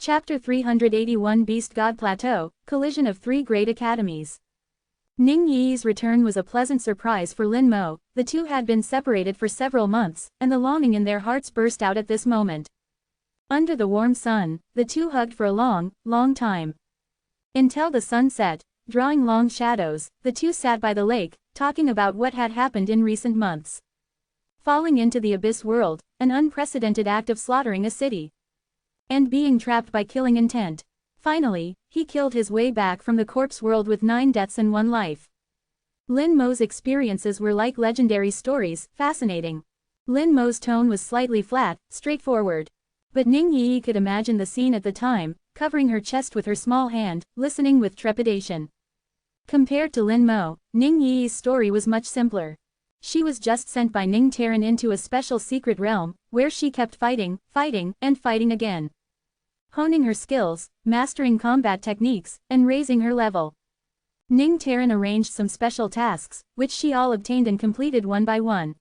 Chapter 381 Beast God Plateau, Collision of Three Great Academies. Ning Yi's return was a pleasant surprise for Lin Mo. The two had been separated for several months, and the longing in their hearts burst out at this moment. Under the warm sun, the two hugged for a long, long time. Until the sun set, drawing long shadows, the two sat by the lake, talking about what had happened in recent months. Falling into the abyss world, an unprecedented act of slaughtering a city. And being trapped by killing intent. Finally, he killed his way back from the corpse world with 9 deaths and 1 life. Lin Mo's experiences were like legendary stories, fascinating. Lin Mo's tone was slightly flat, straightforward. But Ning Yi could imagine the scene at the time, covering her chest with her small hand, listening with trepidation. Compared to Lin Mo, Ning Yi's story was much simpler. She was just sent by Ning Taran into a special secret realm, where she kept fighting, and fighting again. Honing her skills, mastering combat techniques, and raising her level. Ning Taran arranged some special tasks, which she all obtained and completed one by one.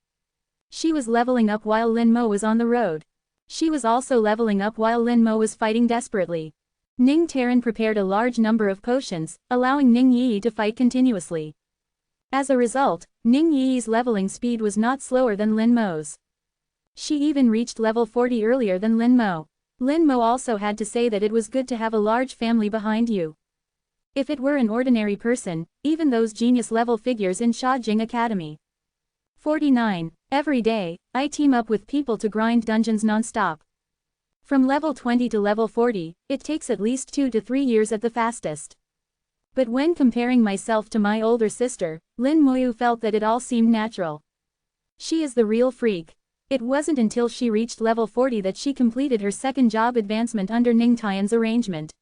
She was leveling up while Lin Mo was on the road. She was also leveling up while Lin Mo was fighting desperately. Ning Taran prepared a large number of potions, allowing Ning Yi to fight continuously. As a result, Ning Yi's leveling speed was not slower than Lin Mo's. She even reached level 40 earlier than Lin Mo. Lin Mo also had to say that it was good to have a large family behind you. If it were an ordinary person, even those genius-level figures in Shajing Academy. 49. Every day, I team up with people to grind dungeons non-stop. From level 20 to level 40, it takes at least 2 to 3 years at the fastest. But when comparing myself to my older sister, Lin Moyu felt that it all seemed natural. She is the real freak. It wasn't until she reached level 40 that she completed her second job advancement under Ning Tian's arrangement.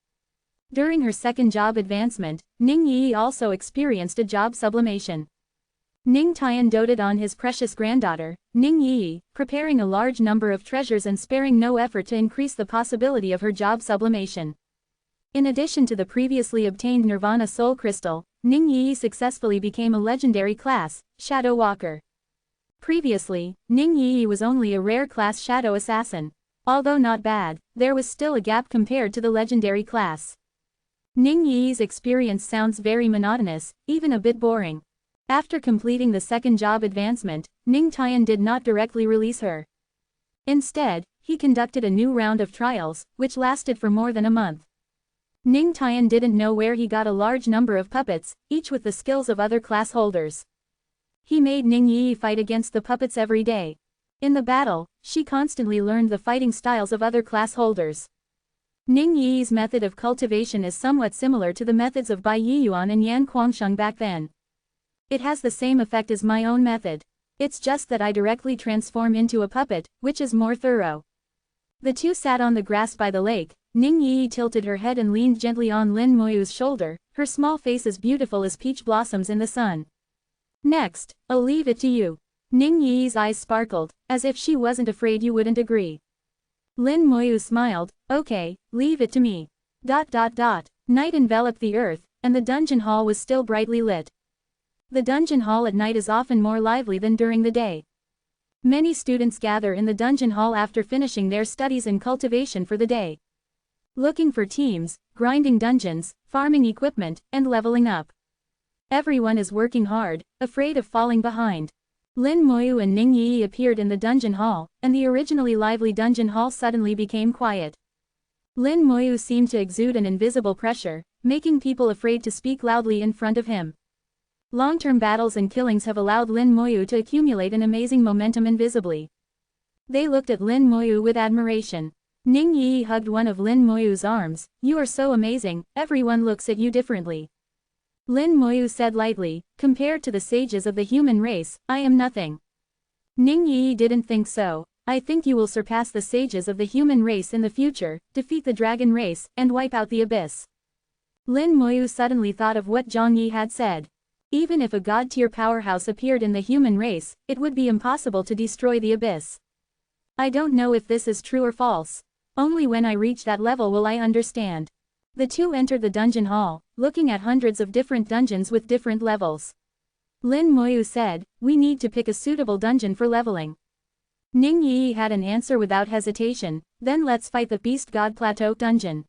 During her second job advancement, Ning Yi also experienced a job sublimation. Ning Tian doted on his precious granddaughter, Ning Yi, preparing a large number of treasures and sparing no effort to increase the possibility of her job sublimation. In addition to the previously obtained Nirvana Soul Crystal, Ning Yi successfully became a legendary class, Shadow Walker. Previously, Ning Yi was only a rare class Shadow Assassin. Although not bad, there was still a gap compared to the legendary class. Ning Yi's experience sounds very monotonous, even a bit boring. After completing the second job advancement, Ning Tian did not directly release her. Instead, he conducted a new round of trials, which lasted for more than a month. Ning Tian didn't know where he got a large number of puppets, each with the skills of other class holders. He made Ning Yi fight against the puppets every day. In the battle, she constantly learned the fighting styles of other class holders. Ning Yi's method of cultivation is somewhat similar to the methods of Bai Yiyuan and Yan Kuangsheng back then. It has the same effect as my own method. It's just that I directly transform into a puppet, which is more thorough. The two sat on the grass by the lake. Ning Yi tilted her head and leaned gently on Lin Moyu's shoulder, her small face as beautiful as peach blossoms in the sun. Next, I'll leave it to you. Ning Yi's eyes sparkled, as if she wasn't afraid you wouldn't agree. Lin Moyu smiled, okay, leave it to me. Night enveloped the earth, and the dungeon hall was still brightly lit. The dungeon hall at night is often more lively than during the day. Many students gather in the dungeon hall after finishing their studies and cultivation for the day. Looking for teams, grinding dungeons, farming equipment, and leveling up. Everyone is working hard, afraid of falling behind. Lin Moyu and Ning Yi appeared in the dungeon hall, and the originally lively dungeon hall suddenly became quiet. Lin Moyu seemed to exude an invisible pressure, making people afraid to speak loudly in front of him. Long-term battles and killings have allowed Lin Moyu to accumulate an amazing momentum invisibly. They looked at Lin Moyu with admiration. Ning Yi hugged one of Lin Moyu's arms. You are so amazing, everyone looks at you differently. Lin Moyu said lightly, compared to the sages of the human race, I am nothing. Ning Yi didn't think so. I think you will surpass the sages of the human race in the future, defeat the dragon race, and wipe out the abyss. Lin Moyu suddenly thought of what Zhang Yi had said. Even if a god-tier powerhouse appeared in the human race, it would be impossible to destroy the abyss. I don't know if this is true or false. Only when I reach that level will I understand. The two entered the dungeon hall, looking at hundreds of different dungeons with different levels. Lin Moyu said, we need to pick a suitable dungeon for leveling. Ning Yi had an answer without hesitation, Then let's fight the Beast God Plateau dungeon.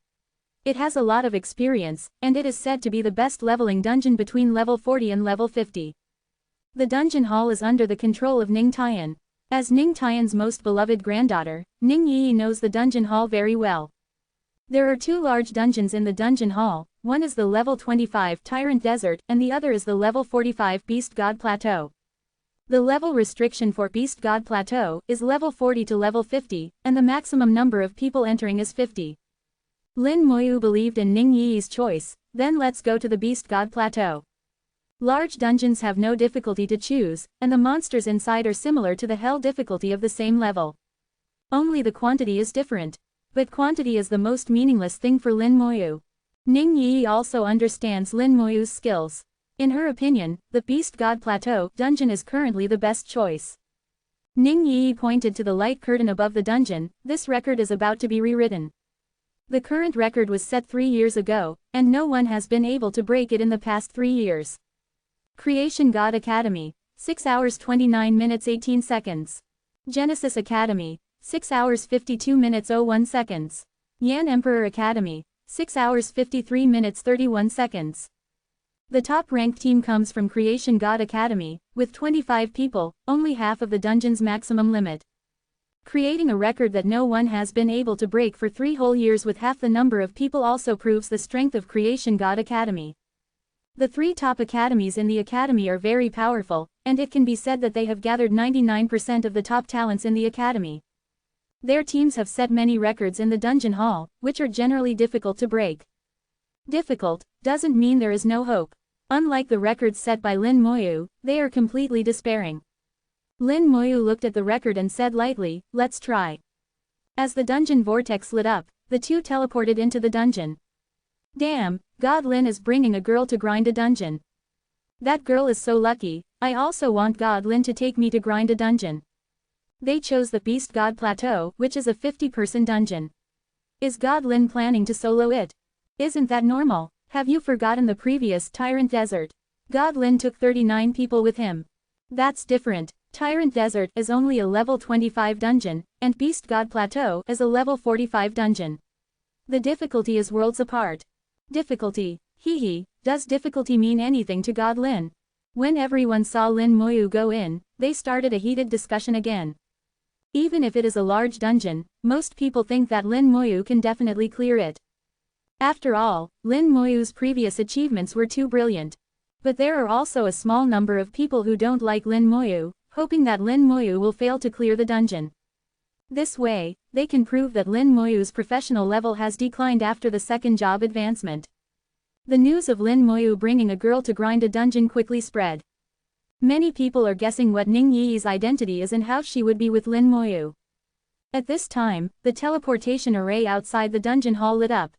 It has a lot of experience, and it is said to be the best leveling dungeon between level 40 and level 50. The dungeon hall is under the control of Ning Tian. As Ning Tian's most beloved granddaughter, Ning Yi knows the dungeon hall very well. There are two large dungeons in the dungeon hall, one is the level 25 Tyrant Desert and the other is the level 45 Beast God Plateau. The level restriction for Beast God Plateau is level 40 to level 50, and the maximum number of people entering is 50. Lin Moyu believed in Ning Yi's choice, then let's go to the Beast God Plateau. Large dungeons have no difficulty to choose, and the monsters inside are similar to the hell difficulty of the same level. Only the quantity is different. But quantity is the most meaningless thing for Lin Moyu. Ning Yi also understands Lin Moyu's skills. In her opinion, the Beast God Plateau dungeon is currently the best choice. Ning Yi pointed to the light curtain above the dungeon. This record is about to be rewritten. The current record was set 3 years ago, and no one has been able to break it in the past 3 years. Creation God Academy, 6 hours 29 minutes 18 seconds. Genesis Academy, 6 hours 52 minutes 01 seconds. Yan Emperor Academy, 6 hours 53 minutes 31 seconds. The top-ranked team comes from Creation God Academy, with 25 people, only half of the dungeon's maximum limit. Creating a record that no one has been able to break for 3 whole years with half the number of people also proves the strength of Creation God Academy. The 3 top academies in the academy are very powerful, and it can be said that they have gathered 99% of the top talents in the academy. Their teams have set many records in the dungeon hall, which are generally difficult to break. Difficult doesn't mean there is no hope. Unlike the records set by Lin Moyu, they are completely despairing. Lin Moyu looked at the record and said lightly, "Let's try." As the dungeon vortex lit up, the two teleported into the dungeon. Damn, God Lin is bringing a girl to grind a dungeon. That girl is so lucky. I also want God Lin to take me to grind a dungeon. They chose the Beast God Plateau, which is a 50-person dungeon. Is God Lin planning to solo it? Isn't that normal? Have you forgotten the previous Tyrant Desert? God Lin took 39 people with him. That's different. Tyrant Desert is only a level 25 dungeon, and Beast God Plateau is a level 45 dungeon. The difficulty is worlds apart. Difficulty. Hee. Does difficulty mean anything to God Lin? When everyone saw Lin Moyu go in, they started a heated discussion again. Even if it is a large dungeon, most people think that Lin Moyu can definitely clear it. After all, Lin Moyu's previous achievements were too brilliant. But there are also a small number of people who don't like Lin Moyu, hoping that Lin Moyu will fail to clear the dungeon. This way, they can prove that Lin Moyu's professional level has declined after the second job advancement. The news of Lin Moyu bringing a girl to grind a dungeon quickly spread. Many people are guessing what Ning Yi's identity is and how she would be with Lin Moyu. At this time, the teleportation array outside the dungeon hall lit up.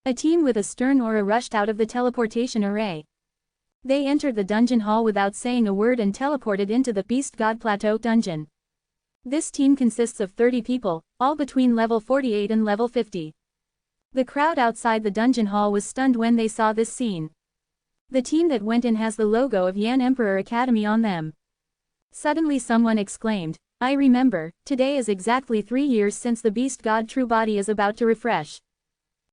A team with a stern aura rushed out of the teleportation array. They entered the dungeon hall without saying a word and teleported into the Beast God Plateau dungeon. This team consists of 30 people, all between level 48 and level 50. The crowd outside the dungeon hall was stunned when they saw this scene. The team that went in has the logo of Yan Emperor Academy on them. Suddenly someone exclaimed, "I remember, today is exactly 3 years since the Beast God True Body is about to refresh.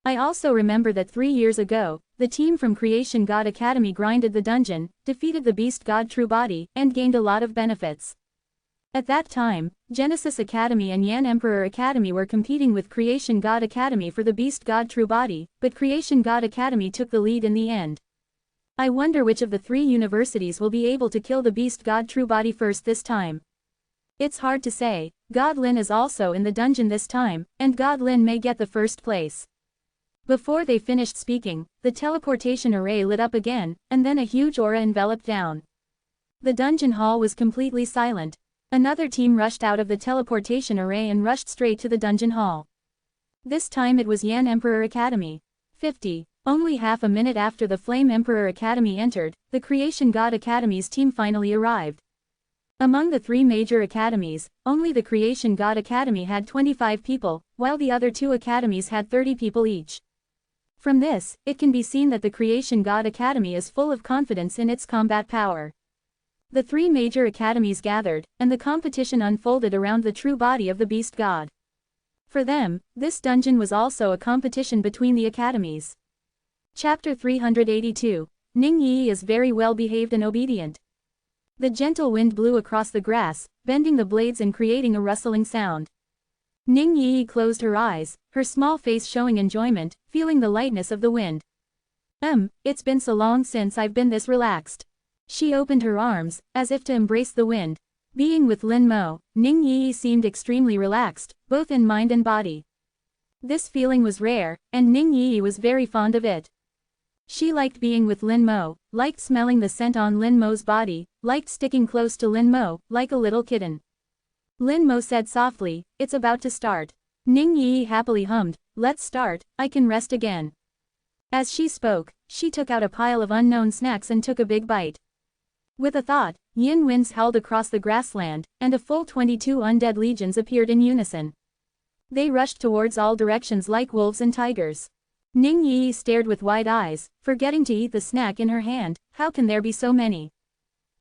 I also remember that 3 years ago, the team from Creation God Academy grinded the dungeon, defeated the Beast God True Body, and gained a lot of benefits. At that time, Genesis Academy and Yan Emperor Academy were competing with Creation God Academy for the Beast God True Body, but Creation God Academy took the lead in the end. I wonder which of the 3 universities will be able to kill the Beast God True Body first this time. It's hard to say. God Lin is also in the dungeon this time, and God Lin may get the first place." Before they finished speaking, the teleportation array lit up again, and then a huge aura enveloped down. The dungeon hall was completely silent. Another team rushed out of the teleportation array and rushed straight to the dungeon hall. This time it was Yan Emperor Academy. 50. Only half a minute after the Flame Emperor Academy entered, the Creation God Academy's team finally arrived. Among the 3 major academies, only the Creation God Academy had 25 people, while the other 2 academies had 30 people each. From this, it can be seen that the Creation God Academy is full of confidence in its combat power. The 3 major academies gathered, and the competition unfolded around the true body of the Beast God. For them, this dungeon was also a competition between the academies. Chapter 382. Ning Yi is very well behaved and obedient. The gentle wind blew across the grass, bending the blades and creating a rustling sound. Ning Yi closed her eyes, her small face showing enjoyment, feeling the lightness of the wind. It's been so long since I've been this relaxed. She opened her arms, as if to embrace the wind. Being with Lin Mo, Ning Yi seemed extremely relaxed, both in mind and body. This feeling was rare, and Ning Yi was very fond of it. She liked being with Lin Mo, liked smelling the scent on Lin Mo's body, liked sticking close to Lin Mo, like a little kitten. Lin Mo said softly, "It's about to start." Ning Yi happily hummed, "Let's start, I can rest again." As she spoke, she took out a pile of unknown snacks and took a big bite. With a thought, yin winds howled across the grassland, and a full 22 undead legions appeared in unison. They rushed towards all directions like wolves and tigers. Ning Yi stared with wide eyes, forgetting to eat the snack in her hand. How can there be so many?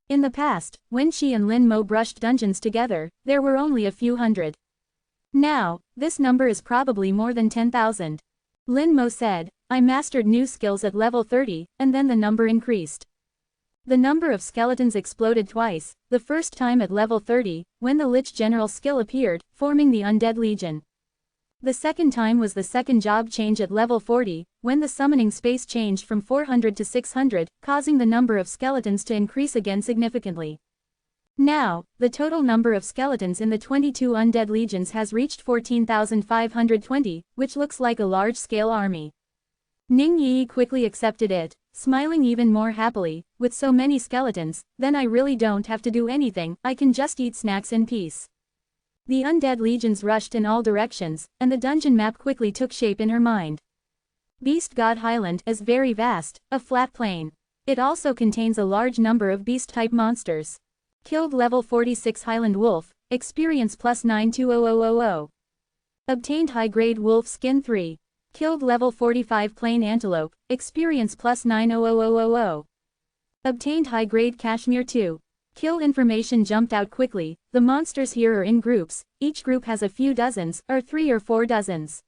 In the past, when she and Lin Mo brushed dungeons together, there were only a few hundred. Now, this number is probably more than 10,000. Lin Mo said, "I mastered new skills at level 30, and then the number increased." The number of skeletons exploded twice, the first time at level 30, when the Lich General skill appeared, forming the Undead Legion. The second time was the second job change at level 40, when the summoning space changed from 400 to 600, causing the number of skeletons to increase again significantly. Now, the total number of skeletons in the 22 Undead Legions has reached 14,520, which looks like a large-scale army. Ning Yi quickly accepted it, smiling even more happily. "With so many skeletons, then I really don't have to do anything, I can just eat snacks in peace." The undead legions rushed in all directions, and the dungeon map quickly took shape in her mind. Beast God Highland is very vast, a flat plain. It also contains a large number of beast-type monsters. Killed level 46 Highland Wolf, experience plus 92000. Obtained high-grade wolf skin 3. Killed level 45 Plain Antelope, experience plus 90000. Obtained high-grade Cashmere 2. Kill information jumped out quickly. The monsters here are in groups, each group has a few dozens, or 3 or 4 dozens.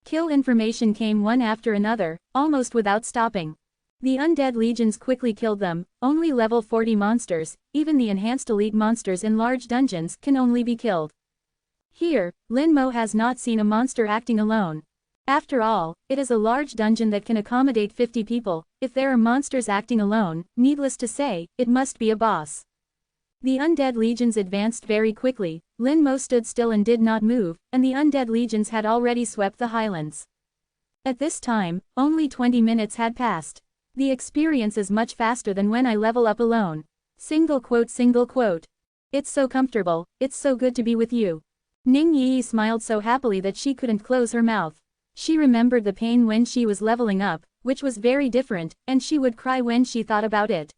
Kill information came one after another, almost without stopping. The undead legions quickly killed them. Only level 40 monsters, even the enhanced elite monsters in large dungeons, can only be killed. Here, Lin Mo has not seen a monster acting alone. After all, it is a large dungeon that can accommodate 50 people. If there are monsters acting alone, needless to say, it must be a boss. The undead legions advanced very quickly. Lin Mo stood still and did not move, and the undead legions had already swept the highlands. At this time, only 20 minutes had passed. The experience is much faster than when I level up alone. Single quote. It's so comfortable, it's so good to be with you. Ning Yi smiled so happily that she couldn't close her mouth. She remembered the pain when she was leveling up, which was very different, and she would cry when she thought about it.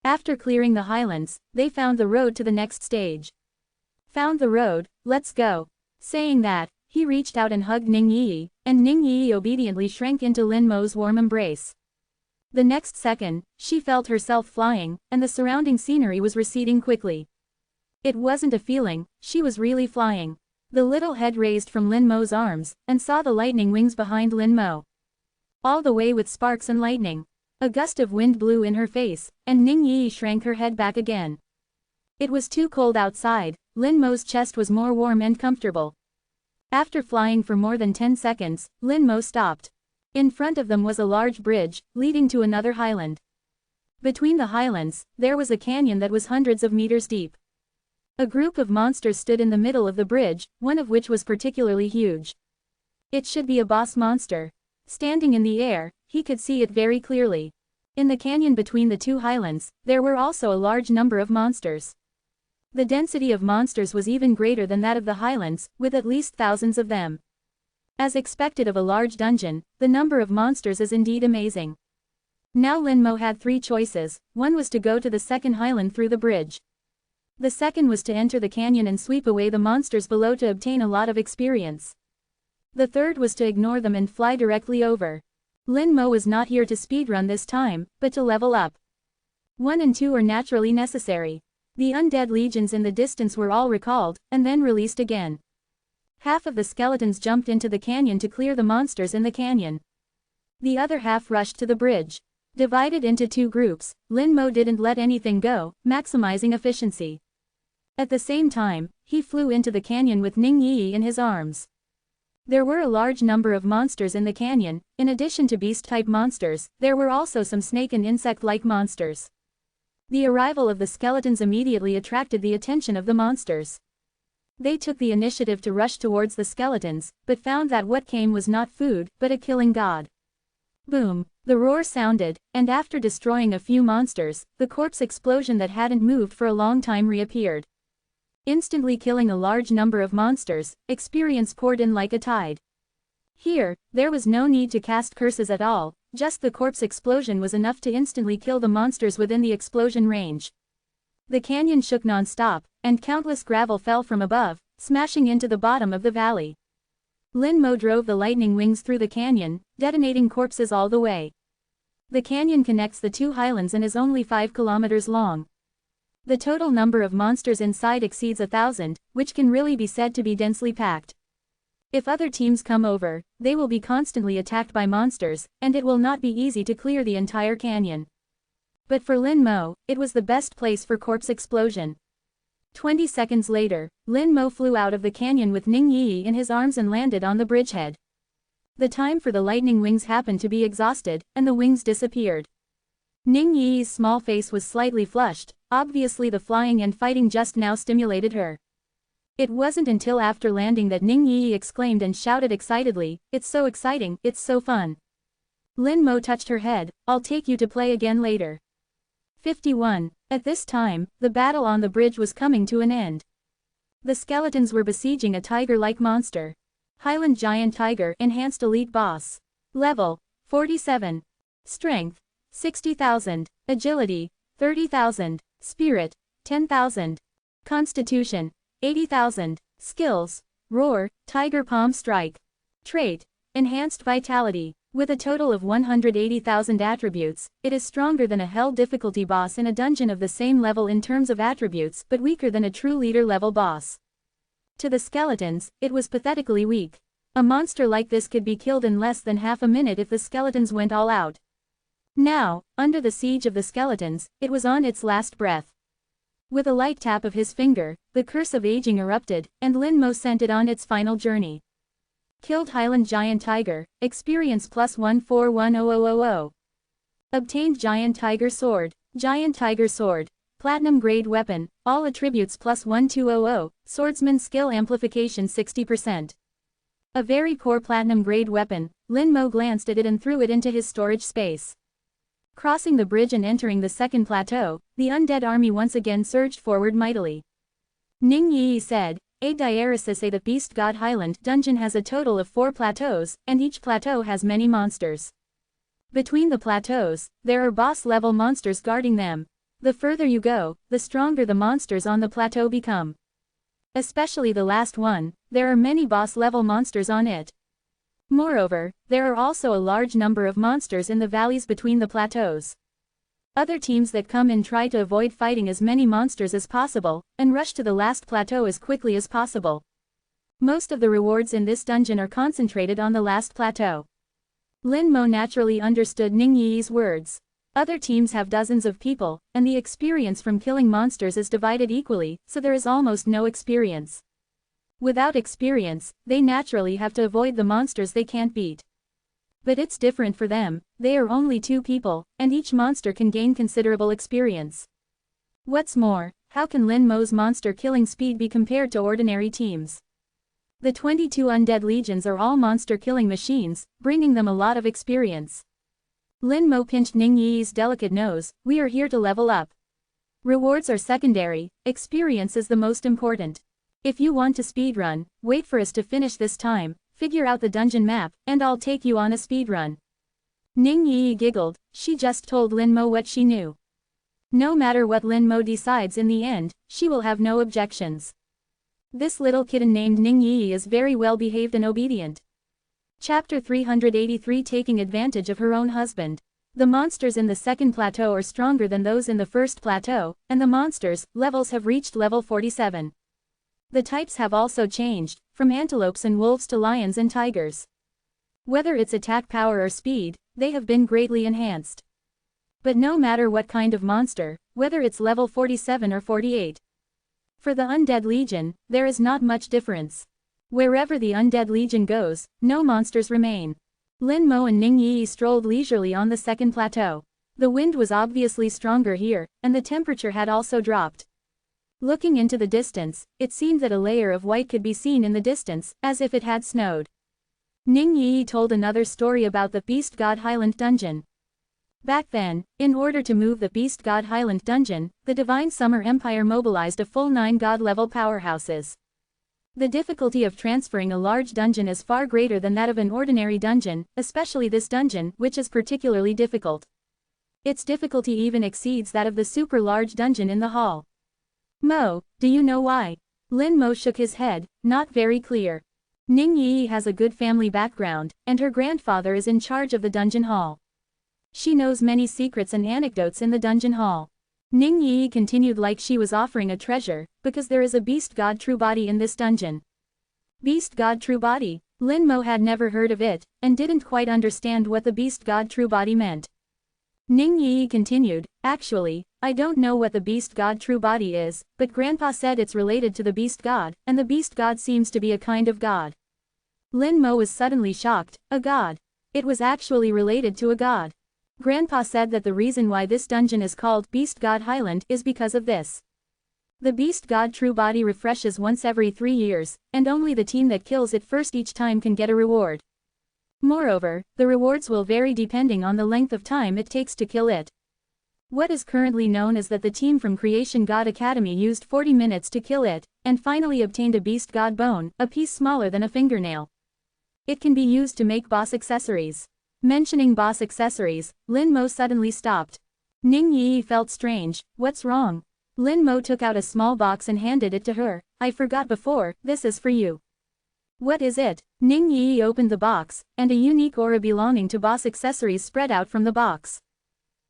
After clearing the highlands, they found the road to the next stage. "Found the road, let's go." Saying that, he reached out and hugged Ning Yi, and Ning Yi obediently shrank into Lin Mo's warm embrace. The next second, she felt herself flying, and the surrounding scenery was receding quickly. It wasn't a feeling, she was really flying. The little head raised from Lin Mo's arms, and saw the lightning wings behind Lin Mo. All the way with sparks and lightning. A gust of wind blew in her face, and Ning Yi shrank her head back again. It was too cold outside. Lin Mo's chest was more warm and comfortable. After flying for more than 10 seconds, Lin Mo stopped. In front of them was a large bridge, leading to another highland. Between the highlands, there was a canyon that was hundreds of meters deep. A group of monsters stood in the middle of the bridge, one of which was particularly huge. It should be a boss monster. Standing in the air, he could see it very clearly. In the canyon between the two highlands, there were also a large number of monsters. The density of monsters was even greater than that of the highlands, with at least thousands of them. As expected of a large dungeon, the number of monsters is indeed amazing. Now Lin Mo had 3 choices. One was to go to the second highland through the bridge. The second was to enter the canyon and sweep away the monsters below to obtain a lot of experience. The third was to ignore them and fly directly over. Lin Mo was not here to speedrun this time, but to level up. 1 and 2 are naturally necessary. The undead legions in the distance were all recalled, and then released again. Half of the skeletons jumped into the canyon to clear the monsters in the canyon. The other half rushed to the bridge. Divided into two groups, Lin Mo didn't let anything go, maximizing efficiency. At the same time, he flew into the canyon with Ning Yi in his arms. There were a large number of monsters in the canyon. In addition to beast-type monsters, there were also some snake and insect-like monsters. The arrival of the skeletons immediately attracted the attention of the monsters. They took the initiative to rush towards the skeletons, but found that what came was not food, but a killing god. Boom! The roar sounded, and after destroying a few monsters, the corpse explosion that hadn't moved for a long time reappeared. Instantly killing a large number of monsters, experience poured in like a tide. Here, there was no need to cast curses at all, just the corpse explosion was enough to instantly kill the monsters within the explosion range. The canyon shook non-stop, and countless gravel fell from above, smashing into the bottom of the valley. Lin Mo drove the lightning wings through the canyon, detonating corpses all the way. The canyon connects the two highlands and is only 5 kilometers long. The total number of monsters inside exceeds 1,000, which can really be said to be densely packed. If other teams come over, they will be constantly attacked by monsters, and it will not be easy to clear the entire canyon. But for Lin Mo, it was the best place for corpse explosion. 20 seconds later, Lin Mo flew out of the canyon with Ning Yi in his arms and landed on the bridgehead. The time for the lightning wings happened to be exhausted, and the wings disappeared. Ning Yi's small face was slightly flushed, obviously the flying and fighting just now stimulated her. It wasn't until after landing that Ning Yi exclaimed and shouted excitedly, "It's so exciting, it's so fun." Lin Mo touched her head, "I'll take you to play again later." 51. At this time, the battle on the bridge was coming to an end. The skeletons were besieging a tiger-like monster. Highland Giant Tiger Enhanced Elite Boss. Level, 47. Strength, 60,000. Agility, 30,000. Spirit, 10,000. Constitution, 80,000. Skills, Roar, Tiger Palm Strike. Trait, Enhanced Vitality. With a total of 180,000 attributes, it is stronger than a Hell difficulty boss in a dungeon of the same level in terms of attributes but weaker than a true leader-level boss. To the skeletons, it was pathetically weak. A monster like this could be killed in less than half a minute if the skeletons went all out. Now, under the siege of the skeletons, it was on its last breath. With a light tap of his finger, the curse of aging erupted, and Lin Mo sent it on its final journey. Killed Highland Giant Tiger, experience plus 141000. Obtained Giant Tiger Sword, Platinum Grade Weapon, all attributes plus 1200, Swordsman Skill Amplification 60%. A very poor Platinum Grade Weapon. Lin Mo glanced at it and threw it into his storage space. Crossing the bridge and entering the second plateau, the undead army once again surged forward mightily. Ning Yi said, "Disastrous, the Beast God Highland dungeon has a total of 4 plateaus, and each plateau has many monsters. Between the plateaus, there are boss-level monsters guarding them. The further you go, the stronger the monsters on the plateau become. Especially the last one, there are many boss-level monsters on it. Moreover, there are also a large number of monsters in the valleys between the plateaus. Other teams that come in try to avoid fighting as many monsters as possible, and rush to the last plateau as quickly as possible. Most of the rewards in this dungeon are concentrated on the last plateau." Lin Mo naturally understood Ning Yi's words. Other teams have dozens of people, and the experience from killing monsters is divided equally, so there is almost no experience. Without experience, they naturally have to avoid the monsters they can't beat. But it's different for them, they are only 2 people, and each monster can gain considerable experience. What's more, how can Lin Mo's monster killing speed be compared to ordinary teams? The 22 undead legions are all monster killing machines, bringing them a lot of experience. Lin Mo pinched Ning Yi's delicate nose, "We are here to level up. Rewards are secondary, experience is the most important. If you want to speedrun, wait for us to finish this time. Figure out the dungeon map, and I'll take you on a speedrun." Ning Yi giggled, she just told Lin Mo what she knew. No matter what Lin Mo decides in the end, she will have no objections. This little kitten named Ning Yi is very well behaved and obedient. Chapter 383 Taking Advantage of Her Own Husband. The monsters in the second plateau are stronger than those in the first plateau, and the monsters' levels have reached level 47. The types have also changed. from antelopes and wolves to lions and tigers. Whether it's attack power or speed, they have been greatly enhanced. But no matter what kind of monster, whether it's level 47 or 48. For the Undead Legion, there is not much difference. Wherever the Undead Legion goes, no monsters remain. Lin Mo and Ning Yi strolled leisurely on the second plateau. The wind was obviously stronger here, and the temperature had also dropped. Looking into the distance, it seemed that a layer of white could be seen in the distance, as if it had snowed. Ning Yi told another story about the Beast God Highland Dungeon. Back then, in order to move the Beast God Highland Dungeon, the Divine Summer Empire mobilized a full 9 god-level powerhouses. The difficulty of transferring a large dungeon is far greater than that of an ordinary dungeon, especially this dungeon, which is particularly difficult. Its difficulty even exceeds that of the super-large dungeon in the hall. Mo, do you know why? Lin Mo shook his head, not very clear. Ning Yi has a good family background, and her grandfather is in charge of the dungeon hall. She knows many secrets and anecdotes in the dungeon hall. Ning Yi continued like she was offering a treasure, because there is a Beast God True Body in this dungeon. Beast God True Body? Lin Mo had never heard of it, and didn't quite understand what the Beast God True Body meant. Ning Yi continued, actually, I don't know what the Beast God True Body is, but Grandpa said it's related to the Beast God, and the Beast God seems to be a kind of god. Lin Mo was suddenly shocked, a god. It was actually related to a god. Grandpa said that the reason why this dungeon is called Beast God Highland is because of this. The Beast God True Body refreshes once every 3 years, and only the team that kills it first each time can get a reward. Moreover, the rewards will vary depending on the length of time it takes to kill it. What is currently known is that the team from Creation God Academy used 40 minutes to kill it, and finally obtained a Beast God bone, a piece smaller than a fingernail. It can be used to make boss accessories. Mentioning boss accessories, Lin Mo suddenly stopped. Ning Yi felt strange, what's wrong? Lin Mo took out a small box and handed it to her. I forgot before, this is for you. What is it? Ning Yi opened the box, and a unique aura belonging to boss accessories spread out from the box.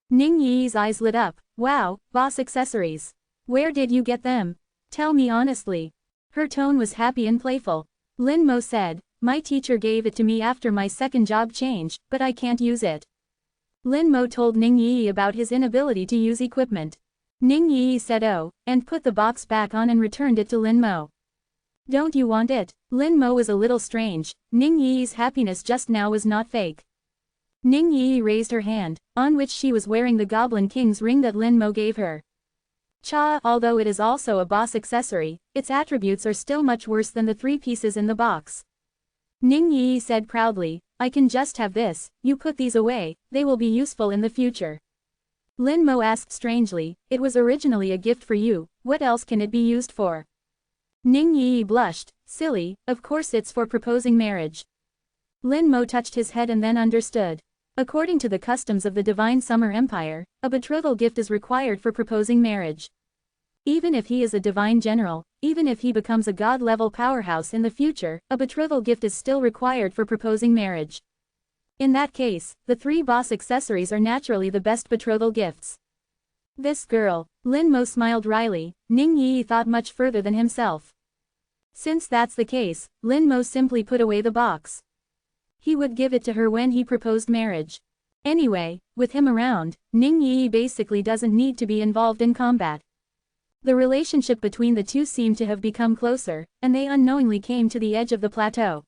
Ning Yi's eyes lit up. Wow, boss accessories. Where did you get them? Tell me honestly. Her tone was happy and playful. Lin Mo said, my teacher gave it to me after my second job change, but I can't use it. Lin Mo told Ning Yi about his inability to use equipment. Ning Yi said oh, and put the box back on and returned it to Lin Mo. Don't you want it? Lin Mo was a little strange. Ning Yi's happiness just now was not fake. Ning Yi raised her hand, on which she was wearing the Goblin King's ring that Lin Mo gave her. Cha, although it is also a boss accessory, its attributes are still much worse than the 3 pieces in the box. Ning Yi said proudly, I can just have this, you put these away, they will be useful in the future. Lin Mo asked strangely, it was originally a gift for you, what else can it be used for? Ning Yi blushed, silly, of course it's for proposing marriage. Lin Mo touched his head and then understood. According to the customs of the Divine Summer Empire, a betrothal gift is required for proposing marriage. Even if he is a divine general, even if he becomes a god-level powerhouse in the future, a betrothal gift is still required for proposing marriage. In that case, the 3 boss accessories are naturally the best betrothal gifts. This girl, Lin Mo smiled wryly. Ning Yi thought much further than himself. Since that's the case, Lin Mo simply put away the box. He would give it to her when he proposed marriage. Anyway, with him around, Ning Yi basically doesn't need to be involved in combat. The relationship between the two seemed to have become closer, and they unknowingly came to the edge of the plateau.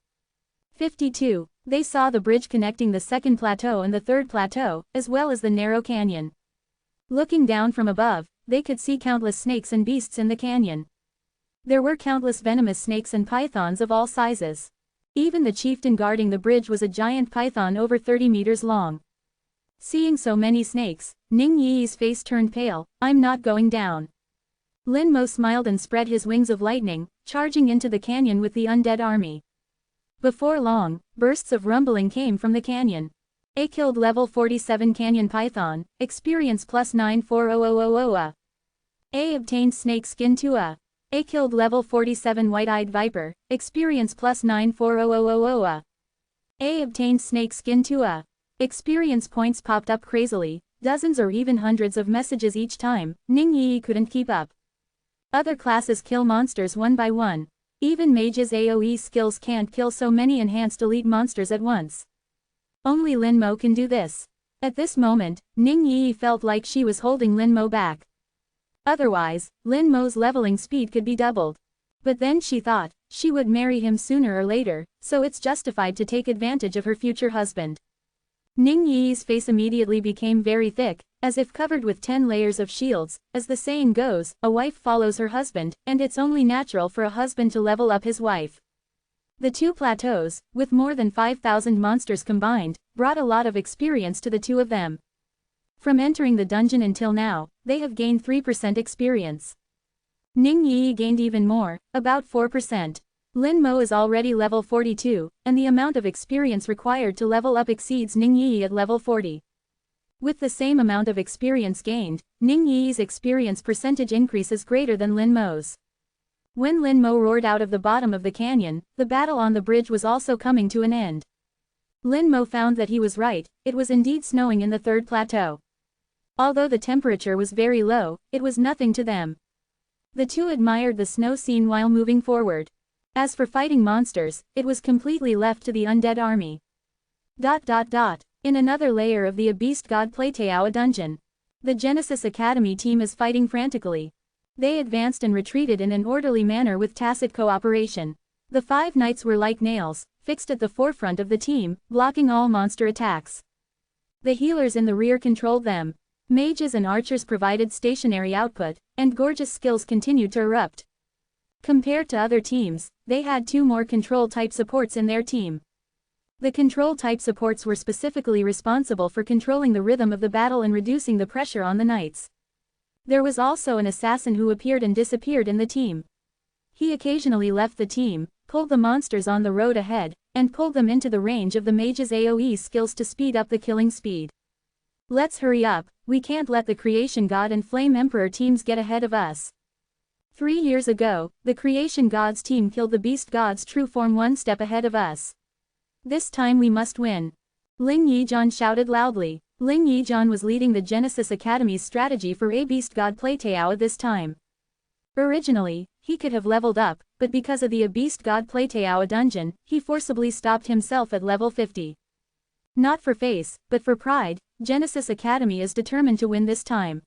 52. They saw the bridge connecting the second plateau and the third plateau, as well as the narrow canyon. Looking down from above, they could see countless snakes and beasts in the canyon. There were countless venomous snakes and pythons of all sizes. Even the chieftain guarding the bridge was a giant python over 30 meters long. Seeing so many snakes, Ning Yi's face turned pale. I'm not going down. Lin Mo smiled and spread his wings of lightning, charging into the canyon with the undead army. Before long, bursts of rumbling came from the canyon. A killed level 47 canyon python, experience plus 94000. A obtained snake skin 2. A killed level 47 white-eyed viper, experience plus 94000. A obtained snake skin 2. Experience points popped up crazily, dozens or even hundreds of messages each time. Ning Yi couldn't keep up. Other classes kill monsters one by one. Even mages' AoE skills can't kill so many enhanced elite monsters at once. Only Lin Mo can do this. At this moment, Ning Yi felt like she was holding Lin Mo back. Otherwise, Lin Mo's leveling speed could be doubled. But then she thought, she would marry him sooner or later, so it's justified to take advantage of her future husband. Ning Yi's face immediately became very thick, as if covered with 10 layers of shields. As the saying goes, a wife follows her husband, and it's only natural for a husband to level up his wife. The two plateaus, with more than 5,000 monsters combined, brought a lot of experience to the two of them. From entering the dungeon until now, they have gained 3% experience. Ning Yi gained even more, about 4%. Lin Mo is already level 42, and the amount of experience required to level up exceeds Ning Yi at level 40. With the same amount of experience gained, Ning Yi's experience percentage increase is greater than Lin Mo's. When Lin Mo roared out of the bottom of the canyon, the battle on the bridge was also coming to an end. Lin Mo found that he was right, it was indeed snowing in the third plateau. Although the temperature was very low, it was nothing to them. The two admired the snow scene while moving forward. As for fighting monsters, it was completely left to the undead army. In another layer of the Beast God Plateau dungeon, the Genesis Academy team is fighting frantically. They advanced and retreated in an orderly manner with tacit cooperation. The 5 knights were like nails, fixed at the forefront of the team, blocking all monster attacks. The healers in the rear controlled them. Mages and archers provided stationary output, and gorgeous skills continued to erupt. Compared to other teams, they had 2 more control-type supports in their team. The control-type supports were specifically responsible for controlling the rhythm of the battle and reducing the pressure on the knights. There was also an assassin who appeared and disappeared in the team. He occasionally left the team, pulled the monsters on the road ahead, and pulled them into the range of the mage's AoE skills to speed up the killing speed. Let's hurry up, we can't let the Creation God and Flame Emperor teams get ahead of us. 3 years ago, the Creation God's team killed the Beast God's true form 1 step ahead of us. This time we must win. Ling Yijian shouted loudly. Ling Yijian was leading the Genesis Academy's strategy for a Beast God Plateau at this time. Originally, he could have leveled up, but because of the Beast God Plateau dungeon, he forcibly stopped himself at level 50. Not for face, but for pride, Genesis Academy is determined to win this time.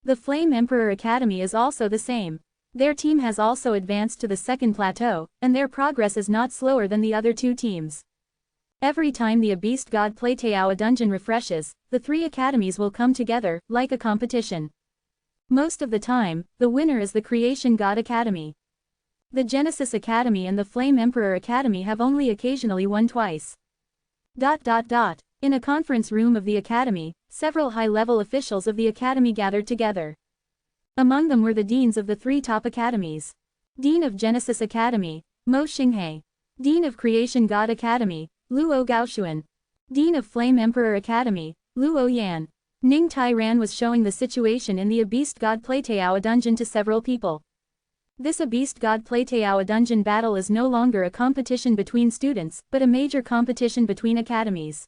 The Flame Emperor Academy is also the same. Their team has also advanced to the second plateau, and their progress is not slower than the other 2 teams. Every time the Beast God Plateau dungeon refreshes, the 3 academies will come together, like a competition. Most of the time, the winner is the Creation God Academy. The Genesis Academy and the Flame Emperor Academy have only occasionally won twice. In a conference room of the Academy, several high-level officials of the Academy gathered together. Among them were the deans of the 3 top academies. Dean of Genesis Academy, Mo Xinghe. Dean of Creation God Academy, Luo Gaoxuan. Dean of Flame Emperor Academy, Luo Yan. Ning Tai-ran was showing the situation in the Beast God Plateau dungeon to several people. This Beast God Plateau dungeon battle is no longer a competition between students, but a major competition between academies.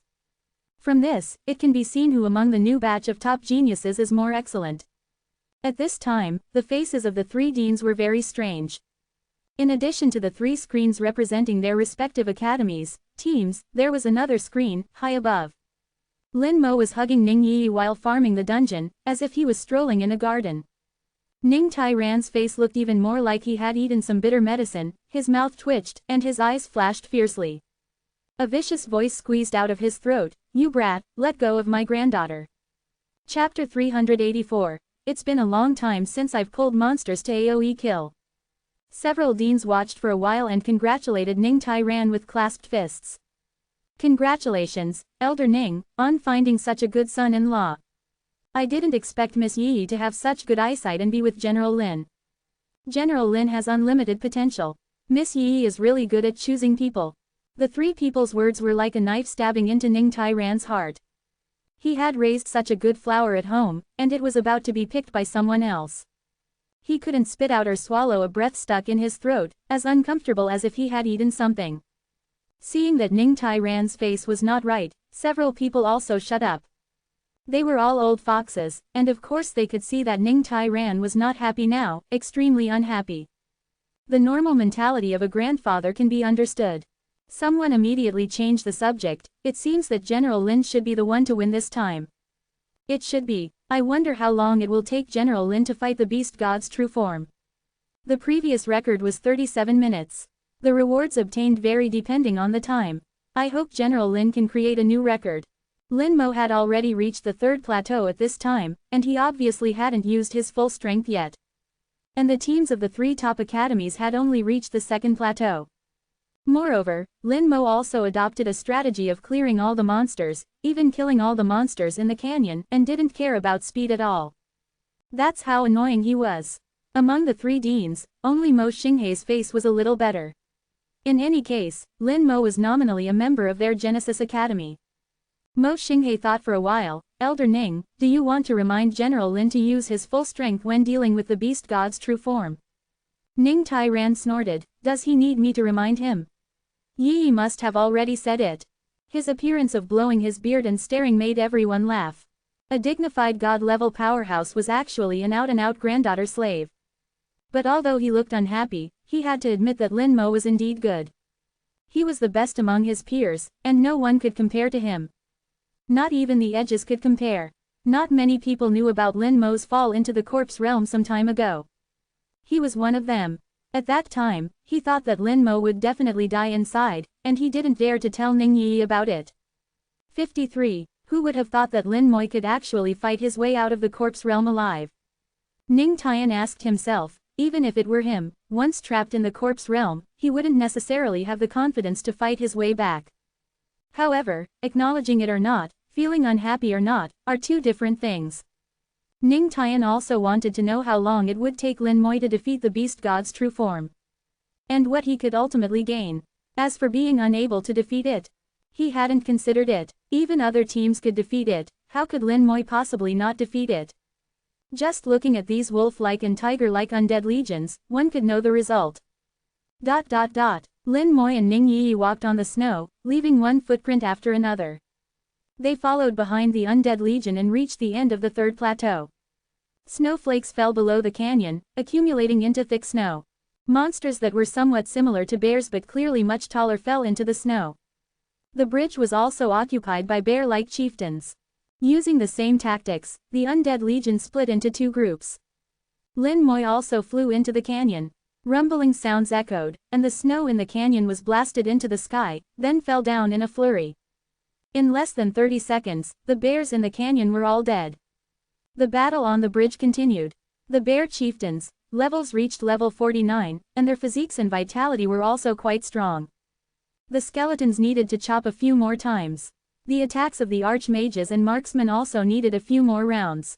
From this, it can be seen who among the new batch of top geniuses is more excellent. At this time, the faces of the 3 deans were very strange. In addition to the 3 screens representing their respective academies, teams, there was another screen, high above. Lin Mo was hugging Ning Yi while farming the dungeon, as if he was strolling in a garden. Ning Tai-ran's face looked even more like he had eaten some bitter medicine, his mouth twitched, and his eyes flashed fiercely. A vicious voice squeezed out of his throat, "You brat, let go of my granddaughter." Chapter 384. It's been a long time since I've pulled monsters to AoE kill. Several deans watched for a while and congratulated Ning Tai-ran with clasped fists. Congratulations, Elder Ning, on finding such a good son-in-law. I didn't expect Miss Yi to have such good eyesight and be with General Lin. General Lin has unlimited potential. Miss Yi is really good at choosing people. The 3 people's words were like a knife stabbing into Ning Tai-ran's heart. He had raised such a good flower at home, and it was about to be picked by someone else. He couldn't spit out or swallow a breath stuck in his throat, as uncomfortable as if he had eaten something. Seeing that Ning Tai-ran's face was not right, several people also shut up. They were all old foxes, and of course they could see that Ning Tai-ran was not happy now, extremely unhappy. The normal mentality of a grandfather can be understood. Someone immediately changed the subject. It seems that General Lin should be the one to win this time. It should be. I wonder how long it will take General Lin to fight the beast god's true form. The previous record was 37 minutes. The rewards obtained vary depending on the time. I hope General Lin can create a new record. Lin Mo had already reached the third plateau at this time, and he obviously hadn't used his full strength yet. And the teams of the three top academies had only reached the second plateau. Moreover, Lin Mo also adopted a strategy of clearing all the monsters, even killing all the monsters in the canyon, and didn't care about speed at all. That's how annoying he was. Among the three deans, only Mo Xinghei's face was a little better. In any case, Lin Mo was nominally a member of their Genesis Academy. Mo Xinghei thought for a while. Elder Ning, do you want to remind General Lin to use his full strength when dealing with the beast god's true form? Ning Tairan snorted. Does he need me to remind him? Yi must have already said it. His appearance of blowing his beard and staring made everyone laugh. A dignified god-level powerhouse was actually an out-and-out granddaughter slave. But although he looked unhappy, he had to admit that Lin Mo was indeed good. He was the best among his peers, and no one could compare to him. Not even the edges could compare. Not many people knew about Lin Mo's fall into the corpse realm some time ago. He was one of them. At that time, he thought that Lin Mo would definitely die inside, and he didn't dare to tell Ning Yi about it. 53. Who would have thought that Lin Mo could actually fight his way out of the corpse realm alive? Ning Tian asked himself. Even if it were him, once trapped in the corpse realm, he wouldn't necessarily have the confidence to fight his way back. However, acknowledging it or not, feeling unhappy or not, are two different things. Ning Tian also wanted to know how long it would take Lin Mo to defeat the beast god's true form. And what he could ultimately gain. As for being unable to defeat it, he hadn't considered it. Even other teams could defeat it, how could Lin Mo possibly not defeat it? Just looking at these wolf-like and tiger-like undead legions, one could know the result. Lin Mo and Ning Yi walked on the snow, leaving one footprint after another. They followed behind the undead legion and reached the end of the third plateau. Snowflakes fell below the canyon, accumulating into thick snow. Monsters that were somewhat similar to bears but clearly much taller fell into the snow. The bridge was also occupied by bear-like chieftains. Using the same tactics, the undead legion split into two groups. Lin Mo also flew into the canyon. Rumbling sounds echoed, and the snow in the canyon was blasted into the sky, then fell down in a flurry. In less than 30 seconds, the bears in the canyon were all dead. The battle on the bridge continued. The bear chieftains' levels reached level 49, and their physiques and vitality were also quite strong. The skeletons needed to chop a few more times. The attacks of the archmages and marksmen also needed a few more rounds.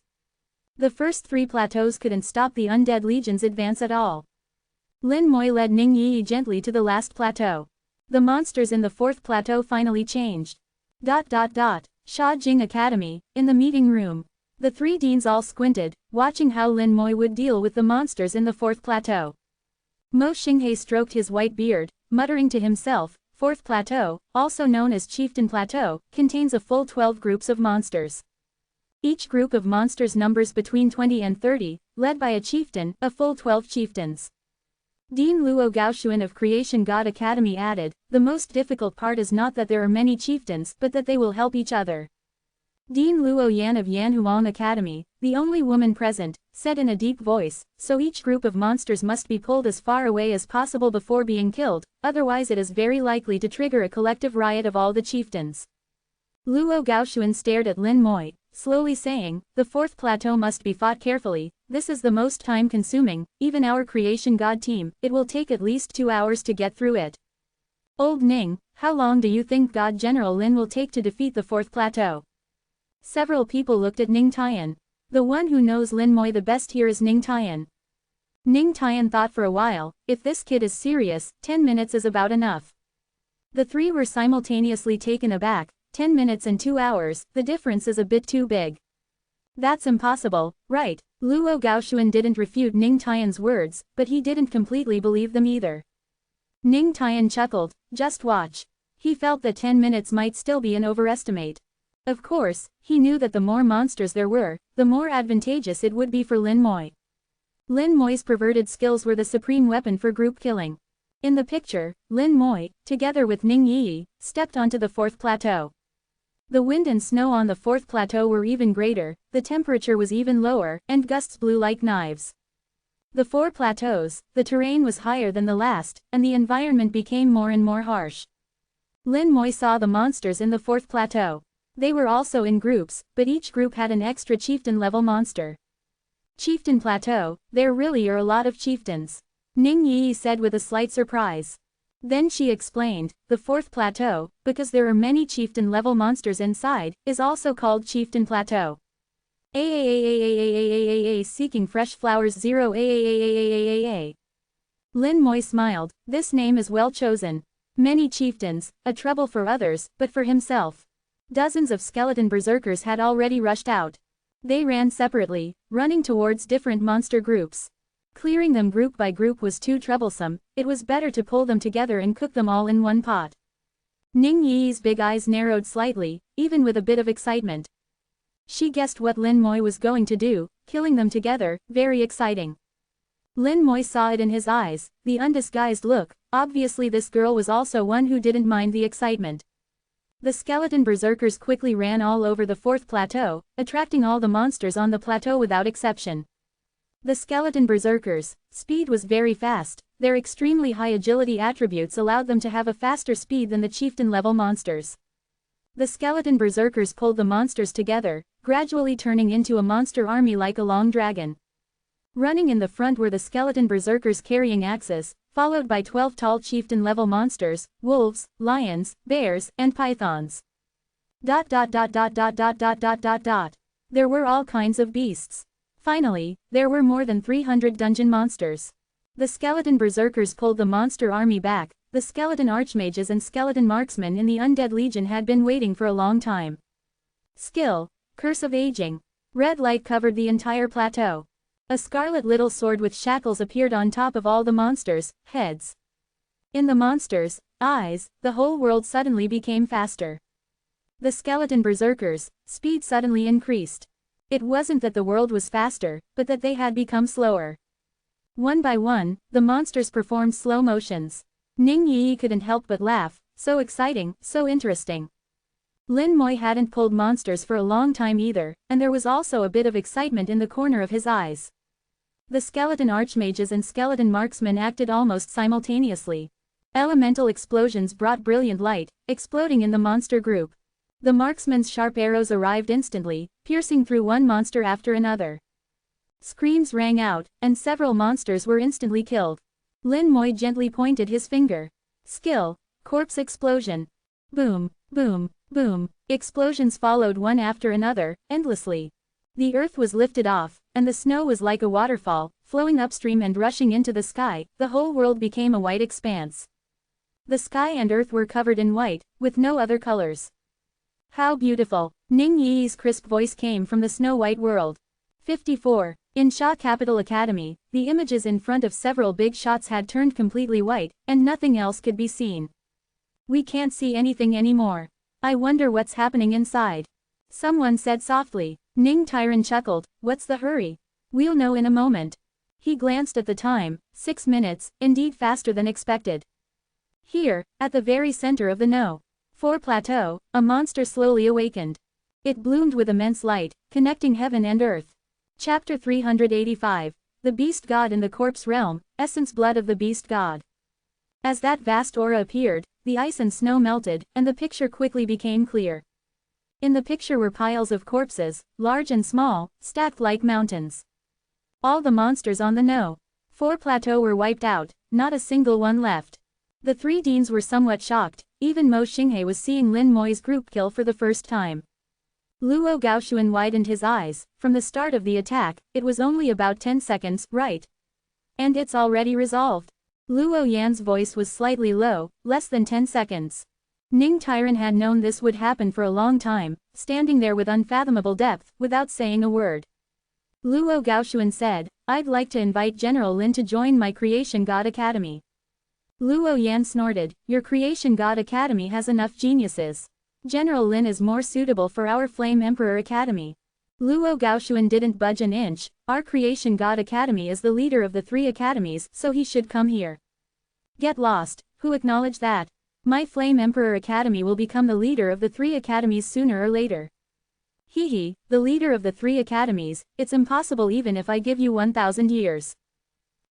The first three plateaus couldn't stop the undead legion's advance at all. Lin Mo led Ning Yi gently to the last plateau. The monsters in the fourth plateau finally changed. Sha Jing Academy, in the meeting room. The three deans all squinted, watching how Lin Mo would deal with the monsters in the fourth plateau. Mo Xinghei stroked his white beard, muttering to himself. Fourth plateau, also known as Chieftain Plateau, contains a full 12 groups of monsters. Each group of monsters numbers between 20 and 30, led by a chieftain, a full 12 chieftains. Dean Luo Gaoxuan of Creation God Academy added, the most difficult part is not that there are many chieftains but that they will help each other. Dean Luo Yan of Yanhuang Academy, the only woman present, said in a deep voice, so each group of monsters must be pulled as far away as possible before being killed, otherwise it is very likely to trigger a collective riot of all the chieftains. Luo Gaoxuan stared at Lin Mo, slowly saying, the fourth plateau must be fought carefully, this is the most time-consuming, even our Creation God team, it will take at least 2 hours to get through it. Old Ning, how long do you think God General Lin will take to defeat the fourth plateau? Several people looked at Ning Tian. The one who knows Lin Mo the best here is Ning Tian. Ning Tian thought for a while, if this kid is serious, 10 minutes is about enough. The three were simultaneously taken aback, 10 minutes and 2 hours, the difference is a bit too big. That's impossible, right? Luo Gaoxuan didn't refute Ning Tian's words, but he didn't completely believe them either. Ning Tian chuckled, just watch. He felt that 10 minutes might still be an overestimate. Of course, he knew that the more monsters there were, the more advantageous it would be for Lin Mo. Lin Moi's perverted skills were the supreme weapon for group killing. In the picture, Lin Moi, together with Ning Yi, stepped onto the fourth plateau. The wind and snow on the fourth plateau were even greater, the temperature was even lower, and gusts blew like knives. The four plateaus, the terrain was higher than the last, and the environment became more and more harsh. Lin Moi saw the monsters in the fourth plateau. They were also in groups, but each group had an extra chieftain-level monster. Chieftain Plateau, there really are a lot of chieftains. Ning Yi said with a slight surprise. Then she explained, the fourth plateau, because there are many chieftain-level monsters inside, is also called Chieftain Plateau. Seeking fresh flowers 0 Lin Moi smiled, this name is well chosen. Many chieftains, a trouble for others, but for himself. Dozens of skeleton berserkers had already rushed out. They ran separately, running towards different monster groups. Clearing them group by group was too troublesome, it was better to pull them together and cook them all in one pot. Ning Yi's big eyes narrowed slightly, even with a bit of excitement. She guessed what Lin Moi was going to do, killing them together, very exciting. Lin Moi saw it in his eyes, the undisguised look, obviously this girl was also one who didn't mind the excitement. The skeleton berserkers quickly ran all over the fourth plateau, attracting all the monsters on the plateau without exception. The skeleton berserkers' speed was very fast, their extremely high agility attributes allowed them to have a faster speed than the chieftain-level monsters. The skeleton berserkers pulled the monsters together, gradually turning into a monster army like a long dragon. Running in the front were the skeleton berserkers carrying axes, followed by 12 tall chieftain-level monsters, wolves, lions, bears, and pythons. There were all kinds of beasts. Finally, there were more than 300 dungeon monsters. The skeleton berserkers pulled the monster army back, the skeleton archmages and skeleton marksmen in the undead legion had been waiting for a long time. Skill, Curse of Aging. Red light covered the entire plateau. A scarlet little sword with shackles appeared on top of all the monsters' heads. In the monsters' eyes, the whole world suddenly became faster. The skeleton berserkers' speed suddenly increased. It wasn't that the world was faster, but that they had become slower. One by one, the monsters performed slow motions. Ning Yi couldn't help but laugh, so exciting, so interesting. Lin Moi hadn't pulled monsters for a long time either, and there was also a bit of excitement in the corner of his eyes. The skeleton archmages and skeleton marksmen acted almost simultaneously. Elemental explosions brought brilliant light, exploding in the monster group. The marksmen's sharp arrows arrived instantly, piercing through one monster after another. Screams rang out, and several monsters were instantly killed. Lin Moi gently pointed his finger. Skill, Corpse Explosion. Boom, boom, boom. Explosions followed one after another, endlessly. The earth was lifted off, and the snow was like a waterfall, flowing upstream and rushing into the sky, the whole world became a white expanse. The sky and earth were covered in white, with no other colors. How beautiful! Ning Yi's crisp voice came from the snow-white world. 54. In Sha Capital Academy, the images in front of several big shots had turned completely white, and nothing else could be seen. We can't see anything anymore. I wonder what's happening inside. Someone said softly. Ning Tyran chuckled, what's the hurry? We'll know in a moment. He glanced at the time, 6 minutes, indeed faster than expected. Here, at the very center of the No. 4 plateau, a monster slowly awakened. It bloomed with immense light, connecting heaven and earth. Chapter 385. The Beast God in the Corpse Realm, Essence Blood of the Beast God. As that vast aura appeared, the ice and snow melted, and the picture quickly became clear. In the picture were piles of corpses, large and small, stacked like mountains. All the monsters on the No. 4 plateau were wiped out, not a single one left. The 3 deans were somewhat shocked, even Mo Xinghe was seeing Lin Moi's group kill for the first time. Luo Gaoxuan widened his eyes, from the start of the attack, it was only about 10 seconds, right? And it's already resolved. Luo Yan's voice was slightly low, less than 10 seconds. Ning Tyran had known this would happen for a long time, standing there with unfathomable depth, without saying a word. Luo Gaoxuan said, I'd like to invite General Lin to join my Creation God Academy. Luo Yan snorted, your Creation God Academy has enough geniuses. General Lin is more suitable for our Flame Emperor Academy. Luo Gaoshuan didn't budge an inch. Our Creation God Academy is the leader of the 3 academies, so he should come here. Get lost, who acknowledge that? My Flame Emperor Academy will become the leader of the 3 academies sooner or later. Hehe, the leader of the 3 academies, it's impossible even if I give you 1,000 years.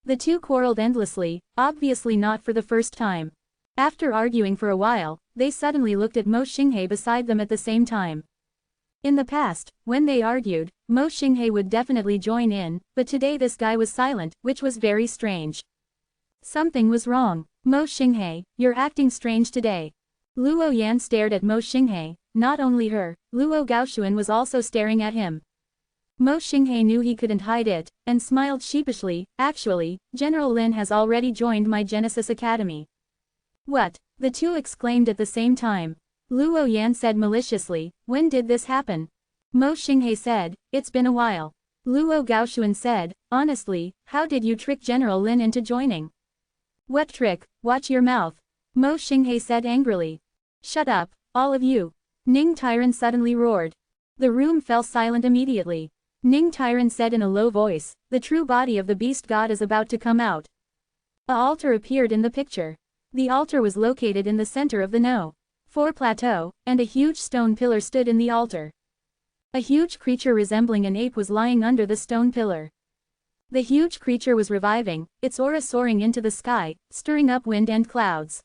The two quarreled endlessly, obviously not for the first time. After arguing for a while, they suddenly looked at Mo Xinghe beside them at the same time. In the past, when they argued, Mo Xinghe would definitely join in, but today this guy was silent, which was very strange. Something was wrong. Mo Xinghe, you're acting strange today. Luo Yan stared at Mo Xinghe. Not only her, Luo Gaoshuan was also staring at him. Mo Xinghe knew he couldn't hide it, and smiled sheepishly. Actually, General Lin has already joined my Genesis Academy. What? The two exclaimed at the same time. Luo Yan said maliciously, when did this happen? Mo Xinghe said, it's been a while. Luo Gaoshuan said, honestly, how did you trick General Lin into joining? What trick? Watch your mouth. Mo Xinghe said angrily. Shut up, all of you. Ning Tyran suddenly roared. The room fell silent immediately. Ning Tyran said in a low voice, the true body of the beast god is about to come out. An altar appeared in the picture. The altar was located in the center of the No. 4 plateau, and a huge stone pillar stood in the altar. A huge creature resembling an ape was lying under the stone pillar. The huge creature was reviving, its aura soaring into the sky, stirring up wind and clouds.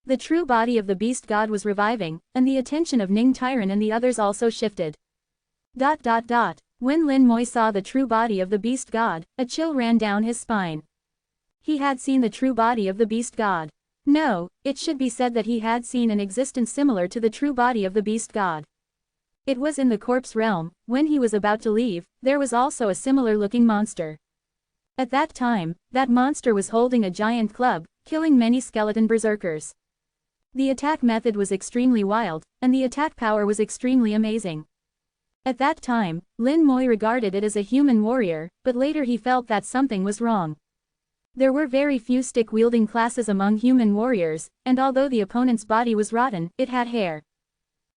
The true body of the beast god was reviving, and the attention of Ning Tyran and the others also shifted. When Lin Moi saw the true body of the beast god, a chill ran down his spine. He had seen the true body of the beast god. No, it should be said that he had seen an existence similar to the true body of the beast god. It was in the corpse realm. When he was about to leave, there was also a similar-looking monster. At that time, that monster was holding a giant club, killing many skeleton berserkers. The attack method was extremely wild, and the attack power was extremely amazing. At that time, Lin Moi regarded it as a human warrior, but later he felt that something was wrong. There were very few stick-wielding classes among human warriors, and although the opponent's body was rotten, it had hair.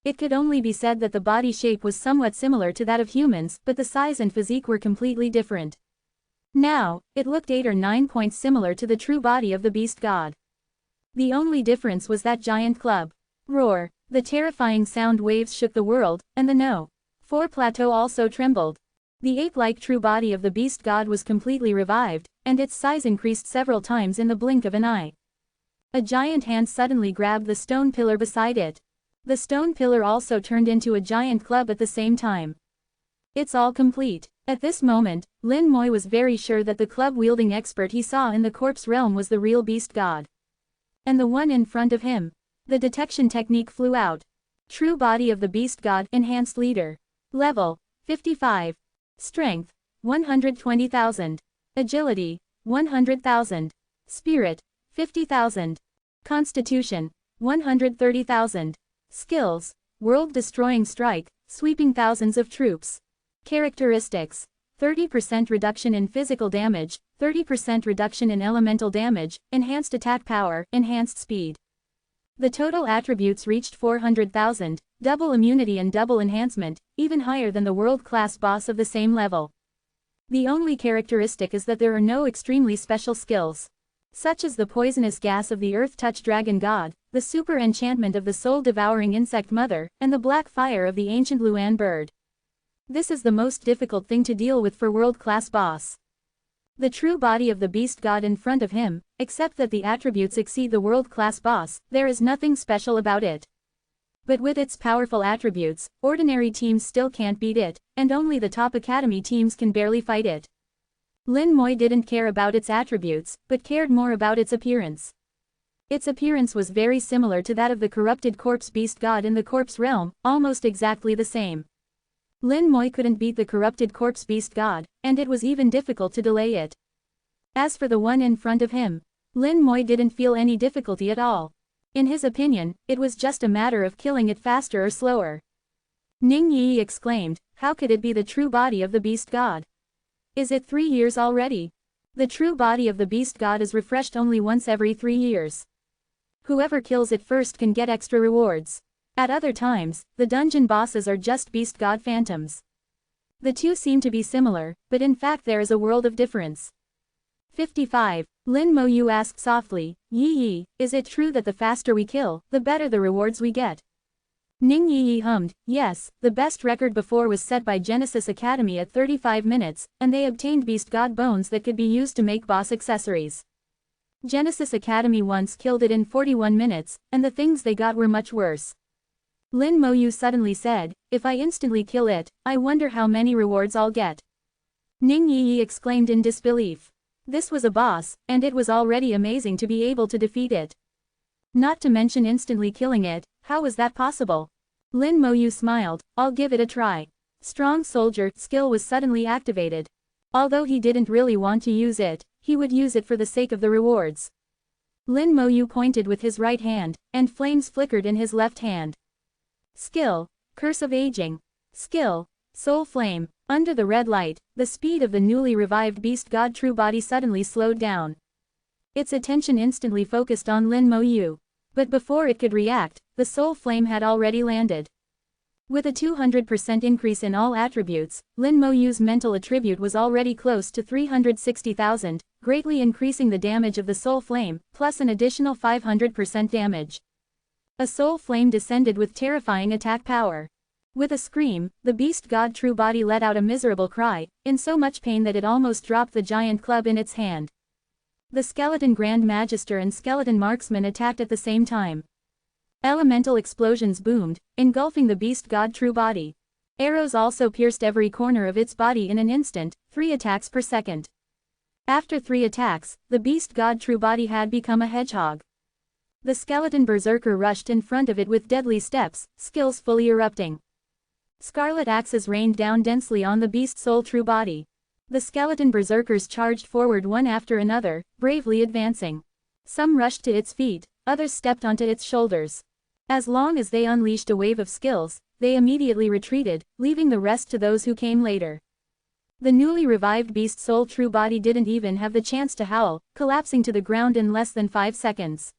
It could only be said that the body shape was somewhat similar to that of humans, but the size and physique were completely different. Now, it looked 8 or 9 points similar to the true body of the beast god. The only difference was that giant club. Roar! The terrifying sound waves shook the world, and the No. 4 plateau also trembled. The ape-like true body of the beast god was completely revived, and its size increased several times in the blink of an eye. A giant hand suddenly grabbed the stone pillar beside it. The stone pillar also turned into a giant club at the same time. It's all complete. At this moment, Lin Moi was very sure that the club-wielding expert he saw in the corpse realm was the real beast god. And the one in front of him. The detection technique flew out. True body of the beast god, enhanced leader. Level 55. Strength 120,000. Agility 100,000. Spirit 50,000. Constitution 130,000. Skills: world-destroying strike, sweeping thousands of troops. Characteristics: 30% reduction in physical damage, 30% reduction in elemental damage, enhanced attack power, enhanced speed. The total attributes reached 400,000, double immunity and double enhancement, even higher than the world-class boss of the same level. The only characteristic is that there are no extremely special skills, such as the poisonous gas of the Earth-Touch Dragon God, the super enchantment of the soul-devouring insect mother, and the black fire of the ancient Luan bird. This is the most difficult thing to deal with for world-class boss. The true body of the beast god in front of him, except that the attributes exceed the world-class boss, there is nothing special about it. But with its powerful attributes, ordinary teams still can't beat it, and only the top academy teams can barely fight it. Lin Moi didn't care about its attributes, but cared more about its appearance. Its appearance was very similar to that of the corrupted corpse beast god in the corpse realm, almost exactly the same. Lin Moi couldn't beat the corrupted corpse beast god, and it was even difficult to delay it. As for the one in front of him, Lin Moi didn't feel any difficulty at all. In his opinion, it was just a matter of killing it faster or slower. Ning Yi exclaimed, how could it be the true body of the beast god? Is it 3 years already? The true body of the beast god is refreshed only once every 3 years. Whoever kills it first can get extra rewards. At other times, the dungeon bosses are just beast god phantoms. The two seem to be similar, but in fact there is a world of difference. 55. Lin Mo Yu asked softly, Yi, is it true that the faster we kill, the better the rewards we get? Ning Yi hummed, yes, the best record before was set by Genesis Academy at 35 minutes, and they obtained beast god bones that could be used to make boss accessories. Genesis Academy once killed it in 41 minutes, and the things they got were much worse. Lin Mo Yu suddenly said, if I instantly kill it, I wonder how many rewards I'll get. Ning Yi exclaimed in disbelief. This was a boss, and it was already amazing to be able to defeat it. Not to mention instantly killing it, how was that possible? Lin Mo Yu smiled, I'll give it a try. Strong soldier skill was suddenly activated. Although he didn't really want to use it, he would use it for the sake of the rewards. Lin Mo Yu pointed with his right hand, and flames flickered in his left hand. Skill, Curse of Aging. Skill, Soul Flame. Under the red light, the speed of the newly revived beast god true body suddenly slowed down. Its attention instantly focused on Lin Mo Yu. But before it could react, the soul flame had already landed. With a 200% increase in all attributes, Lin Mo Yu's mental attribute was already close to 360,000, greatly increasing the damage of the soul flame, plus an additional 500% damage. A soul flame descended with terrifying attack power. With a scream, the beast god true body let out a miserable cry, in so much pain that it almost dropped the giant club in its hand. The skeleton Grand Magister and skeleton marksman attacked at the same time. Elemental explosions boomed, engulfing the beast god true body. Arrows also pierced every corner of its body in an instant, 3 attacks per second. After 3 attacks, the beast god true body had become a hedgehog. The skeleton berserker rushed in front of it with deadly steps, skills fully erupting. Scarlet axes rained down densely on the beast soul true body. The skeleton berserkers charged forward one after another, bravely advancing. Some rushed to its feet, others stepped onto its shoulders. As long as they unleashed a wave of skills, they immediately retreated, leaving the rest to those who came later. The newly revived beast soul true body didn't even have the chance to howl, collapsing to the ground in less than 5 seconds.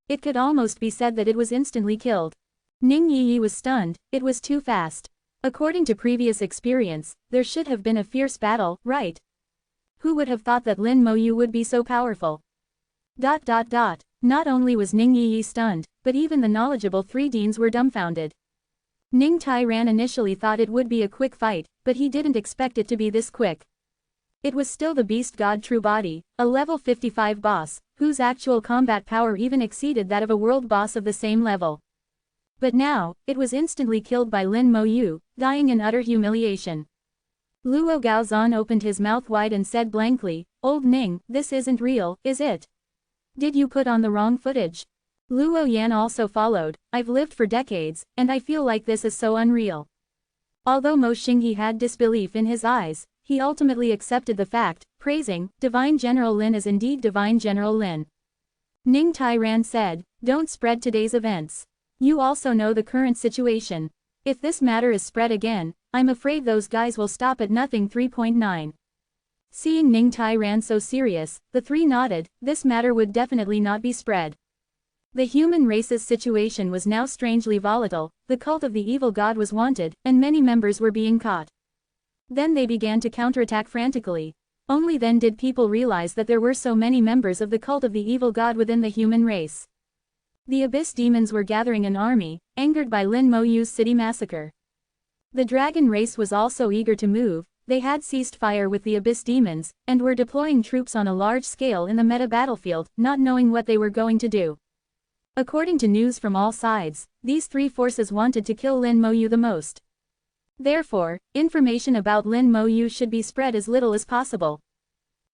It could almost be said that it was instantly killed. Ning Yi was stunned, it was too fast. According to previous experience, there should have been a fierce battle, right? Who would have thought that Lin Mo Yu would be so powerful? Not only was Ning Yi stunned, but even the knowledgeable 3 deans were dumbfounded. Ning Tai-ran initially thought it would be a quick fight, but he didn't expect it to be this quick. It was still the beast god true body, a level 55 boss, whose actual combat power even exceeded that of a world boss of the same level. But now, it was instantly killed by Lin Mo Yu, dying in utter humiliation. Luo Gaozan opened his mouth wide and said blankly, Old Ning, this isn't real, is it? Did you put on the wrong footage? Luo Yan also followed, I've lived for decades, and I feel like this is so unreal. Although Mo Xingyi had disbelief in his eyes, he ultimately accepted the fact, praising, Divine General Lin is indeed Divine General Lin. Ning Tai-ran said, don't spread today's events. You also know the current situation. If this matter is spread again, I'm afraid those guys will stop at nothing. 3.9. Seeing Ning Tai-ran so serious, the 3 nodded, this matter would definitely not be spread. The human race's situation was now strangely volatile, the cult of the evil god was wanted, and many members were being caught. Then they began to counterattack frantically. Only then did people realize that there were so many members of the cult of the evil god within the human race. The Abyss demons were gathering an army, angered by Lin Mo Yu's city massacre. The dragon race was also eager to move, they had ceased fire with the Abyss demons, and were deploying troops on a large scale in the meta battlefield, not knowing what they were going to do. According to news from all sides, these 3 forces wanted to kill Lin Mo Yu the most. Therefore, information about Lin Mo Yu should be spread as little as possible.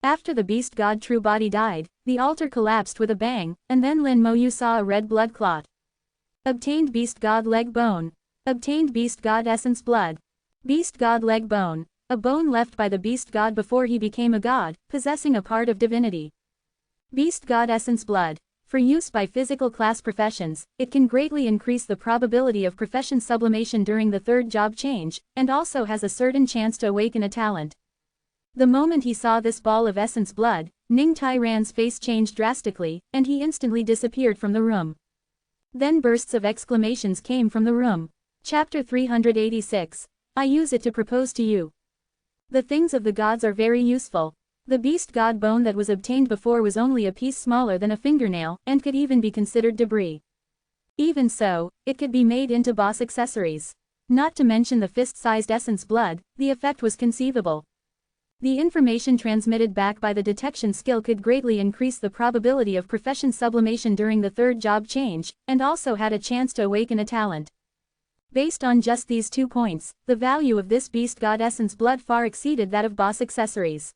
After the beast god true body died, the altar collapsed with a bang, and then Lin Mo Yu saw a red blood clot. Obtained beast god leg bone. Obtained beast god essence blood. Beast god leg bone. A bone left by the beast god before he became a god, possessing a part of divinity. Beast god essence blood. For use by physical class professions, it can greatly increase the probability of profession sublimation during the 3rd job change, and also has a certain chance to awaken a talent. The moment he saw this ball of essence blood, Ning Tai-ran's face changed drastically, and he instantly disappeared from the room. Then bursts of exclamations came from the room. Chapter 386. I use it to propose to you. The things of the gods are very useful. The beast god bone that was obtained before was only a piece smaller than a fingernail, and could even be considered debris. Even so, it could be made into boss accessories. Not to mention the fist-sized essence blood, the effect was conceivable. The information transmitted back by the detection skill could greatly increase the probability of profession sublimation during the third job change, and also had a chance to awaken a talent. Based on just these 2 points, the value of this beast god essence blood far exceeded that of boss accessories.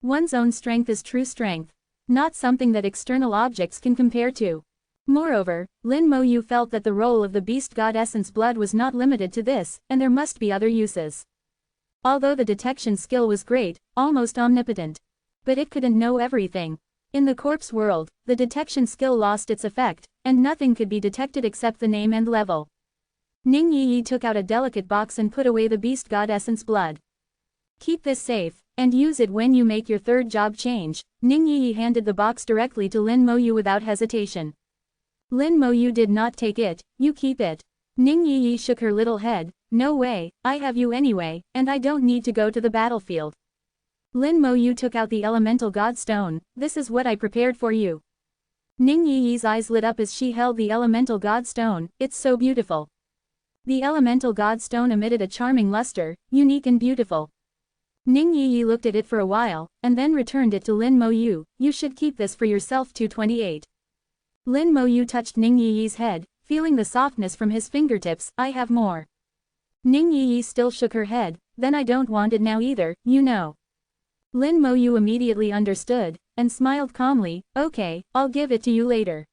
One's own strength is true strength, not something that external objects can compare to. Moreover, Lin Mo Yu felt that the role of the beast god essence blood was not limited to this, and there must be other uses. Although the detection skill was great, almost omnipotent. But it couldn't know everything. In the corpse world, the detection skill lost its effect, and nothing could be detected except the name and level. Ning Yi took out a delicate box and put away the beast god essence blood. Keep this safe, and use it when you make your third job change. Ning Yi handed the box directly to Lin Mo Yu without hesitation. Lin Mo Yu did not take it. You keep it. Ning Yi shook her little head. No way, I have you anyway, and I don't need to go to the battlefield. Lin Mo Yu took out the elemental god stone. This is what I prepared for you. Ning Yi's eyes lit up as she held the elemental god stone. It's so beautiful. The elemental god stone emitted a charming luster, unique and beautiful. Ning Yi looked at it for a while, and then returned it to Lin Mo Yu. You should keep this for yourself. 228. Lin Mo Yu touched Ning Yi's head, feeling the softness from his fingertips. I have more. Ning Yi still shook her head. Then I don't want it now either, you know. Lin Mo Yu immediately understood, and smiled calmly. Okay, I'll give it to you later.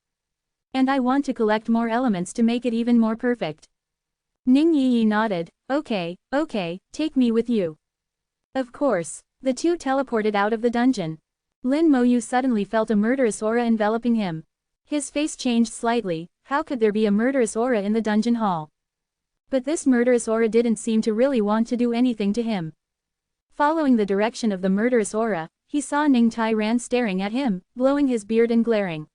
And I want to collect more elements to make it even more perfect. Ning Yi nodded. Okay, take me with you. Of course. The two teleported out of the dungeon. Lin Mo Yu suddenly felt a murderous aura enveloping him. His face changed slightly. How could there be a murderous aura in the dungeon hall? But this murderous aura didn't seem to really want to do anything to him. Following the direction of the murderous aura, he saw Ning Tyran staring at him, blowing his beard and glaring.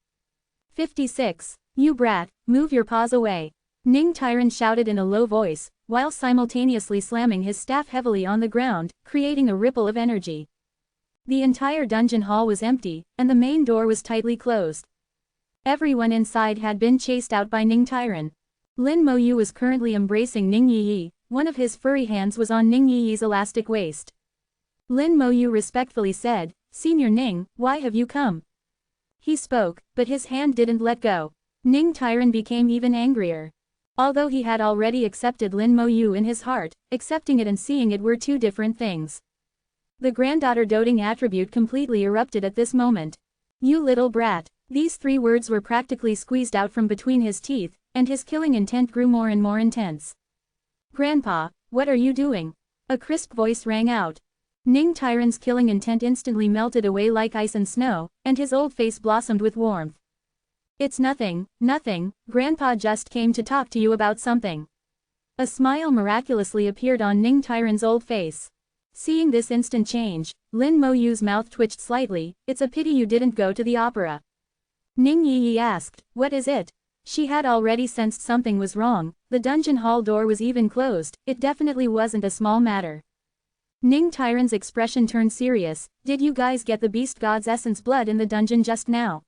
56. You brat, move your paws away. Ning Tyran shouted in a low voice, while simultaneously slamming his staff heavily on the ground, creating a ripple of energy. The entire dungeon hall was empty, and the main door was tightly closed. Everyone inside had been chased out by Ning Tyran. Lin Mo Yu was currently embracing Ning Yi. One of his furry hands was on Ning Yi's elastic waist. Lin Mo Yu respectfully said, Senior Ning, why have you come? He spoke, but his hand didn't let go. Ning Tyran became even angrier. Although he had already accepted Lin Mo Yu in his heart, accepting it and seeing it were two different things. The granddaughter doting attribute completely erupted at this moment. You little brat. These 3 words were practically squeezed out from between his teeth, and his killing intent grew more and more intense. Grandpa, what are you doing? A crisp voice rang out. Ning Tyran's killing intent instantly melted away like ice and snow, and his old face blossomed with warmth. It's nothing, Grandpa just came to talk to you about something. A smile miraculously appeared on Ning Tyran's old face. Seeing this instant change, Lin Mo Yu's mouth twitched slightly. It's a pity you didn't go to the opera. Ning Yi asked, what is it? She had already sensed something was wrong. The dungeon hall door was even closed. It definitely wasn't a small matter. Ning Tyran's expression turned serious. Did you guys get the beast god's essence blood in the dungeon just now?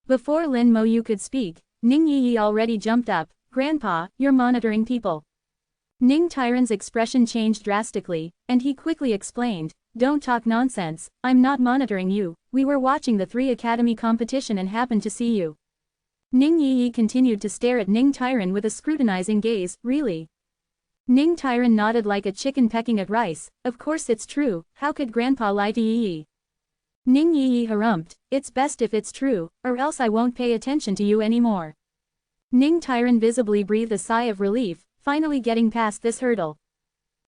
Before Lin Mo Yu could speak, Ning Yi already jumped up. Grandpa, you're monitoring people. Ning Tyran's expression changed drastically, and he quickly explained, don't talk nonsense, I'm not monitoring you, we were watching the 3 Academy competition and happened to see you. Ning Yi continued to stare at Ning Tyran with a scrutinizing gaze. Really? Ning Tyran nodded like a chicken pecking at rice. Of course it's true, how could Grandpa lie to Yi? Ning Yi harumphed, it's best if it's true, or else I won't pay attention to you anymore. Ning Tyran visibly breathed a sigh of relief, finally getting past this hurdle.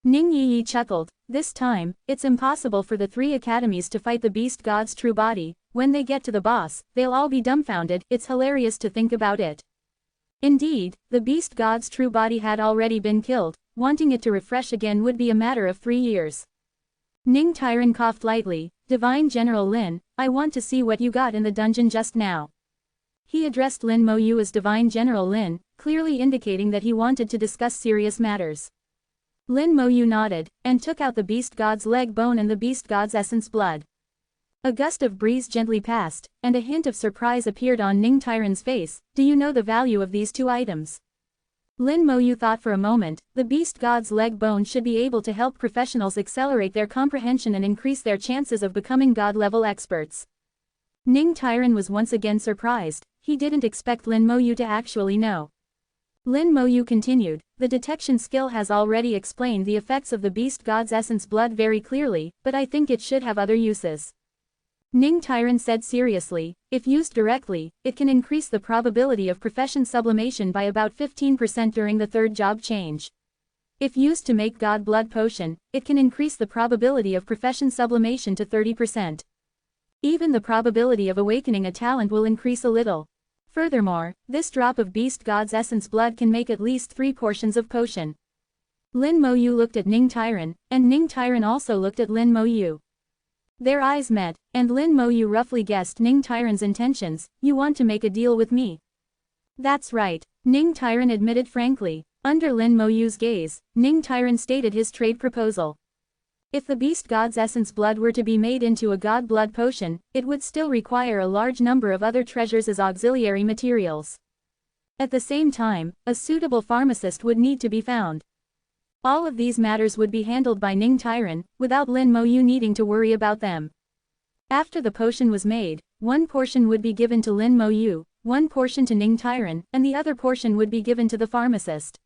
Ning Yi chuckled, this time, it's impossible for the 3 academies to fight the beast god's true body. When they get to the boss, they'll all be dumbfounded. It's hilarious to think about it. Indeed, the beast god's true body had already been killed. Wanting it to refresh again would be a matter of 3 years. Ning Tyran coughed lightly. Divine General Lin, I want to see what you got in the dungeon just now. He addressed Lin Mo Yu as Divine General Lin, clearly indicating that he wanted to discuss serious matters. Lin Moyu nodded, and took out the beast god's leg bone and the beast god's essence blood. A gust of breeze gently passed, and a hint of surprise appeared on Ning Tyran's face. Do you know the value of these two items? Lin Moyu thought for a moment. The beast god's leg bone should be able to help professionals accelerate their comprehension and increase their chances of becoming god-level experts. Ning Tyran was once again surprised. He didn't expect Lin Moyu to actually know. Lin Moyu continued, the detection skill has already explained the effects of the beast god's essence blood very clearly, but I think it should have other uses. Ning Tyran said seriously, if used directly, it can increase the probability of profession sublimation by about 15% during the third job change. If used to make god blood potion, it can increase the probability of profession sublimation to 30%. Even the probability of awakening a talent will increase a little. Furthermore, this drop of beast god's essence blood can make at least 3 portions of potion. Lin Moyu looked at Ning Tyran, and Ning Tyran also looked at Lin Moyu. Their eyes met, and Lin Moyu roughly guessed Ning Tyran's intentions. You want to make a deal with me? That's right, Ning Tyran admitted frankly. Under Lin Moyu's gaze, Ning Tyran stated his trade proposal. If the beast god's essence blood were to be made into a god blood potion, it would still require a large number of other treasures as auxiliary materials. At the same time, a suitable pharmacist would need to be found. All of these matters would be handled by Ning Tyran, without Lin Moyu needing to worry about them. After the potion was made, 1 portion would be given to Lin Moyu, 1 portion to Ning Tyran, and the other portion would be given to the pharmacist.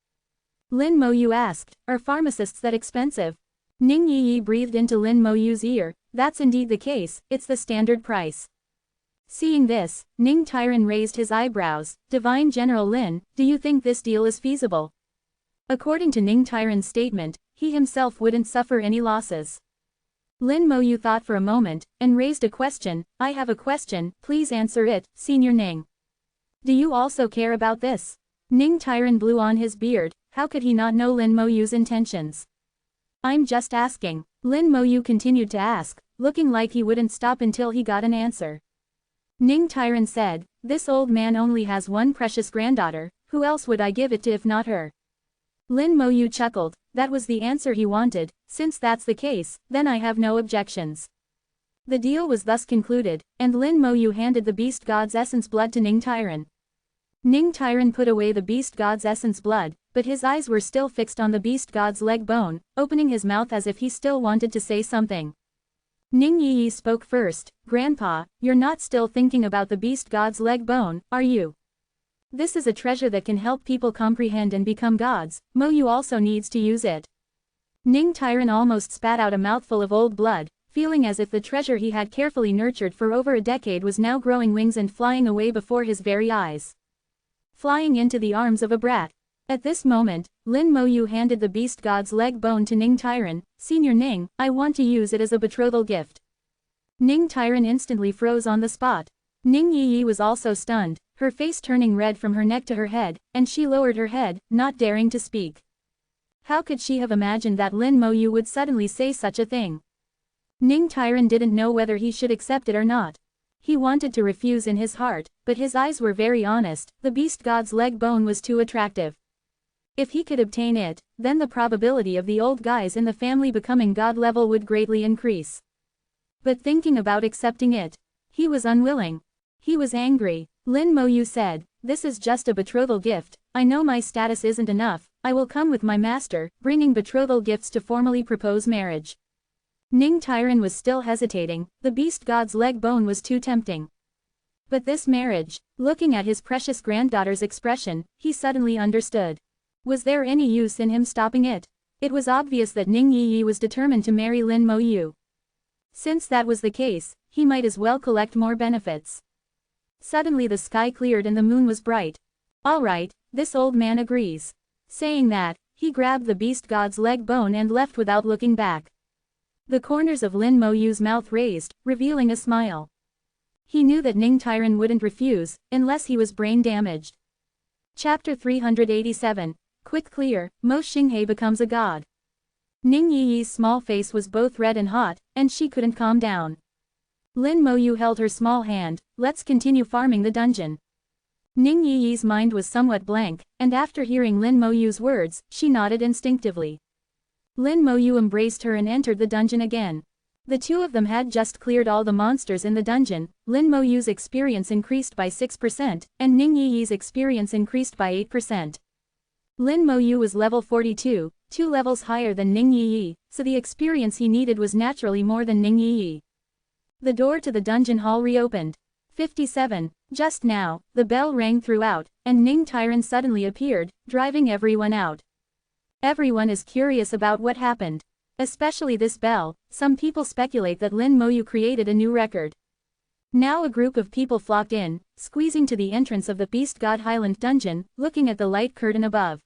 Lin Moyu asked, are pharmacists that expensive? Ning Yi breathed into Lin Moyu's ear, that's indeed the case, it's the standard price. Seeing this, Ning Tyran raised his eyebrows, Divine General Lin, do you think this deal is feasible? According to Ning Tyran's statement, he himself wouldn't suffer any losses. Lin Moyu thought for a moment, and raised a question, I have a question, please answer it, Senior Ning. Do you also care about this? Ning Tyran blew on his beard, how could he not know Lin Moyu's intentions? I'm just asking. Lin Moyu continued to ask, looking like he wouldn't stop until he got an answer. Ning Tyran said, this old man only has 1 precious granddaughter, who else would I give it to if not her? Lin Moyu chuckled, that was the answer he wanted, since that's the case, then I have no objections. The deal was thus concluded, and Lin Moyu handed the beast god's essence blood to Ning Tyran. Ning Tyran put away the beast god's essence blood, but his eyes were still fixed on the beast god's leg bone, opening his mouth as if he still wanted to say something. Ning Yi spoke first, Grandpa, you're not still thinking about the beast god's leg bone, are you? This is a treasure that can help people comprehend and become gods, Moyu also needs to use it. Ning Tyran almost spat out a mouthful of old blood, feeling as if the treasure he had carefully nurtured for over a decade was now growing wings and flying away before his very eyes. Flying into the arms of a brat. At this moment, Lin Moyu handed the beast god's leg bone to Ning Tyran, Senior Ning, I want to use it as a betrothal gift. Ning Tyran instantly froze on the spot. Ning Yi was also stunned, her face turning red from her neck to her head, and she lowered her head, not daring to speak. How could she have imagined that Lin Moyu would suddenly say such a thing? Ning Tyran didn't know whether he should accept it or not. He wanted to refuse in his heart, but his eyes were very honest, the beast god's leg bone was too attractive. If he could obtain it, then the probability of the old guys in the family becoming god level would greatly increase. But thinking about accepting it, he was unwilling. He was angry. Lin Moyu said, this is just a betrothal gift, I know my status isn't enough, I will come with my master, bringing betrothal gifts to formally propose marriage. Ning Tyran was still hesitating, the beast god's leg bone was too tempting. But this marriage, looking at his precious granddaughter's expression, he suddenly understood. Was there any use in him stopping it? It was obvious that Ning Yi was determined to marry Lin Moyu. Since that was the case, he might as well collect more benefits. Suddenly the sky cleared and the moon was bright. All right, this old man agrees. Saying that, he grabbed the beast god's leg bone and left without looking back. The corners of Lin Moyu's mouth raised, revealing a smile. He knew that Ning Tyran wouldn't refuse, unless he was brain damaged. Chapter 387, Quick Clear, Mo Xinghe becomes a god. Ning Yi's small face was both red and hot, and she couldn't calm down. Lin Moyu held her small hand, let's continue farming the dungeon. Ning Yi's mind was somewhat blank, and after hearing Lin Moyu's words, she nodded instinctively. Lin Moyu embraced her and entered the dungeon again. The two of them had just cleared all the monsters in the dungeon. Lin Moyu's experience increased by 6%, and Ning Yi's experience increased by 8%. Lin Moyu was level 42, 2 levels higher than Ning Yi, so the experience he needed was naturally more than Ning Yi. The door to the dungeon hall reopened. 57. Just now, the bell rang throughout, and Ning Tyran suddenly appeared, driving everyone out. Everyone is curious about what happened. Especially this bell. Some people speculate that Lin Moyu created a new record. Now a group of people flocked in, squeezing to the entrance of the Beast God Highland dungeon, looking at the light curtain above.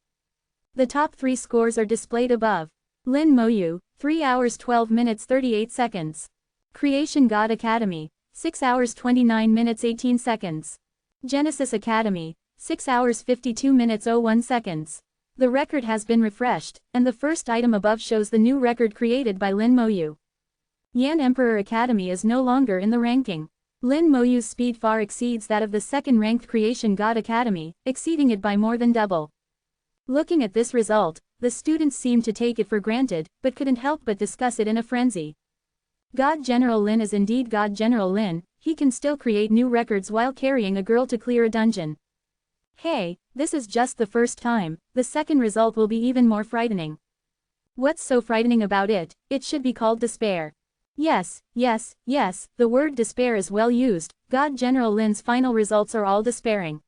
The top 3 scores are displayed above. Lin Moyu, 3 hours 12 minutes 38 seconds. Creation God Academy, 6 hours 29 minutes 18 seconds. Genesis Academy, 6 hours 52 minutes 01 seconds. The record has been refreshed, and the first item above shows the new record created by Lin Moyu. Yan Emperor Academy is no longer in the ranking. Lin Moyu's speed far exceeds that of the second-ranked Creation God Academy, exceeding it by more than double. Looking at this result, the students seemed to take it for granted, but couldn't help but discuss it in a frenzy. God General Lin is indeed God General Lin. He can still create new records while carrying a girl to clear a dungeon. Hey, this is just the first time. The second result will be even more frightening. What's so frightening about it? It should be called despair. Yes, the word despair is well used. God General Lin's final results are all despairing.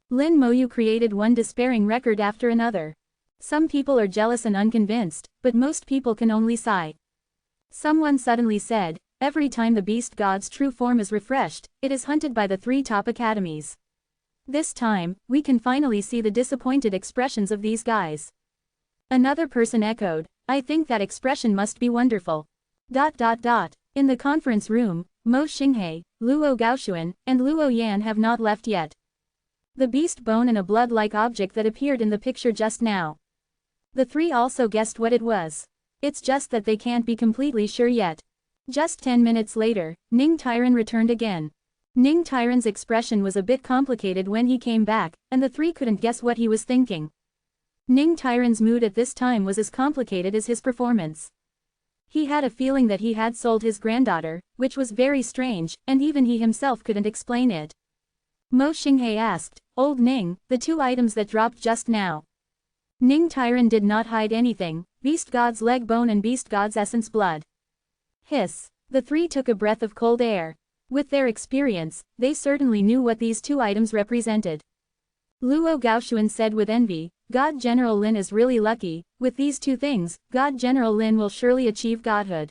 Lin Moyu created one despairing record after another. Some people are jealous and unconvinced, but most people can only sigh. Someone suddenly said, every time the Beast God's true form is refreshed, it is hunted by the 3 top academies. This time, we can finally see the disappointed expressions of these guys. Another person echoed, I think that expression must be wonderful. In the conference room, Mo Xinghe, Luo Gaoxuan, and Luo Yan have not left yet. The beast bone and a blood-like object that appeared in the picture just now. The 3 also guessed what it was. It's just that they can't be completely sure yet. Just 10 minutes later, Ning Tyran returned again. Ning Tyran's expression was a bit complicated when he came back, and the 3 couldn't guess what he was thinking. Ning Tyran's mood at this time was as complicated as his performance. He had a feeling that he had sold his granddaughter, which was very strange, and even he himself couldn't explain it. Mo Xinghe asked, Old Ning, the 2 items that dropped just now. Ning Tyran did not hide anything, Beast God's leg bone and Beast God's essence blood. Hiss. The 3 took a breath of cold air. With their experience, they certainly knew what these 2 items represented. Luo Gaoxuan said with envy, God General Lin is really lucky. With these 2 things, God General Lin will surely achieve godhood.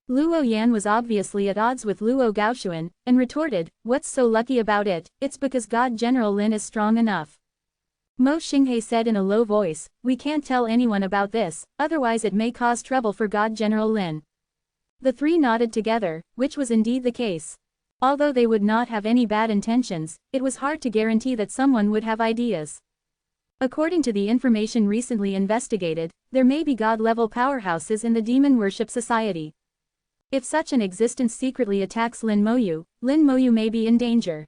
Luo Yan was obviously at odds with Luo Gaoxuan, and retorted, what's so lucky about it? It's because God General Lin is strong enough. Mo Xinghe said in a low voice, we can't tell anyone about this, otherwise it may cause trouble for God General Lin. The 3 nodded together, which was indeed the case. Although they would not have any bad intentions, it was hard to guarantee that someone would have ideas. According to the information recently investigated, there may be god-level powerhouses in the Demon Worship Society. If such an existence secretly attacks Lin Moyu may be in danger.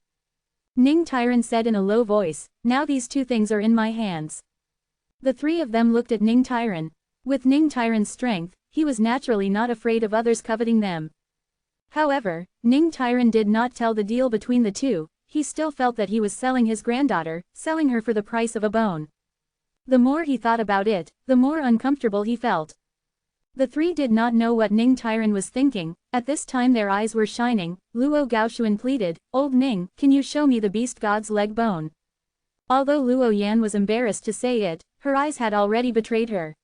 Ning Tyran said in a low voice, now these 2 things are in my hands. The 3 of them looked at Ning Tyran. With Ning Tyran's strength, he was naturally not afraid of others coveting them. However, Ning Tyran did not tell the deal between the 2, he still felt that he was selling his granddaughter, selling her for the price of a bone. The more he thought about it, the more uncomfortable he felt. The 3 did not know what Ning Tyran was thinking. At this time their eyes were shining. Luo Gaoxuan pleaded, Old Ning, can you show me the Beast God's leg bone? Although Luo Yan was embarrassed to say it, her eyes had already betrayed her.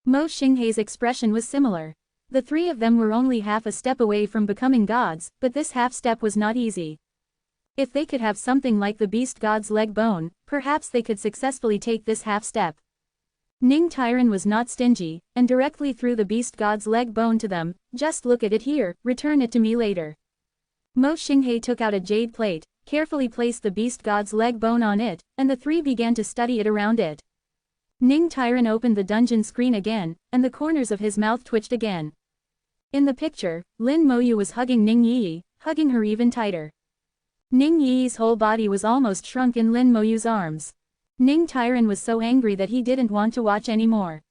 Mo Xinghe's expression was similar. The 3 of them were only half a step away from becoming gods, but this half step was not easy. If they could have something like the Beast God's leg bone, perhaps they could successfully take this half step. Ning Tyran was not stingy, and directly threw the Beast God's leg bone to them. Just look at it here, return it to me later. Mo Xinghe took out a jade plate, carefully placed the Beast God's leg bone on it, and the 3 began to study it around it. Ning Tyran opened the dungeon screen again, and the corners of his mouth twitched again. In the picture, Lin Moyu was hugging Ning Yi, hugging her even tighter. Ning Yi's whole body was almost shrunk in Lin Moyu's arms. Ning Tyran was so angry that he didn't want to watch anymore.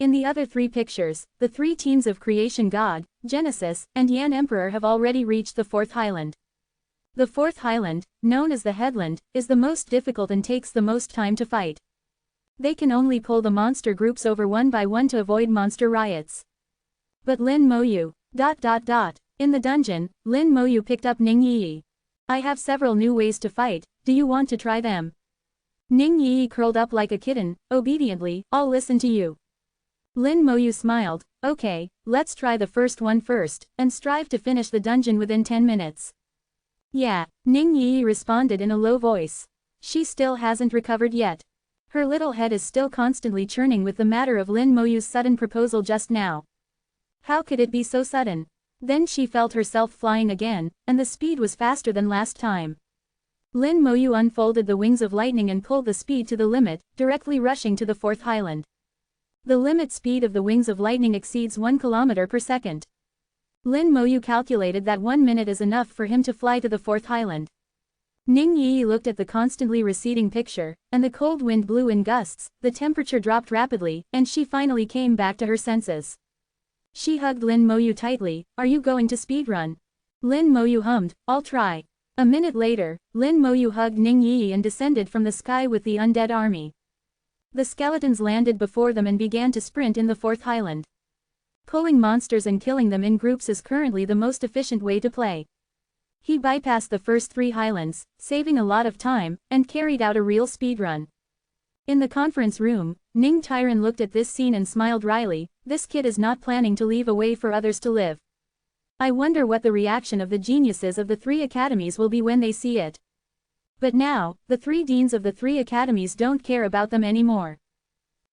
In the other three pictures, the three teams of Creation God, Genesis, and Yan Emperor have already reached the fourth highland. The fourth highland, known as the headland, is the most difficult and takes the most time to fight. They can only pull the monster groups over one by one to avoid monster riots. But Lin Moyu. In the dungeon, Lin Moyu picked up Ning Yi. I have several new ways to fight, do you want to try them? Ning Yi curled up like a kitten, obediently, I'll listen to you. Lin Moyu smiled, okay, let's try the first one first, and strive to finish the dungeon within 10 minutes. Yeah, Ning Yi responded in a low voice. She still hasn't recovered yet. Her little head is still constantly churning with the matter of Lin Moyu's sudden proposal just now. How could it be so sudden? Then she felt herself flying again, and the speed was faster than last time. Lin Moyu unfolded the wings of lightning and pulled the speed to the limit, directly rushing to the fourth highland. The limit speed of the wings of lightning exceeds 1 kilometer per second. Lin Moyu calculated that 1 minute is enough for him to fly to the fourth highland. Ning Yi looked at the constantly receding picture, and the cold wind blew in gusts, the temperature dropped rapidly, and she finally came back to her senses. She hugged Lin Moyu tightly, are you going to speedrun? Lin Moyu hummed, I'll try. A minute later, Lin Moyu hugged Ning Yi and descended from the sky with the undead army. The skeletons landed before them and began to sprint in the fourth highland. Pulling monsters and killing them in groups is currently the most efficient way to play. He bypassed the first 3 highlands, saving a lot of time, and carried out a real speedrun. In the conference room, Ning Tyran looked at this scene and smiled wryly, this kid is not planning to leave a way for others to live. I wonder what the reaction of the geniuses of the 3 academies will be when they see it. But now, the 3 deans of the 3 academies don't care about them anymore.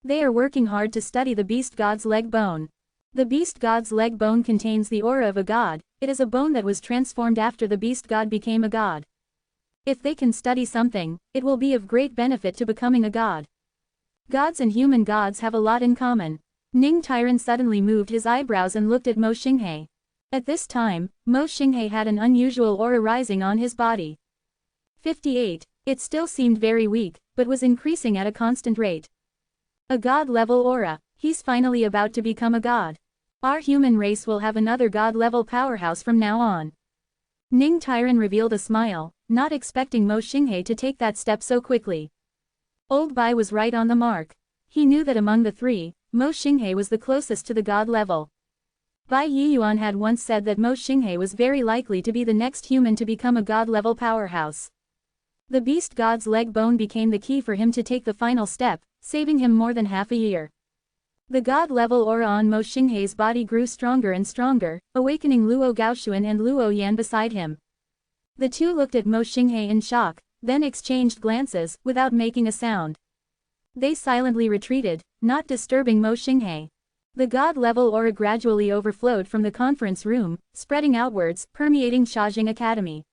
They are working hard to study the beast god's leg bone. The beast god's leg bone contains the aura of a god, it is a bone that was transformed after the beast god became a god. If they can study something, it will be of great benefit to becoming a god. Gods and human gods have a lot in common. Ning Tyran suddenly moved his eyebrows and looked at Mo Xinghe. At this time, Mo Xinghe had an unusual aura rising on his body. 58. It still seemed very weak, but was increasing at a constant rate. A god-level aura, he's finally about to become a god. Our human race will have another god-level powerhouse from now on. Ning Tyran revealed a smile, not expecting Mo Xinghe to take that step so quickly. Old Bai was right on the mark. He knew that among the 3, Mo Xinghe was the closest to the god level. Bai Yiyuan had once said that Mo Xinghe was very likely to be the next human to become a god-level powerhouse. The beast god's leg bone became the key for him to take the final step, saving him more than half a year. The god-level aura on Mo Xinghe's body grew stronger and stronger, awakening Luo Gaoxuan and Luo Yan beside him. The 2 looked at Mo Xinghe in shock, then exchanged glances, without making a sound. They silently retreated, not disturbing Mo Xinghe. The god-level aura gradually overflowed from the conference room, spreading outwards, permeating Shajing Academy.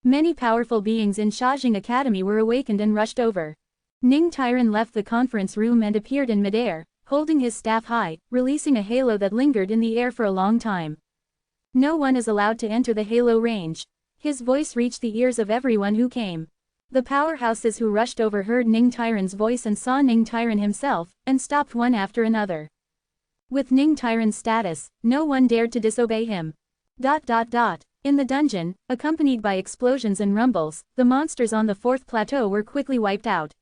Many powerful beings in Shajing Academy were awakened and rushed over. Ning Tyran left the conference room and appeared in midair, holding his staff high, releasing a halo that lingered in the air for a long time. No one is allowed to enter the halo range. His voice reached the ears of everyone who came. The powerhouses who rushed over heard Ning Tyran's voice and saw Ning Tyran himself, and stopped one after another. With Ning Tyran's status, no one dared to disobey him. In the dungeon, accompanied by explosions and rumbles, the monsters on the 4th plateau were quickly wiped out.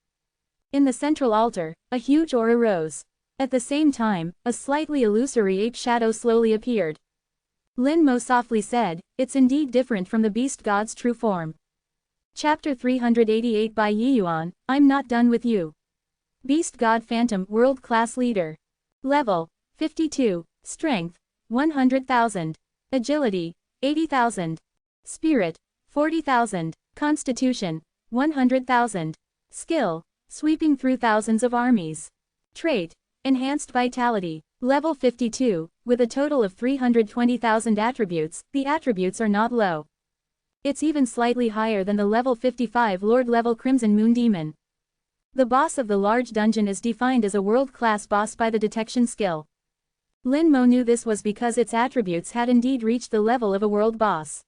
In the central altar, a huge aura rose. At the same time, a slightly illusory ape shadow slowly appeared. Lin Mo softly said, it's indeed different from the beast god's true form. Chapter 388 by Yiyuan, I'm not done with you. Beast God Phantom World-Class Leader. Level, 52. Strength, 100,000. Agility, 80,000. Spirit, 40,000. Constitution, 100,000. Skill, sweeping through thousands of armies. Trait, enhanced vitality. Level 52, with a total of 320,000 attributes, the attributes are not low. It's even slightly higher than the level 55 Lord-level Crimson Moon Demon. The boss of the large dungeon is defined as a world-class boss by the detection skill. Lin Mo knew this was because its attributes had indeed reached the level of a world boss.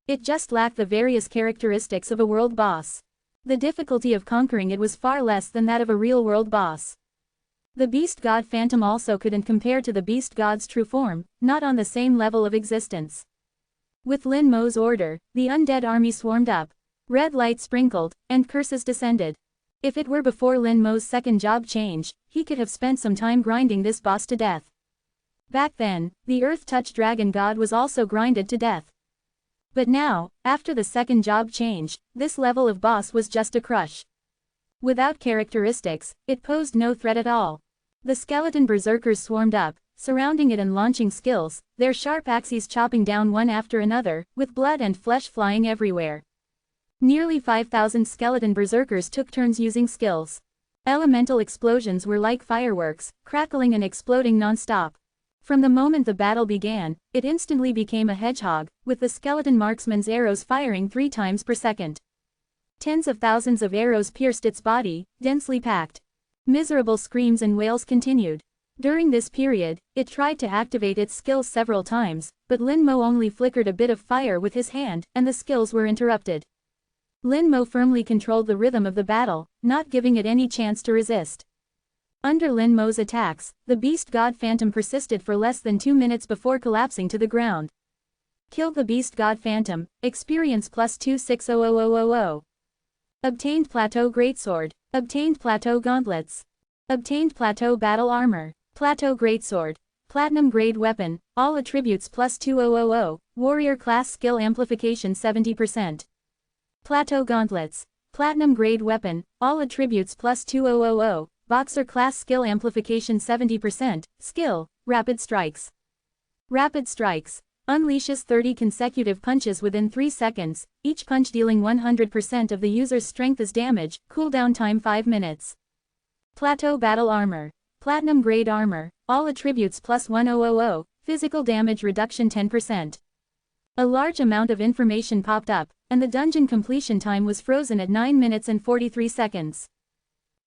It just lacked the various characteristics of a world boss. The difficulty of conquering it was far less than that of a real world boss. The beast god phantom also couldn't compare to the beast god's true form, not on the same level of existence. With Lin Mo's order, the undead army swarmed up. Red light sprinkled, and curses descended. If it were before Lin Mo's second job change, he could have spent some time grinding this boss to death. Back then, the Earth-Touch Dragon God was also grinded to death. But now, after the second job change, this level of boss was just a crush. Without characteristics, it posed no threat at all. The skeleton berserkers swarmed up, surrounding it and launching skills, their sharp axes chopping down one after another, with blood and flesh flying everywhere. Nearly 5,000 skeleton berserkers took turns using skills. Elemental explosions were like fireworks, crackling and exploding non-stop. From the moment the battle began, it instantly became a hedgehog, with the skeleton marksman's arrows firing 3 times per second. Tens of thousands of arrows pierced its body, densely packed. Miserable screams and wails continued. During this period, it tried to activate its skills several times, but Lin Mo only flickered a bit of fire with his hand, and the skills were interrupted. Lin Mo firmly controlled the rhythm of the battle, not giving it any chance to resist. Under Lin Mo's attacks, the beast god phantom persisted for less than 2 minutes before collapsing to the ground. Killed the beast god phantom, experience plus 260000. Obtained plateau greatsword. Obtained plateau gauntlets. Obtained plateau battle armor. Plateau greatsword. Platinum grade weapon, all attributes plus 2000, warrior class skill amplification 70%. Plateau gauntlets. Platinum grade weapon, all attributes plus 2000, boxer class skill amplification 70%, skill, rapid strikes. Rapid strikes. Unleashes 30 consecutive punches within 3 seconds, each punch dealing 100% of the user's strength as damage, cooldown time 5 minutes. Plateau battle armor. Platinum grade armor, all attributes plus 1000, physical damage reduction 10%. A large amount of information popped up, and the dungeon completion time was frozen at 9 minutes and 43 seconds.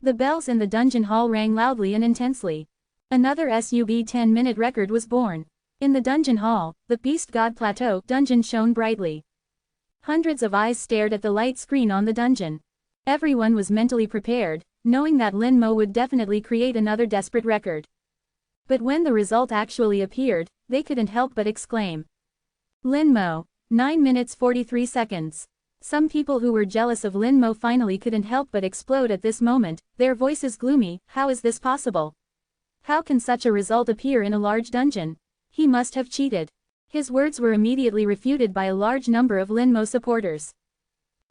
The bells in the dungeon hall rang loudly and intensely. Another sub 10-minute record was born. In the dungeon hall, the Beast God Plateau dungeon shone brightly. Hundreds of eyes stared at the light screen on the dungeon. Everyone was mentally prepared, knowing that Lin Mo would definitely create another desperate record. But when the result actually appeared, they couldn't help but exclaim. Lin Mo, 9 minutes 43 seconds. Some people who were jealous of Lin Mo finally couldn't help but explode at this moment, their voices gloomy. How is this possible? How can such a result appear in a large dungeon? He must have cheated. His words were immediately refuted by a large number of Lin Mo supporters.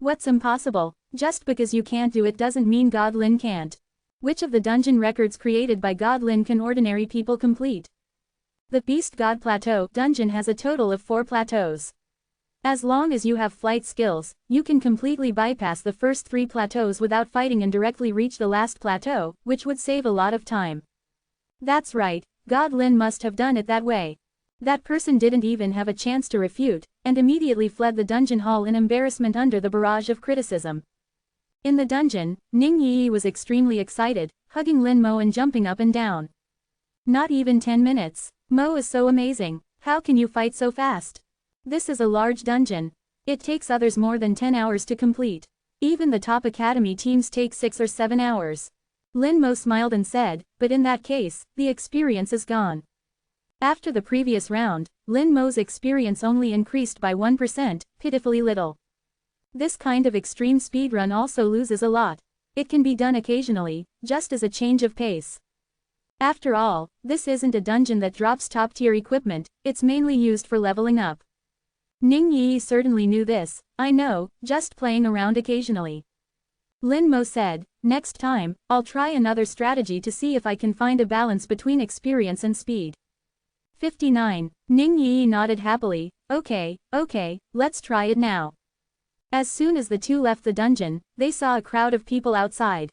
What's impossible? Just because you can't do it doesn't mean God Lin can't. Which of the dungeon records created by God Lin can ordinary people complete? The Beast God Plateau dungeon has a total of 4 plateaus. As long as you have flight skills, you can completely bypass the first 3 plateaus without fighting and directly reach the last plateau, which would save a lot of time. That's right, God Lin must have done it that way. That person didn't even have a chance to refute, and immediately fled the dungeon hall in embarrassment under the barrage of criticism. In the dungeon, Ning Yi was extremely excited, hugging Lin Mo and jumping up and down. Not even 10 minutes. Mo is so amazing. How can you fight so fast? This is a large dungeon. It takes others more than 10 hours to complete. Even the top academy teams take 6 or 7 hours. Lin Mo smiled and said, but in that case, the experience is gone. After the previous round, Lin Mo's experience only increased by 1%, pitifully little. This kind of extreme speedrun also loses a lot. It can be done occasionally, just as a change of pace. After all, this isn't a dungeon that drops top-tier equipment, it's mainly used for leveling up. Ning Yi certainly knew this. I know, just playing around occasionally. Lin Mo said, next time, I'll try another strategy to see if I can find a balance between experience and speed. 59. Ning Yi nodded happily. Okay, let's try it now. As soon as the two left the dungeon, they saw a crowd of people outside.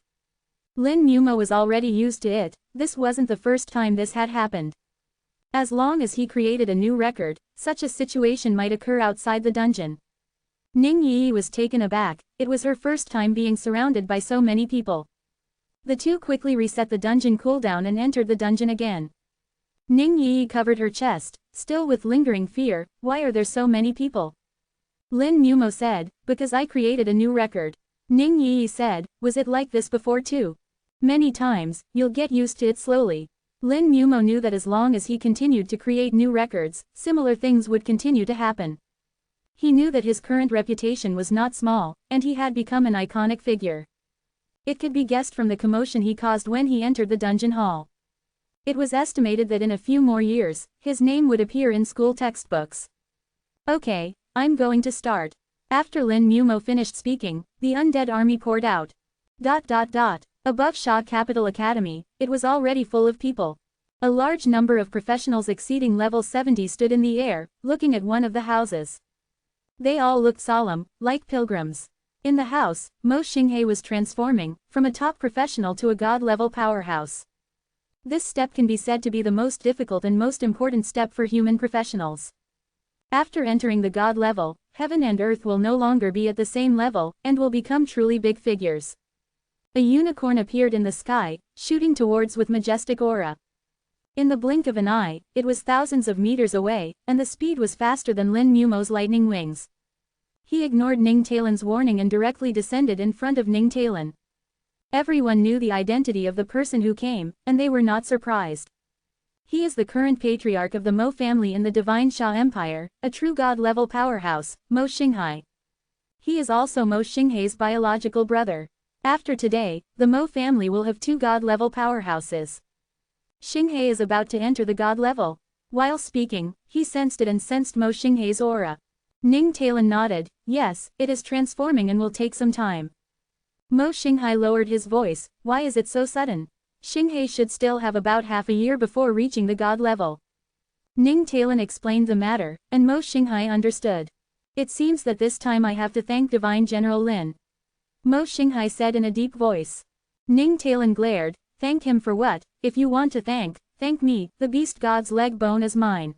Lin Mo was already used to it. This wasn't the first time this had happened. As long as he created a new record, such a situation might occur outside the dungeon. Ning Yi was taken aback. It was her first time being surrounded by so many people. The two quickly reset the dungeon cooldown and entered the dungeon again. Ning Yi covered her chest, still with lingering fear. Why are there so many people? Lin Mo said, because I created a new record. Ning Yi said, was it like this before too? Many times, you'll get used to it slowly. Lin Mumo knew that as long as he continued to create new records, similar things would continue to happen. He knew that his current reputation was not small, and he had become an iconic figure. It could be guessed from the commotion he caused when he entered the dungeon hall. It was estimated that in a few more years, his name would appear in school textbooks. Okay, I'm going to start. After Lin Mumo finished speaking, the undead army poured out. Above Shah Capital Academy, it was already full of people. A large number of professionals exceeding level 70 stood in the air, looking at one of the houses. They all looked solemn, like pilgrims. In the house, Mo Xinghe was transforming, from a top professional to a god-level powerhouse. This step can be said to be the most difficult and most important step for human professionals. After entering the god level, heaven and earth will no longer be at the same level, and will become truly big figures. A unicorn appeared in the sky, shooting towards with majestic aura. In the blink of an eye, it was thousands of meters away, and the speed was faster than Lin Mumo's lightning wings. He ignored Ning Talan's warning and directly descended in front of Ning Talan. Everyone knew the identity of the person who came, and they were not surprised. He is the current patriarch of the Mo family in the Divine Xia Empire, a true god-level powerhouse, Mo Xinghe. He is also Mo Xinghe's biological brother. After today, the Mo family will have 2 god-level powerhouses. Xinghe is about to enter the god level. While speaking, he sensed it and sensed Mo Xinghe's aura. Ning Talan nodded, yes, it is transforming and will take some time. Mo Xinghe lowered his voice, why is it so sudden? Xinghe should still have about half a year before reaching the god level. Ning Talan explained the matter, and Mo Xinghe understood. It seems that this time I have to thank Divine General Lin. Mo Xinghe said in a deep voice. Ning Talan glared, thank him for what? If you want to thank me, the beast god's leg bone is mine.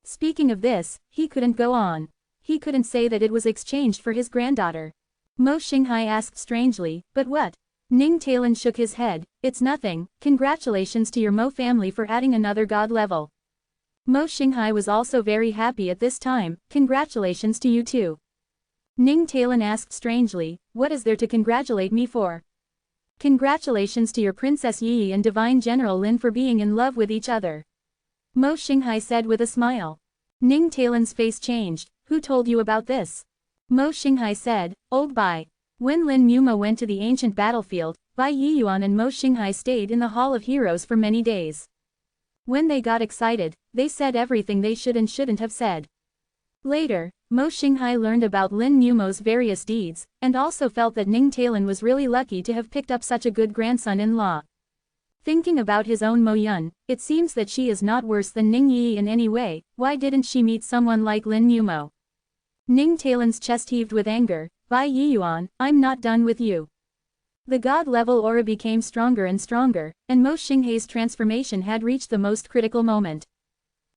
Speaking of this, he couldn't go on. He couldn't say that it was exchanged for his granddaughter. Mo Xinghe asked strangely, but what? Ning Talan shook his head, it's nothing, congratulations to your Mo family for adding another god level. Mo Xinghe was also very happy at this time, congratulations to you too. Ning Talan asked strangely, what is there to congratulate me for? Congratulations to your Princess Yi and Divine General Lin for being in love with each other. Mo Xinghe said with a smile. Ning Talan's face changed, who told you about this? Mo Xinghe said, old Bai. When Lin Mumo went to the ancient battlefield, Bai Yiyuan and Mo Xinghe stayed in the Hall of Heroes for many days. When they got excited, they said everything they should and shouldn't have said. Later, Mo Xinghe learned about Lin Mumo's various deeds, and also felt that Ning Talan was really lucky to have picked up such a good grandson-in-law. Thinking about his own Mo Yun, it seems that she is not worse than Ning Yi in any way, why didn't she meet someone like Lin Mumo? Ning Talan's chest heaved with anger, Bai Yiyuan, I'm not done with you. The god-level aura became stronger and stronger, and Mo Xinghe's transformation had reached the most critical moment.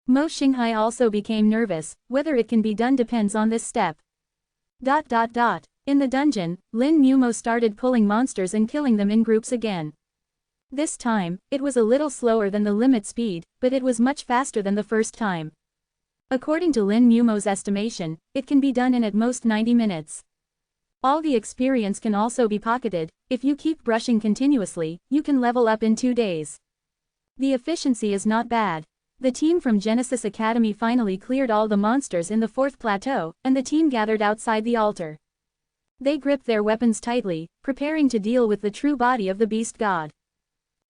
Mo Xinghe also became nervous, whether it can be done depends on this step. In the dungeon, Lin Mumo started pulling monsters and killing them in groups again. This time, it was a little slower than the limit speed, but it was much faster than the first time. According to Lin Mumo's estimation, it can be done in at most 90 minutes. All the experience can also be pocketed, if you keep brushing continuously, you can level up in 2 days. The efficiency is not bad. The team from Genesis Academy finally cleared all the monsters in the 4th plateau, and the team gathered outside the altar. They gripped their weapons tightly, preparing to deal with the true body of the beast god.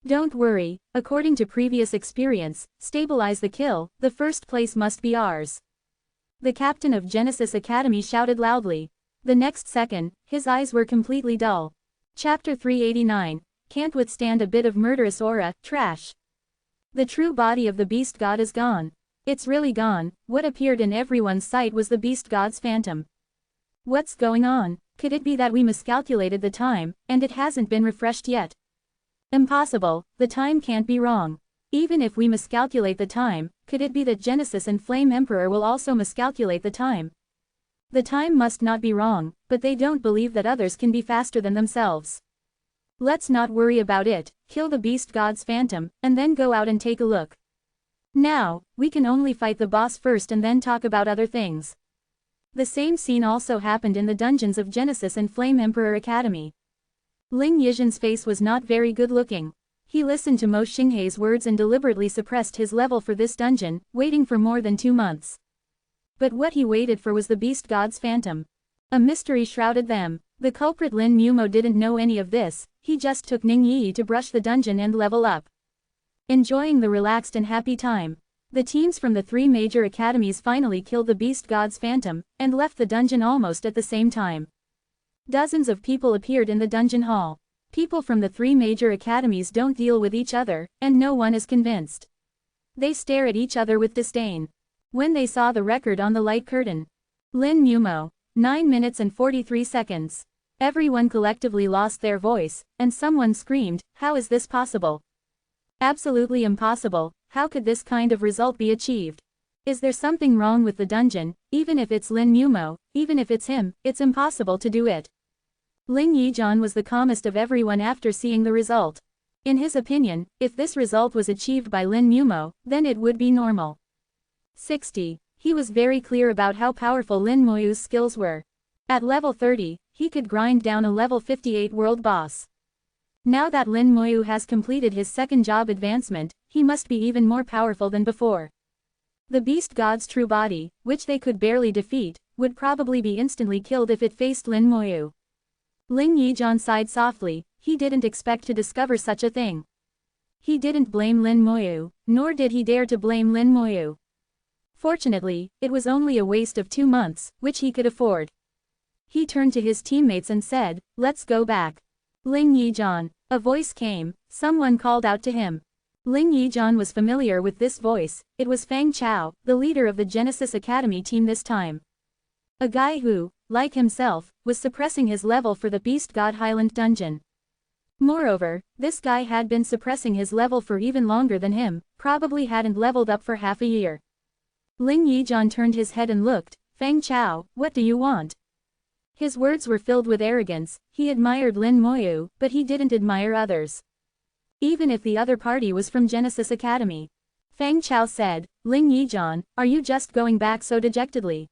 Don't worry, according to previous experience, stabilize the kill, the first place must be ours. The captain of Genesis Academy shouted loudly. The next second, his eyes were completely dull. Chapter 389, can't withstand a bit of murderous aura, trash. The true body of the beast god is gone. It's really gone, what appeared in everyone's sight was the beast god's phantom. What's going on? Could it be that we miscalculated the time, and it hasn't been refreshed yet? Impossible, the time can't be wrong. Even if we miscalculate the time, could it be that Genesis and Flame Emperor will also miscalculate the time? The time must not be wrong, but they don't believe that others can be faster than themselves. Let's not worry about it, kill the beast god's phantom, and then go out and take a look. Now, we can only fight the boss first and then talk about other things. The same scene also happened in the dungeons of Genesis and Flame Emperor Academy. Ling Yizhen's face was not very good looking. He listened to Mo Xinghei's words and deliberately suppressed his level for this dungeon, waiting for more than 2 months. But what he waited for was the beast god's phantom. A mystery shrouded them. The culprit Lin Mumo didn't know any of this, he just took Ning Yi to brush the dungeon and level up. Enjoying the relaxed and happy time, the teams from the 3 major academies finally killed the beast god's phantom, and left the dungeon almost at the same time. Dozens of people appeared in the dungeon hall. People from the 3 major academies don't deal with each other, and no one is convinced. They stare at each other with disdain. When they saw the record on the light curtain, Lin Mumo, 9 minutes and 43 seconds. Everyone collectively lost their voice, and someone screamed, "How is this possible? Absolutely impossible, how could this kind of result be achieved? Is there something wrong with the dungeon? Even if it's Lin Mumo, even if it's him, it's impossible to do it." Ling Yizhen was the calmest of everyone after seeing the result. In his opinion, if this result was achieved by Lin Mumo, then it would be normal. 60. He was very clear about how powerful Lin Moyu's skills were. At level 30, he could grind down a level 58 world boss. Now that Lin Moyu has completed his second job advancement, he must be even more powerful than before. The beast god's true body, which they could barely defeat, would probably be instantly killed if it faced Lin Moyu. Ling Yizhen sighed softly, he didn't expect to discover such a thing. He didn't blame Lin Moyu, nor did he dare to blame Lin Moyu. Fortunately, it was only a waste of 2 months, which he could afford. He turned to his teammates and said, "Let's go back." Ling Yizhen. A voice came, someone called out to him. Ling Yizhen was familiar with this voice, it was Fang Chao, the leader of the Genesis Academy team this time. A guy who, like himself, was suppressing his level for the Beast God Highland dungeon. Moreover, this guy had been suppressing his level for even longer than him, probably hadn't leveled up for half a year. Ling Yizhen turned his head and looked, "Fang Chao, what do you want?" His words were filled with arrogance, he admired Lin Moyu, but he didn't admire others. Even if the other party was from Genesis Academy. Fang Chao said, "Ling Yizhen, are you just going back so dejectedly?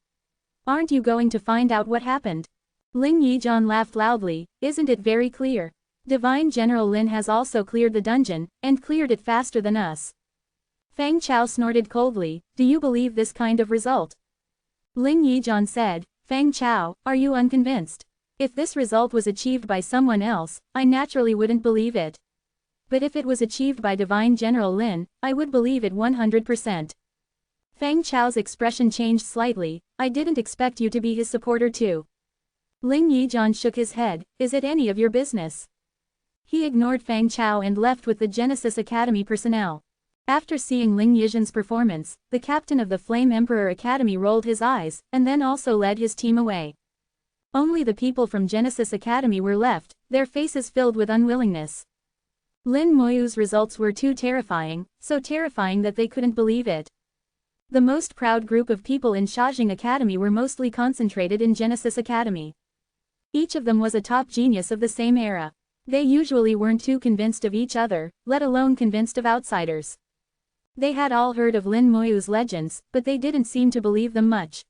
Aren't you going to find out what happened?" Ling Yizhen laughed loudly, "Isn't it very clear? Divine General Lin has also cleared the dungeon, and cleared it faster than us." Fang Chao snorted coldly, "Do you believe this kind of result?" Ling Yizhen said, "Fang Chao, are you unconvinced? If this result was achieved by someone else, I naturally wouldn't believe it. But if it was achieved by Divine General Lin, I would believe it 100%. Fang Chao's expression changed slightly, "I didn't expect you to be his supporter too." Ling Yizhen shook his head, "Is it any of your business?" He ignored Fang Chao and left with the Genesis Academy personnel. After seeing Ling Yizhen's performance, the captain of the Flame Emperor Academy rolled his eyes, and then also led his team away. Only the people from Genesis Academy were left, their faces filled with unwillingness. Lin Moyu's results were too terrifying, so terrifying that they couldn't believe it. The most proud group of people in Shajing Academy were mostly concentrated in Genesis Academy. Each of them was a top genius of the same era. They usually weren't too convinced of each other, let alone convinced of outsiders. They had all heard of Lin Moyu's legends, but they didn't seem to believe them much.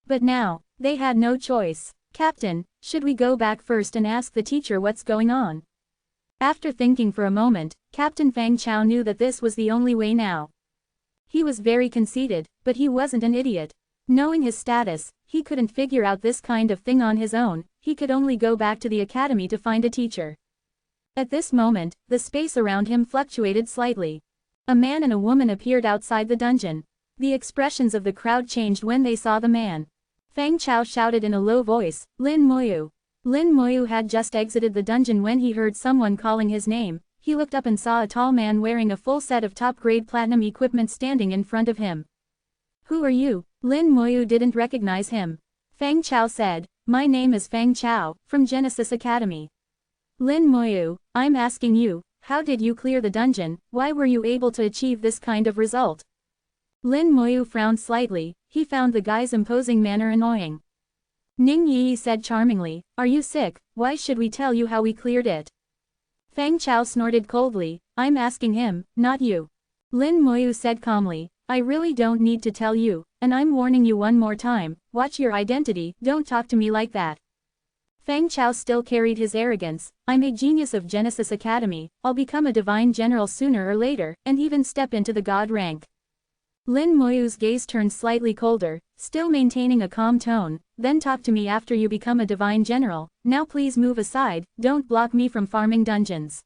But now, they had no choice. "Captain, should we go back first and ask the teacher what's going on?" After thinking for a moment, Captain Fang Chao knew that this was the only way now. He was very conceited, but he wasn't an idiot. Knowing his status, he couldn't figure out this kind of thing on his own, he could only go back to the academy to find a teacher. At this moment, the space around him fluctuated slightly. A man and a woman appeared outside the dungeon. The expressions of the crowd changed when they saw the man. Fang Chao shouted in a low voice, "Lin Moyu." Lin Moyu had just exited the dungeon when he heard someone calling his name. He looked up and saw a tall man wearing a full set of top-grade platinum equipment standing in front of him. "Who are you?" Lin Moyu didn't recognize him. Fang Chao said, "My name is Fang Chao, from Genesis Academy." "Lin Moyu, I'm asking you, how did you clear the dungeon, why were you able to achieve this kind of result?" Lin Moyu frowned slightly, he found the guy's imposing manner annoying. Ning Yi said charmingly, "Are you sick, why should we tell you how we cleared it?" Fang Chao snorted coldly, "I'm asking him, not you." Lin Moyu said calmly, "I really don't need to tell you, and I'm warning you one more time, watch your identity, don't talk to me like that." Feng Chao still carried his arrogance. "I'm a genius of Genesis Academy, I'll become a divine general sooner or later, and even step into the god rank." Lin Moyu's gaze turned slightly colder, still maintaining a calm tone. "Then talk to me after you become a divine general, now please move aside, don't block me from farming dungeons."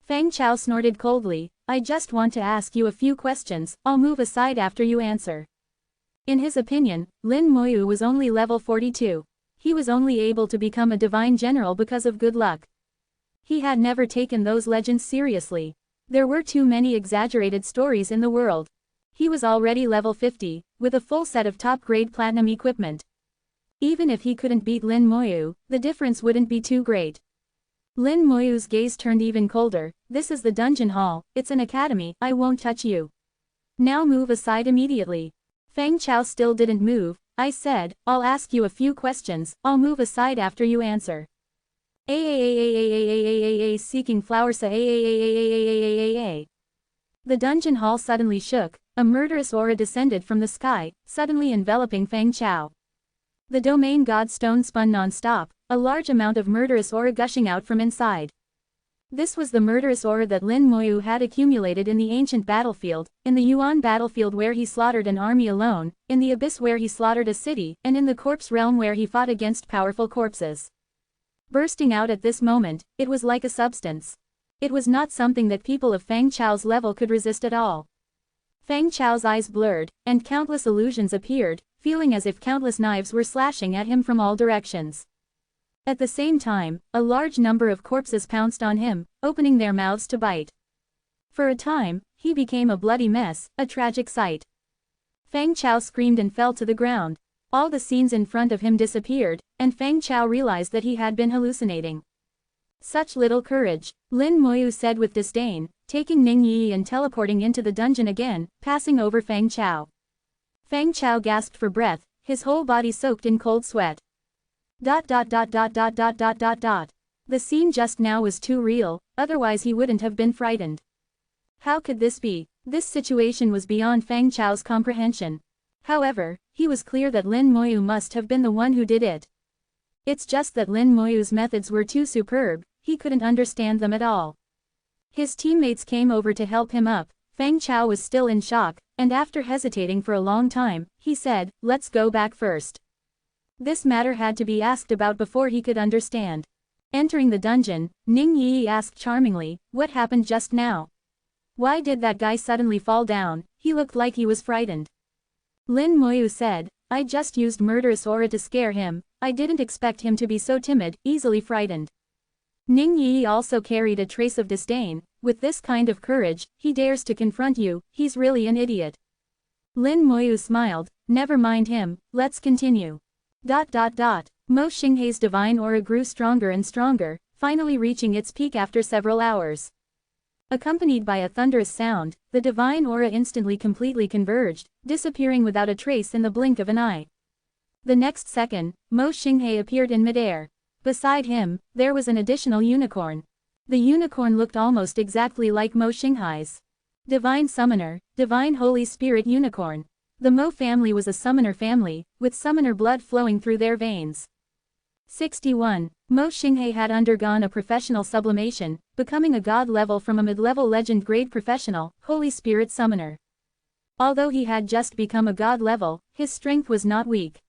Feng Chao snorted coldly, "I just want to ask you a few questions, I'll move aside after you answer." In his opinion, Lin Moyu was only level 42. He was only able to become a divine general because of good luck. He had never taken those legends seriously. There were too many exaggerated stories in the world. He was already level 50, with a full set of top-grade platinum equipment. Even if he couldn't beat Lin Moyu, the difference wouldn't be too great. Lin Moyu's gaze turned even colder. "This is the dungeon hall, it's an academy, I won't touch you. Now move aside immediately." Feng Chao still didn't move. "I said, I'll ask you a few questions, I'll move aside after you answer." Seeking flower sa. The dungeon hall suddenly shook, a murderous aura descended from the sky, suddenly enveloping Feng Chao. The domain god stone spun non-stop, a large amount of murderous aura gushing out from inside. This was the murderous aura that Lin Moyu had accumulated in the ancient battlefield, in the Yuan battlefield where he slaughtered an army alone, in the abyss where he slaughtered a city, and in the corpse realm where he fought against powerful corpses. Bursting out at this moment, it was like a substance. It was not something that people of Feng Chao's level could resist at all. Feng Chao's eyes blurred, and countless illusions appeared, feeling as if countless knives were slashing at him from all directions. At the same time, a large number of corpses pounced on him, opening their mouths to bite. For a time, he became a bloody mess, a tragic sight. Feng Chao screamed and fell to the ground. All the scenes in front of him disappeared, and Feng Chao realized that he had been hallucinating. Such little courage, Lin Moyu said with disdain, taking Ning Yi and teleporting into the dungeon again, passing over Feng Chao. Feng Chao gasped for breath, his whole body soaked in cold sweat. The scene just now was too real, otherwise he wouldn't have been frightened. How could this be? This situation was beyond Feng Chao's comprehension. However, he was clear that Lin Moyu must have been the one who did it. It's just that Lin Moyu's methods were too superb, he couldn't understand them at all. His teammates came over to help him up. Feng Chao was still in shock, and after hesitating for a long time, he said, "Let's go back first." This matter had to be asked about before he could understand. Entering the dungeon, Ning Yi asked charmingly, "What happened just now? Why did that guy suddenly fall down? He looked like he was frightened." Lin Moyu said, "I just used murderous aura to scare him, I didn't expect him to be so timid, easily frightened." Ning Yi also carried a trace of disdain. "With this kind of courage, he dares to confront you, he's really an idiot." Lin Moyu smiled, "Never mind him, let's continue." Mo Xinghei's divine aura grew stronger and stronger, finally reaching its peak after several hours. Accompanied by a thunderous sound, the divine aura instantly completely converged, disappearing without a trace in the blink of an eye. The next second, Mo Xinghei appeared in midair. Beside him, there was an additional unicorn. The unicorn looked almost exactly like Mo Xinghei's. Divine Summoner, Divine Holy Spirit Unicorn. The Mo family was a summoner family, with summoner blood flowing through their veins. 61. Mo Xinghei had undergone a professional sublimation, becoming a god level from a mid-level legend grade professional, Holy Spirit Summoner. Although he had just become a god level, his strength was not weak.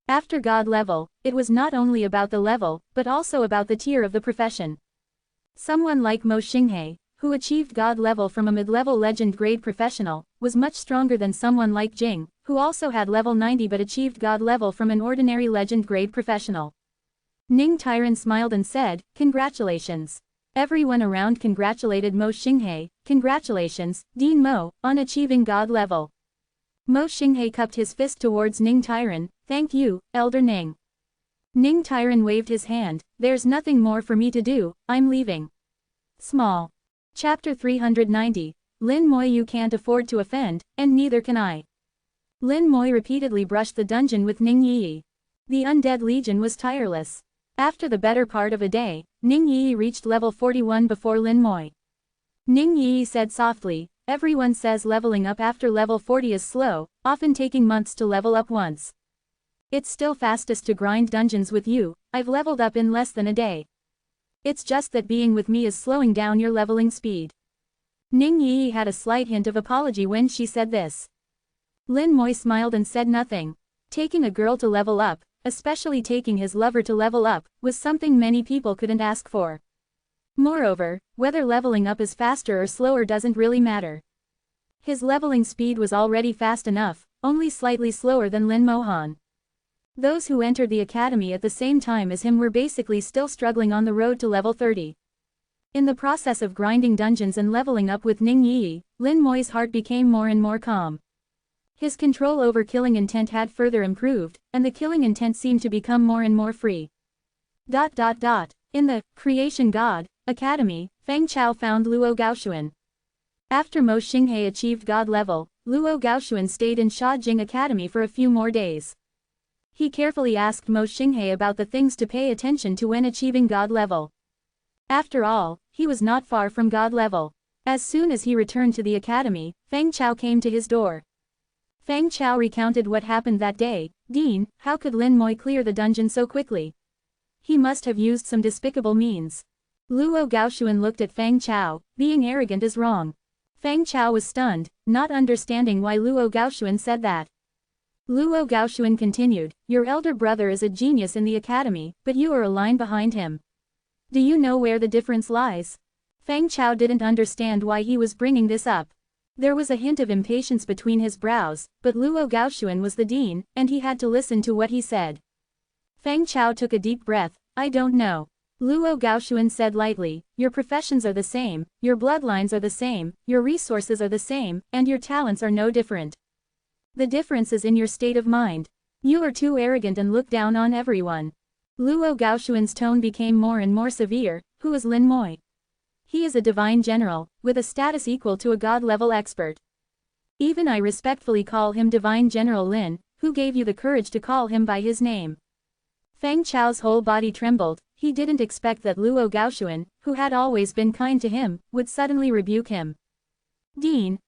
After god level, it was not only about the level, but also about the tier of the profession. Someone like Mo Xinghei, who achieved god level from a mid-level legend grade professional, was much stronger than someone like Jing, who also had level 90 but achieved god level from an ordinary legend grade professional. Ning Tyran smiled and said, "Congratulations." Everyone around congratulated Mo Xinghei. "Congratulations, Dean Mo, on achieving god level." Mo Xinghei cupped his fist towards Ning Tyran. "Thank you, Elder Ning." Ning Tyran waved his hand. "There's nothing more for me to do, I'm leaving." Small. Chapter 390. Lin Moy, you can't afford to offend, and neither can I. Lin Moy repeatedly brushed the dungeon with Ning Yi. The undead legion was tireless. After the better part of a day, Ning Yi reached level 41 before Lin Moy. Ning Yi said softly, "Everyone says leveling up after level 40 is slow, often taking months to level up once. It's still fastest to grind dungeons with you, I've leveled up in less than a day. It's just that being with me is slowing down your leveling speed. Ning Yi had a slight hint of apology when she said this. Lin Moi smiled and said nothing. Taking a girl to level up, especially taking his lover to level up, was something many people couldn't ask for. Moreover, whether leveling up is faster or slower doesn't really matter. His leveling speed was already fast enough, only slightly slower than Lin Mohan. Those who entered the academy at the same time as him were basically still struggling on the road to level 30. In the process of grinding dungeons and leveling up with Ning Yi, Lin Moi's heart became more and more calm. His control over killing intent had further improved, and the killing intent seemed to become more and more free. In the Creation God Academy, Feng Chao found Luo Gaoxuan. After Mo Xinghe achieved God level, Luo Gaoxuan stayed in Shajing Academy for a few more days. He carefully asked Mo Xinghe about the things to pay attention to when achieving God level. After all, he was not far from God level. As soon as he returned to the academy, Feng Chao came to his door. Feng Chao recounted what happened that day. Dean, how could Lin Moi clear the dungeon so quickly? He must have used some despicable means. Luo Gaoxuan looked at Feng Chao. Being arrogant is wrong. Feng Chao was stunned, not understanding why Luo Gaoxuan said that. Luo Gaoxuan continued, your elder brother is a genius in the academy, but you are a line behind him. Do you know where the difference lies? Feng Chao didn't understand why he was bringing this up. There was a hint of impatience between his brows, but Luo Gaoxuan was the dean, and he had to listen to what he said. Feng Chao took a deep breath. I don't know. Luo Gaoxuan said lightly, your professions are the same, your bloodlines are the same, your resources are the same, and your talents are no different. The difference is in your state of mind. You are too arrogant and look down on everyone. Luo Gaoxuan's tone became more and more severe. Who is Lin Moi? He is a divine general, with a status equal to a god-level expert. Even I respectfully call him Divine General Lin. Who gave you the courage to call him by his name? Feng Chao's whole body trembled. He didn't expect that Luo Gaoxuan, who had always been kind to him, would suddenly rebuke him. Dean,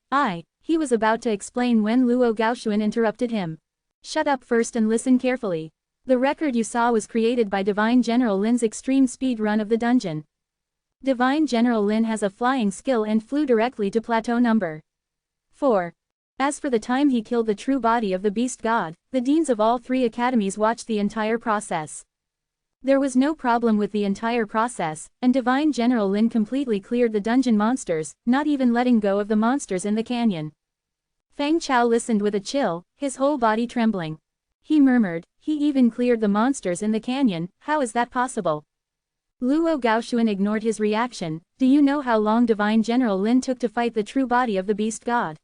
he was about to explain when Luo Gaoxuan interrupted him. Shut up first and listen carefully. The record you saw was created by Divine General Lin's extreme speed run of the dungeon. Divine General Lin has a flying skill and flew directly to plateau number 4. As for the time he killed the true body of the beast god, the deans of all three academies watched the entire process. There was no problem with the entire process, and Divine General Lin completely cleared the dungeon monsters, not even letting go of the monsters in the canyon. Feng Chao listened with a chill, his whole body trembling. He murmured, he even cleared the monsters in the canyon. How is that possible? Luo Gaoxuan ignored his reaction. Do you know how long Divine General Lin took to fight the true body of the beast god?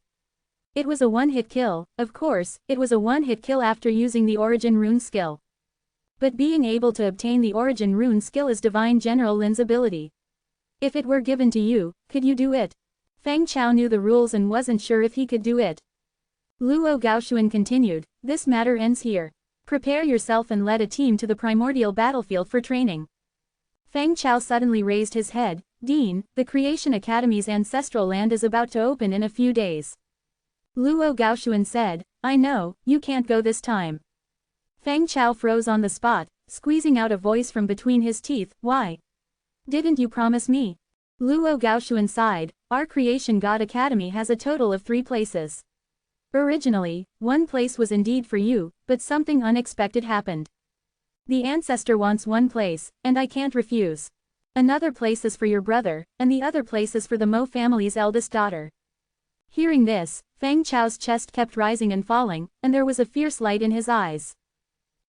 It was a one-hit kill. Of course, it was a one-hit kill after using the Origin Rune skill. But being able to obtain the Origin Rune skill is Divine General Lin's ability. If it were given to you, could you do it? Feng Chao knew the rules and wasn't sure if he could do it. Luo Gaoxuan continued, this matter ends here. Prepare yourself and lead a team to the primordial battlefield for training. Feng Chao suddenly raised his head. Dean, the Creation Academy's ancestral land is about to open in a few days. Luo Gaoxuan said, I know, you can't go this time. Feng Chao froze on the spot, squeezing out a voice from between his teeth. Why? Didn't you promise me? Luo Gaoxuan sighed. Our Creation God Academy has a total of 3 places. Originally, one place was indeed for you, but something unexpected happened. The ancestor wants one place, and I can't refuse. Another place is for your brother, and the other place is for the Mo family's eldest daughter. Hearing this, Feng Chao's chest kept rising and falling, and there was a fierce light in his eyes.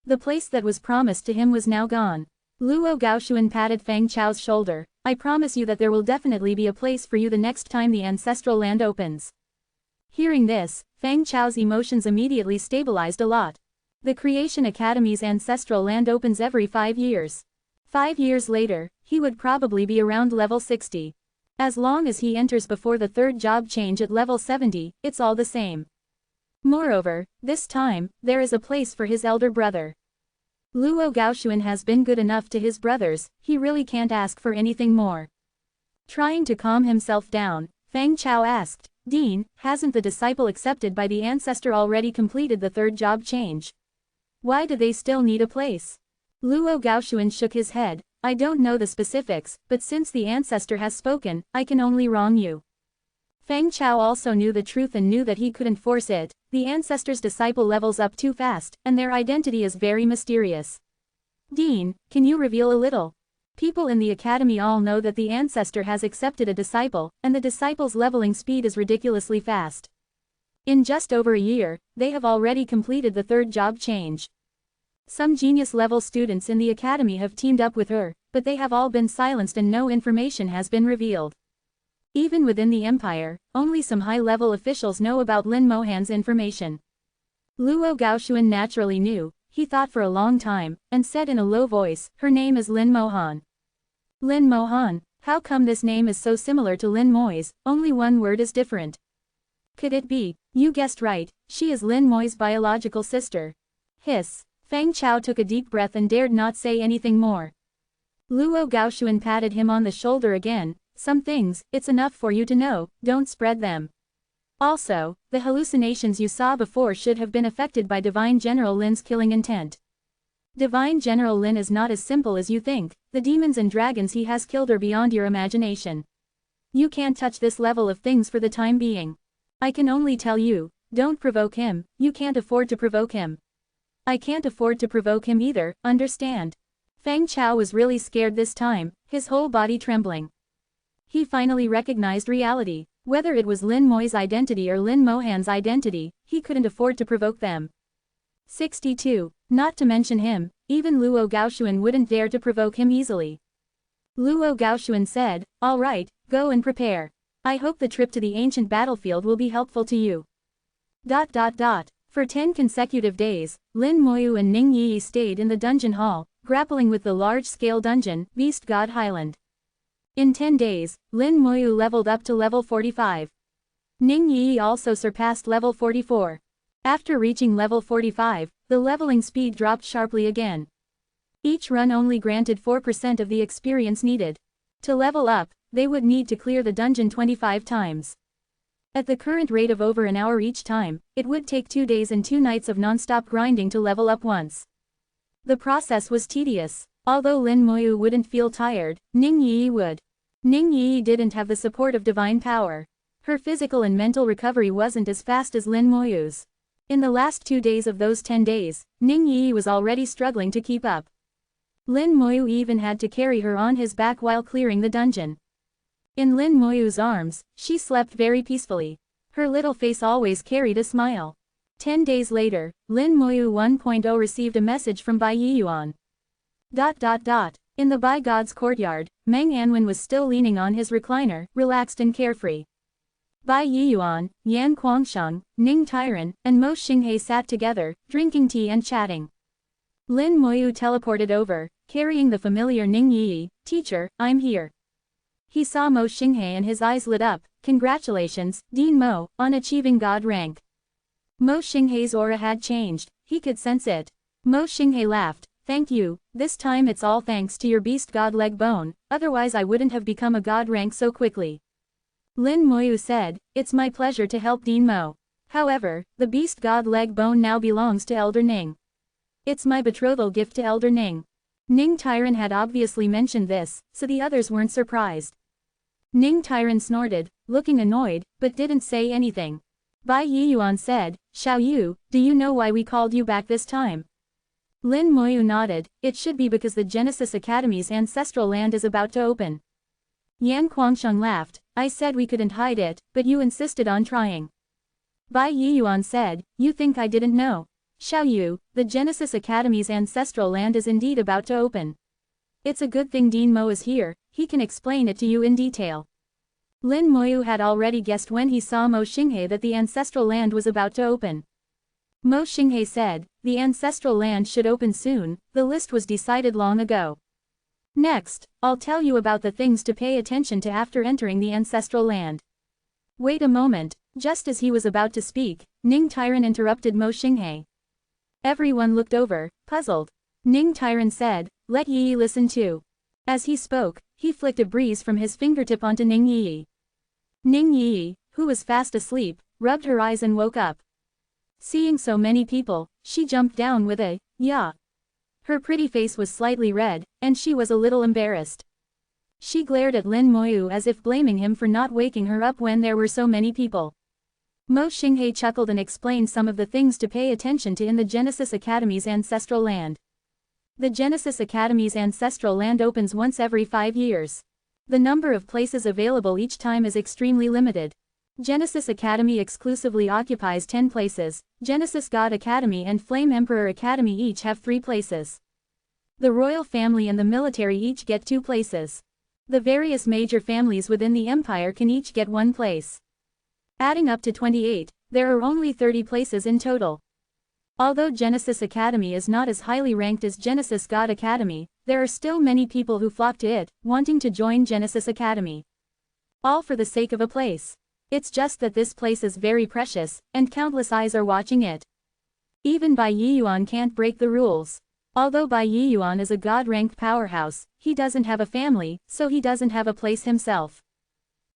The place that was promised to him was now gone. Luo Gaoxuan patted Feng Chao's shoulder. I promise you that there will definitely be a place for you the next time the ancestral land opens. Hearing this, Feng Chao's emotions immediately stabilized a lot. The Creation Academy's ancestral land opens every 5 years. 5 years later, he would probably be around level 60. As long as he enters before the 3rd job change at level 70, it's all the same. Moreover, this time, there is a place for his elder brother. Luo Gaoxuan has been good enough to his brothers, he really can't ask for anything more. Trying to calm himself down, Feng Chao asked, Dean, hasn't the disciple accepted by the ancestor already completed the 3rd job change? Why do they still need a place? Luo Gaoshuan shook his head. I don't know the specifics, but since the ancestor has spoken, I can only wrong you. Feng Chao also knew the truth and knew that he couldn't force it. The ancestor's disciple levels up too fast, and their identity is very mysterious. Dean, can you reveal a little? People in the academy all know that the ancestor has accepted a disciple, and the disciple's leveling speed is ridiculously fast. In just over a year, they have already completed the third job change. Some genius-level students in the academy have teamed up with her, but they have all been silenced and no information has been revealed. Even within the empire, only some high-level officials know about Lin Mohan's information. Luo Gaoshuan naturally knew. He thought for a long time, and said in a low voice, her name is Lin Mohan. Lin Mohan, how come this name is so similar to Lin Moy's, only one word is different? Could it be? You guessed right, she is Lin Moy's biological sister. Hiss. Feng Chao took a deep breath and dared not say anything more. Luo Gaoshuan patted him on the shoulder again. Some things, it's enough for you to know, don't spread them. Also, the hallucinations you saw before should have been affected by Divine General Lin's killing intent. Divine General Lin is not as simple as you think, the demons and dragons he has killed are beyond your imagination. You can't touch this level of things for the time being. I can only tell you, don't provoke him, you can't afford to provoke him. I can't afford to provoke him either, understand? Feng Chao was really scared this time, his whole body trembling. He finally recognized reality. Whether it was Lin Moy's identity or Lin Mohan's identity, he couldn't afford to provoke them. 62. Not to mention him, even Luo Gaoshuan wouldn't dare to provoke him easily. Luo Gaoshuan said, all right, go and prepare. I hope the trip to the ancient battlefield will be helpful to you. For 10 consecutive days, Lin Moyu and Ning Yi stayed in the dungeon hall, grappling with the large-scale dungeon, Beast God Highland. In 10 days, Lin Moyu leveled up to level 45. Ning Yi also surpassed level 44. After reaching level 45, the leveling speed dropped sharply again. Each run only granted 4% of the experience needed. To level up, they would need to clear the dungeon 25 times. At the current rate of over an hour each time, it would take 2 days and 2 nights of non-stop grinding to level up once. The process was tedious. Although Lin Moyu wouldn't feel tired, Ning Yi would. Ning Yi didn't have the support of divine power. Her physical and mental recovery wasn't as fast as Lin Moyu's. In the last 2 days of those 10 days, Ning Yi was already struggling to keep up. Lin Moyu even had to carry her on his back while clearing the dungeon. In Lin Moyu's arms, she slept very peacefully. Her little face always carried a smile. 10 days later, Lin Moyu 1.0 received a message from Bai Yiyuan. In the Bai God's courtyard, Meng Anwen was still leaning on his recliner, relaxed and carefree. Bai Yiyuan, Yan Guangsheng, Ning Tyran, and Mo Xinghe sat together, drinking tea and chatting. Lin Moyu teleported over, carrying the familiar Ning Yi. Teacher, I'm here. He saw Mo Xinghe and his eyes lit up. Congratulations, Dean Mo, on achieving God rank. Mo Xinghe's aura had changed, he could sense it. Mo Xinghe laughed. Thank you, this time it's all thanks to your beast god leg bone, otherwise I wouldn't have become a god rank so quickly. Lin Moyu said, it's my pleasure to help Dean Mo. However, the beast god leg bone now belongs to Elder Ning. It's my betrothal gift to Elder Ning. Ning Tyran had obviously mentioned this, so the others weren't surprised. Ning Tyran snorted, looking annoyed, but didn't say anything. Bai Yiyuan said, Xiao Yu, do you know why we called you back this time? Lin Moyu nodded, it should be because the Genesis Academy's ancestral land is about to open. Yan Guangsheng laughed, I said we couldn't hide it, but you insisted on trying. Bai Yiyuan said, you think I didn't know? Xiao Yu, the Genesis Academy's ancestral land is indeed about to open. It's a good thing Dean Mo is here, he can explain it to you in detail. Lin Moyu had already guessed when he saw Mo Xinghe that the ancestral land was about to open. Mo Xinghe said, the ancestral land should open soon, the list was decided long ago. Next, I'll tell you about the things to pay attention to after entering the ancestral land. Wait a moment, just as he was about to speak, Ning Tyran interrupted Mo Xinghe. Everyone looked over, puzzled. Ning Tyran said, let Yi listen too. As he spoke, he flicked a breeze from his fingertip onto Ning Yi. Ning Yi, who was fast asleep, rubbed her eyes and woke up. Seeing so many people, she jumped down with a, Yeah. Her pretty face was slightly red, and she was a little embarrassed. She glared at Lin Moyu as if blaming him for not waking her up when there were so many people. Mo Xinghe chuckled and explained some of the things to pay attention to in the Genesis Academy's ancestral land. The Genesis Academy's ancestral land opens once every 5 years. The number of places available each time is extremely limited. Genesis Academy exclusively occupies 10 places, Genesis God Academy and Flame Emperor Academy each have 3 places. The royal family and the military each get 2 places. The various major families within the empire can each get 1 place. Adding up to 28, there are only 30 places in total. Although Genesis Academy is not as highly ranked as Genesis God Academy, there are still many people who flock to it, wanting to join Genesis Academy. All for the sake of a place. It's just that this place is very precious, and countless eyes are watching it. Even Bai Yiyuan can't break the rules. Although Bai Yiyuan is a god-ranked powerhouse, he doesn't have a family, so he doesn't have a place himself.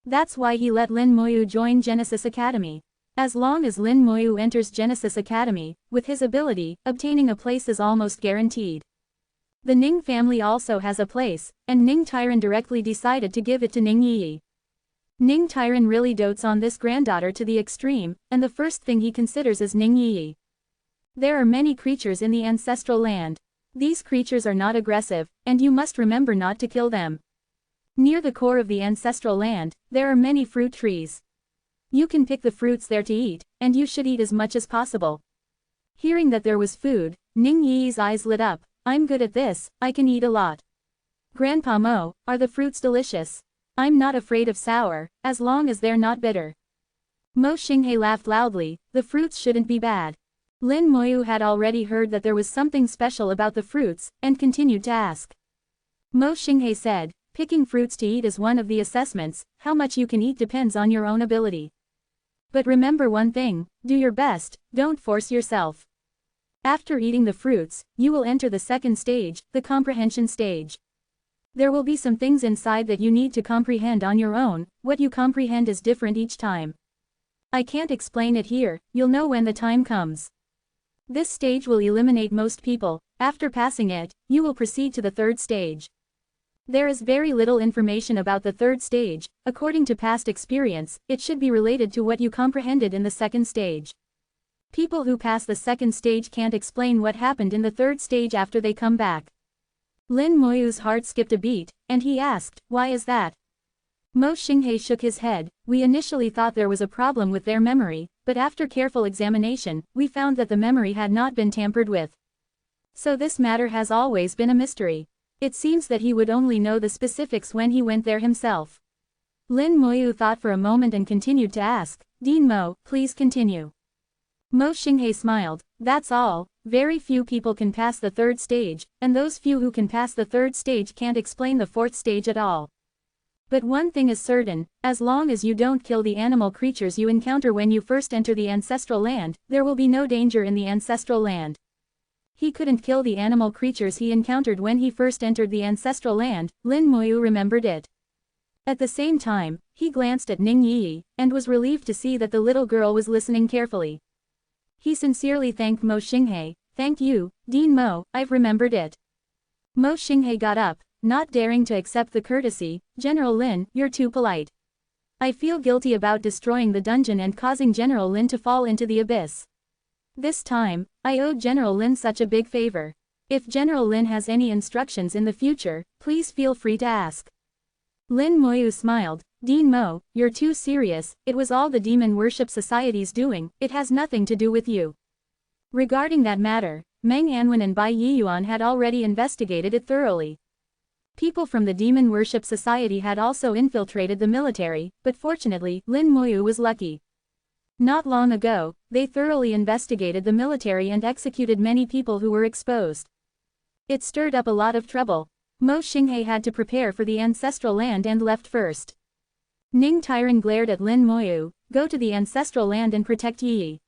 That's why he let Lin Moyu join Genesis Academy. As long as Lin Moyu enters Genesis Academy, with his ability, obtaining a place is almost guaranteed. The Ning family also has a place, and Ning Tyran directly decided to give it to Ning Yi. Ning Tyran really dotes on this granddaughter to the extreme, and the first thing he considers is Ning Yi. There are many creatures in the ancestral land. These creatures are not aggressive, and you must remember not to kill them. Near the core of the ancestral land, there are many fruit trees. You can pick the fruits there to eat, and you should eat as much as possible. Hearing that there was food, Ning Yi's eyes lit up. I'm good at this, I can eat a lot. Grandpa Mo, are the fruits delicious? I'm not afraid of sour, as long as they're not bitter. Mo Xinghe laughed loudly, the fruits shouldn't be bad. Lin Moyu had already heard that there was something special about the fruits, and continued to ask. Mo Xinghe said, picking fruits to eat is one of the assessments, how much you can eat depends on your own ability. But remember one thing, do your best, don't force yourself. After eating the fruits, you will enter the second stage, the comprehension stage. There will be some things inside that you need to comprehend on your own, what you comprehend is different each time. I can't explain it here, you'll know when the time comes. This stage will eliminate most people. After passing it, you will proceed to the third stage. There is very little information about the third stage. According to past experience, it should be related to what you comprehended in the second stage. People who pass the second stage can't explain what happened in the third stage after they come back. Lin Moyu's heart skipped a beat, and he asked, why is that? Mo Xinghe shook his head. We initially thought there was a problem with their memory, but after careful examination, we found that the memory had not been tampered with. So this matter has always been a mystery. It seems that he would only know the specifics when he went there himself. Lin Moyu thought for a moment and continued to ask, Dean Mo, please continue. Mo Xinghe smiled, that's all, very few people can pass the third stage, and those few who can pass the third stage can't explain the fourth stage at all. But one thing is certain, as long as you don't kill the animal creatures you encounter when you first enter the ancestral land, there will be no danger in the ancestral land. He couldn't kill the animal creatures he encountered when he first entered the ancestral land, Lin Moyu remembered it. At the same time, he glanced at Ning Yi, and was relieved to see that the little girl was listening carefully. He sincerely thanked Mo Xinghe, thank you, Dean Mo, I've remembered it. Mo Xinghe got up, not daring to accept the courtesy, General Lin, you're too polite. I feel guilty about destroying the dungeon and causing General Lin to fall into the abyss. This time, I owed General Lin such a big favor. If General Lin has any instructions in the future, please feel free to ask. Lin Moyu smiled, Dean Mo, you're too serious, it was all the Demon Worship Society's doing, it has nothing to do with you. Regarding that matter, Meng Anwen and Bai Yiyuan had already investigated it thoroughly. People from the Demon Worship Society had also infiltrated the military, but fortunately, Lin Moyu was lucky. Not long ago, they thoroughly investigated the military and executed many people who were exposed. It stirred up a lot of trouble. Mo Xinghe had to prepare for the ancestral land and left first. Ning Tyran glared at Lin Moyu, go to the ancestral land and protect Yi.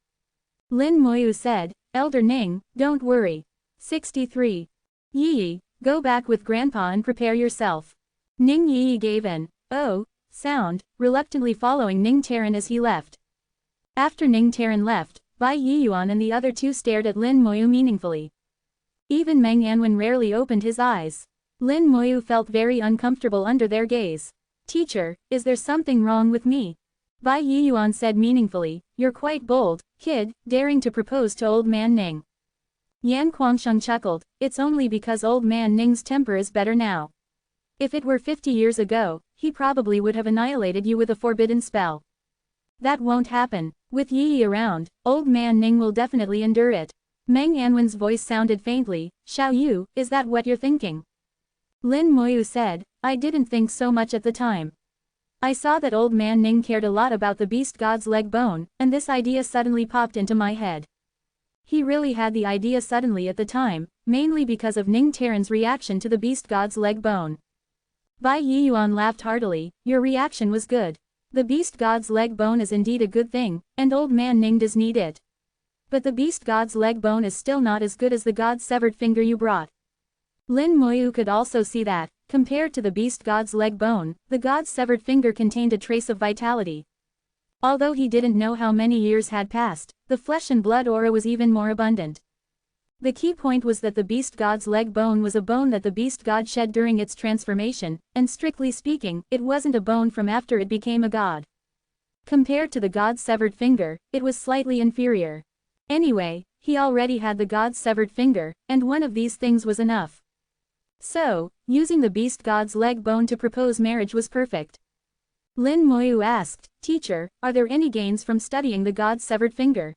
Lin Moyu said, Elder Ning, don't worry. 63. Yi, go back with Grandpa and prepare yourself. Ning Yi gave an, oh, sound, reluctantly following Ning Tyran as he left. After Ning Tyran left, Bai Yiyuan and the other two stared at Lin Moyu meaningfully. Even Meng Anwen rarely opened his eyes. Lin Moyu felt very uncomfortable under their gaze. Teacher, is there something wrong with me? Bai Yiyuan said meaningfully, you're quite bold, kid, daring to propose to old man Ning. Yan Guangsheng chuckled, it's only because old man Ning's temper is better now. If it were 50 years ago, he probably would have annihilated you with a forbidden spell. That won't happen. With Yi around, old man Ning will definitely endure it. Meng Anwen's voice sounded faintly, Xiao Yu, is that what you're thinking? Lin Moyu said, I didn't think so much at the time. I saw that old man Ning cared a lot about the beast god's leg bone, and this idea suddenly popped into my head. He really had the idea suddenly at the time, mainly because of Ning Terran's reaction to the beast god's leg bone. Bai Yiyuan laughed heartily, your reaction was good. The beast god's leg bone is indeed a good thing, and old man Ning does need it. But the beast god's leg bone is still not as good as the god's severed finger you brought. Lin Moyu could also see that, compared to the beast god's leg bone, the god's severed finger contained a trace of vitality. Although he didn't know how many years had passed, the flesh and blood aura was even more abundant. The key point was that the beast god's leg bone was a bone that the beast god shed during its transformation, and strictly speaking, it wasn't a bone from after it became a god. Compared to the god's severed finger, it was slightly inferior. Anyway, he already had the god's severed finger, and one of these things was enough. So, using the beast god's leg bone to propose marriage was perfect. Lin Moyu asked, Teacher, are there any gains from studying the god's severed finger?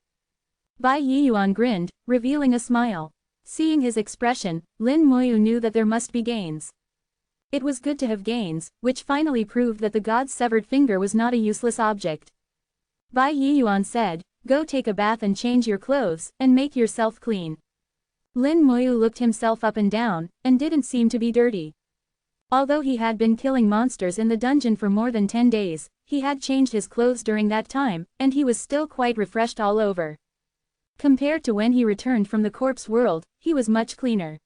Bai Yiyuan grinned, revealing a smile. Seeing his expression, Lin Moyu knew that there must be gains. It was good to have gains, which finally proved that the god's severed finger was not a useless object. Bai Yiyuan said, Go take a bath and change your clothes, and make yourself clean. Lin Moyu looked himself up and down, and didn't seem to be dirty. Although he had been killing monsters in the dungeon for more than 10 days, he had changed his clothes during that time, and he was still quite refreshed all over. Compared to when he returned from the corpse world, he was much cleaner.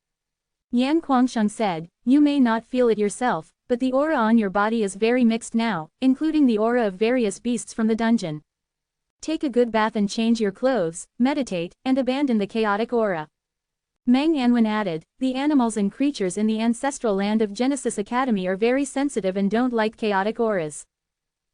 Yan Guangsheng said, You may not feel it yourself, but the aura on your body is very mixed now, including the aura of various beasts from the dungeon. Take a good bath and change your clothes, meditate, and abandon the chaotic aura. Meng Anwen added, the animals and creatures in the ancestral land of Genesis Academy are very sensitive and don't like chaotic auras.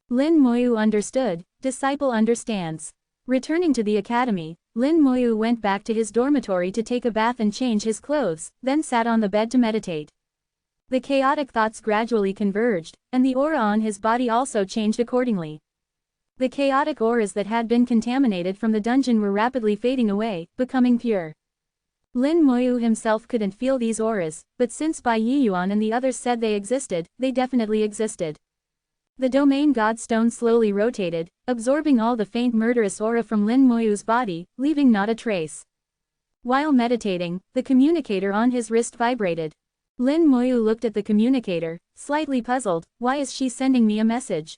Lin Moyu understood, disciple understands. Returning to the academy, Lin Moyu went back to his dormitory to take a bath and change his clothes, then sat on the bed to meditate. The chaotic thoughts gradually converged, and the aura on his body also changed accordingly. The chaotic auras that had been contaminated from the dungeon were rapidly fading away, becoming pure. Lin Moyu himself couldn't feel these auras, but since Bai Yiyuan and the others said they existed, they definitely existed. The domain god stone slowly rotated, absorbing all the faint murderous aura from Lin Moyu's body, leaving not a trace. While meditating, the communicator on his wrist vibrated. Lin Moyu looked at the communicator, slightly puzzled, why is she sending me a message?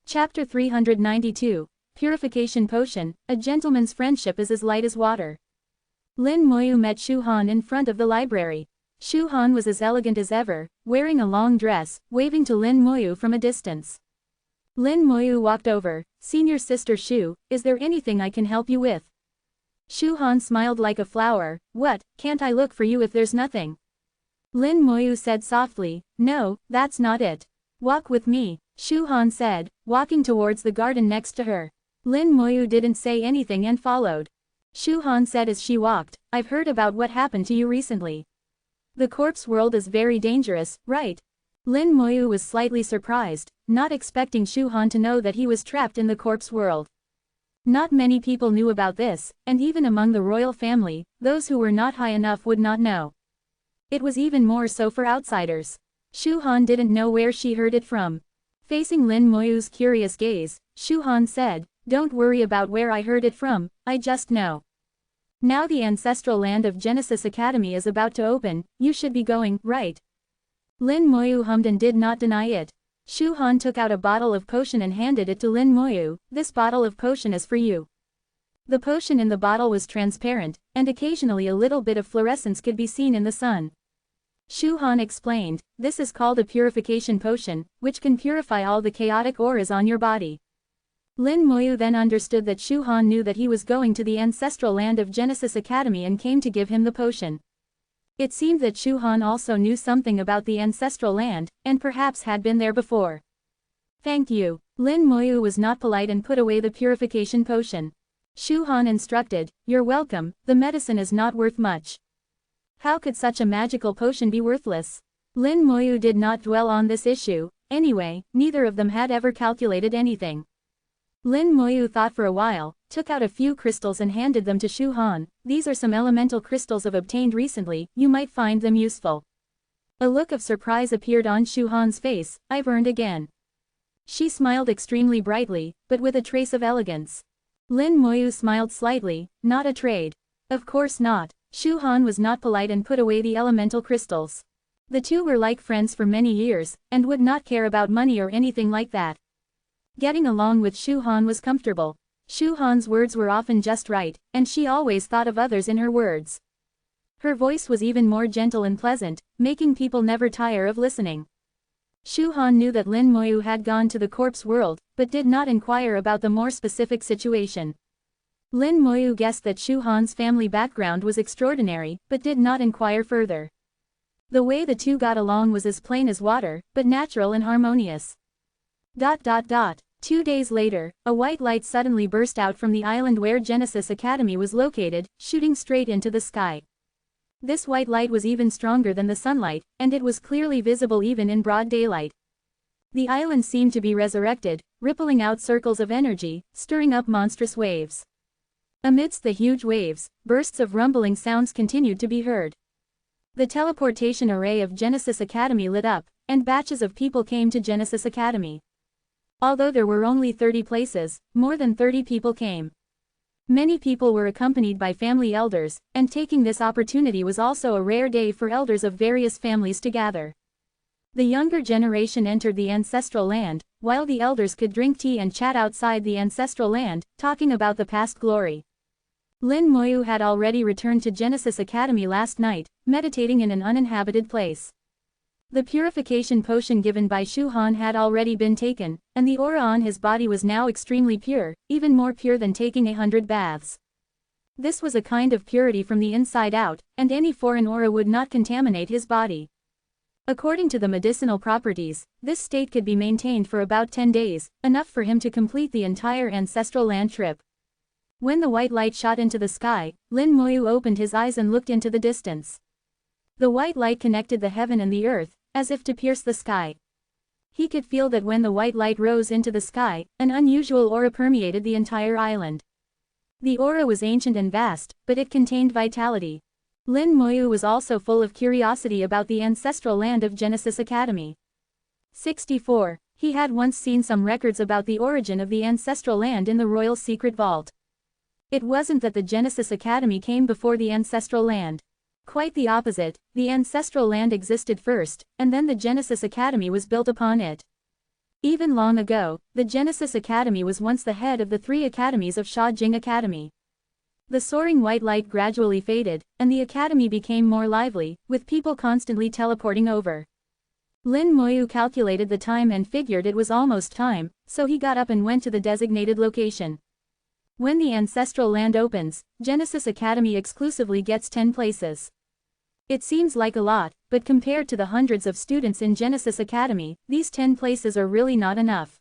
Chapter 392, Purification Potion, a gentleman's friendship is as light as water. Lin Moyu met Shu Han in front of the library. Shu Han was as elegant as ever, wearing a long dress, waving to Lin Moyu from a distance. Lin Moyu walked over, Senior Sister Shu, is there anything I can help you with? Shu Han smiled like a flower, what, can't I look for you if there's nothing? Lin Moyu said softly, no, that's not it. Walk with me, Shu Han said, walking towards the garden next to her. Lin Moyu didn't say anything and followed. Shu Han said as she walked, I've heard about what happened to you recently. The corpse world is very dangerous, right? Lin Moyu was slightly surprised, not expecting Shu Han to know that he was trapped in the corpse world. Not many people knew about this, and even among the royal family, those who were not high enough would not know. It was even more so for outsiders. Shu Han didn't know where she heard it from. Facing Lin Moyu's curious gaze, Shu Han said, don't worry about where I heard it from, I just know. Now the ancestral land of Genesis Academy is about to open, you should be going, right? Lin Moyu hummed and did not deny it. Shu Han took out a bottle of potion and handed it to Lin Moyu, this bottle of potion is for you. The potion in the bottle was transparent, and occasionally a little bit of fluorescence could be seen in the sun. Shu Han explained, this is called a purification potion, which can purify all the chaotic auras on your body. Lin Moyu then understood that Shu Han knew that he was going to the ancestral land of Genesis Academy and came to give him the potion. It seemed that Shu Han also knew something about the ancestral land, and perhaps had been there before. Thank you. Lin Moyu was not polite and put away the purification potion. Shu Han instructed, "You're welcome, the medicine is not worth much." How could such a magical potion be worthless? Lin Moyu did not dwell on this issue. Anyway, neither of them had ever calculated anything. Lin Moyu thought for a while, took out a few crystals and handed them to Shu Han. "These are some elemental crystals I've obtained recently, you might find them useful." A look of surprise appeared on Shu Han's face. "I've earned again." She smiled extremely brightly, but with a trace of elegance. Lin Moyu smiled slightly. "Not a trade." Of course not. Shu Han was not polite and put away the elemental crystals. The two were like friends for many years, and would not care about money or anything like that. Getting along with Shu Han was comfortable. Shu Han's words were often just right, and she always thought of others in her words. Her voice was even more gentle and pleasant, making people never tire of listening. Shu Han knew that Lin Moyu had gone to the corpse world, but did not inquire about the more specific situation. Lin Moyu guessed that Shu Han's family background was extraordinary, but did not inquire further. The way the two got along was as plain as water, but natural and harmonious. 2 days later, a white light suddenly burst out from the island where Genesis Academy was located, shooting straight into the sky. This white light was even stronger than the sunlight, and it was clearly visible even in broad daylight. The island seemed to be resurrected, rippling out circles of energy, stirring up monstrous waves. Amidst the huge waves, bursts of rumbling sounds continued to be heard. The teleportation array of Genesis Academy lit up, and batches of people came to Genesis Academy. Although there were only 30 places, more than 30 people came. Many people were accompanied by family elders, and taking this opportunity was also a rare day for elders of various families to gather. The younger generation entered the ancestral land, while the elders could drink tea and chat outside the ancestral land, talking about the past glory. Lin Moyu had already returned to Genesis Academy last night, meditating in an uninhabited place. The purification potion given by Shu Han had already been taken, and the aura on his body was now extremely pure, even more pure than taking 100 baths. This was a kind of purity from the inside out, and any foreign aura would not contaminate his body. According to the medicinal properties, this state could be maintained for about 10 days, enough for him to complete the entire ancestral land trip. When the white light shot into the sky, Lin Moyu opened his eyes and looked into the distance. The white light connected the heaven and the earth, as if to pierce the sky. He could feel that when the white light rose into the sky, an unusual aura permeated the entire island. The aura was ancient and vast, but it contained vitality. Lin Moyu was also full of curiosity about the ancestral land of Genesis Academy. 64. He had once seen some records about the origin of the ancestral land in the royal secret vault. It wasn't that the Genesis Academy came before the ancestral land. Quite the opposite, the ancestral land existed first, and then the Genesis Academy was built upon it. Even long ago, the Genesis Academy was once the head of the 3 academies of Sha Jing Academy. The soaring white light gradually faded, and the academy became more lively, with people constantly teleporting over. Lin Moyu calculated the time and figured it was almost time, so he got up and went to the designated location. When the ancestral land opens, Genesis Academy exclusively gets 10 places. It seems like a lot, but compared to the hundreds of students in Genesis Academy, these 10 places are really not enough.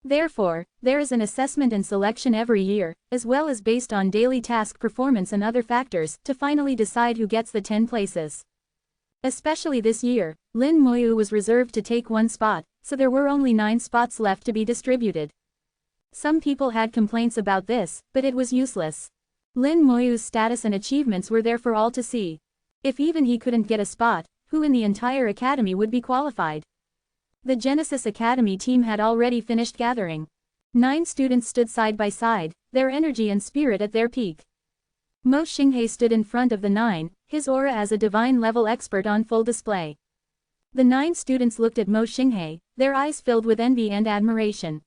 Therefore, there is an assessment and selection every year, as well as based on daily task performance and other factors, to finally decide who gets the 10 places. Especially this year, Lin Moyu was reserved to take 1 spot, so there were only 9 spots left to be distributed. Some people had complaints about this, but it was useless. Lin Moyu's status and achievements were there for all to see. If even he couldn't get a spot, who in the entire academy would be qualified? The Genesis Academy team had already finished gathering. 9 students stood side by side, their energy and spirit at their peak. Mo Xinghe stood in front of the 9, his aura as a divine-level expert on full display. The 9 students looked at Mo Xinghe, their eyes filled with envy and admiration.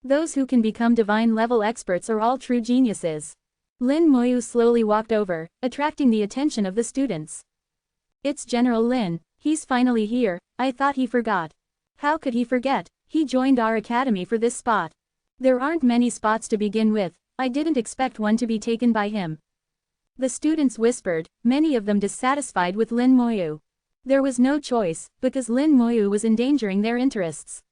Those who can become divine-level experts are all true geniuses. Lin Moyu slowly walked over, attracting the attention of the students. "It's General Lin, he's finally here, I thought he forgot." How could he forget? He joined our academy for this spot. There aren't many spots to begin with, I didn't expect one to be taken by him. The students whispered, many of them dissatisfied with Lin Moyu. There was no choice, because Lin Moyu was endangering their interests.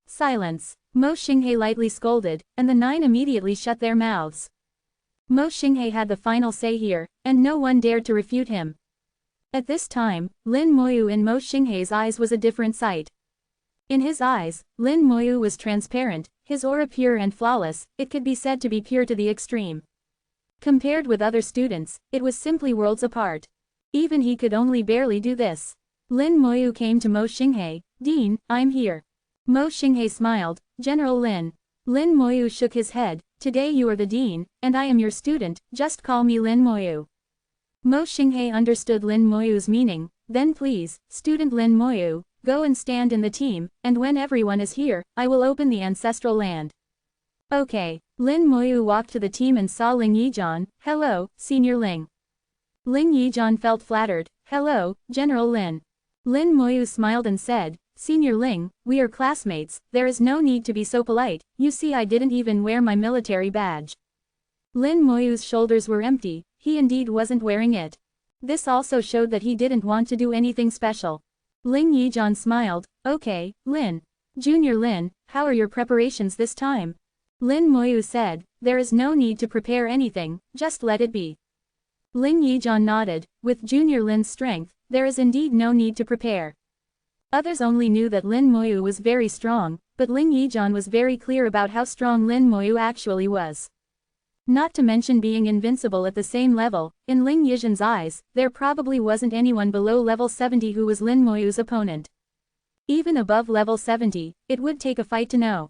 Silence. Mo Xinghe lightly scolded, and the 9 immediately shut their mouths. Mo Xinghe had the final say here, and no one dared to refute him. At this time, Lin Moyu in Mo Xinghe's eyes was a different sight. In his eyes, Lin Moyu was transparent, his aura pure and flawless, it could be said to be pure to the extreme. Compared with other students, it was simply worlds apart. Even he could only barely do this. Lin Moyu came to Mo Xinghe, "Dean, I'm here." Mo Xinghe smiled, "General Lin." Lin Moyu shook his head, "Today you are the dean, and I am your student, just call me Lin Moyu." Mo Xinghe understood Lin Moyu's meaning, "Then please, student Lin Moyu, go and stand in the team, and when everyone is here, I will open the ancestral land." Okay. Lin Moyu walked to the team and saw Ling Yijian. "Hello, Senior Ling." Ling Yijian felt flattered, "Hello, General Lin." Lin Moyu smiled and said, "Senior Ling, we are classmates, there is no need to be so polite, you see I didn't even wear my military badge." Lin Moyu's shoulders were empty, he indeed wasn't wearing it. This also showed that he didn't want to do anything special. Ling Yijian smiled, "Okay, Lin. Junior Lin, how are your preparations this time?" Lin Moyu said, "There is no need to prepare anything, just let it be." Ling Yijian nodded, "With Junior Lin's strength, there is indeed no need to prepare." Others only knew that Lin Moyu was very strong, but Ling Yijian was very clear about how strong Lin Moyu actually was. Not to mention being invincible at the same level, in Ling Yijian's eyes, there probably wasn't anyone below level 70 who was Lin Moyu's opponent. Even above level 70, it would take a fight to know.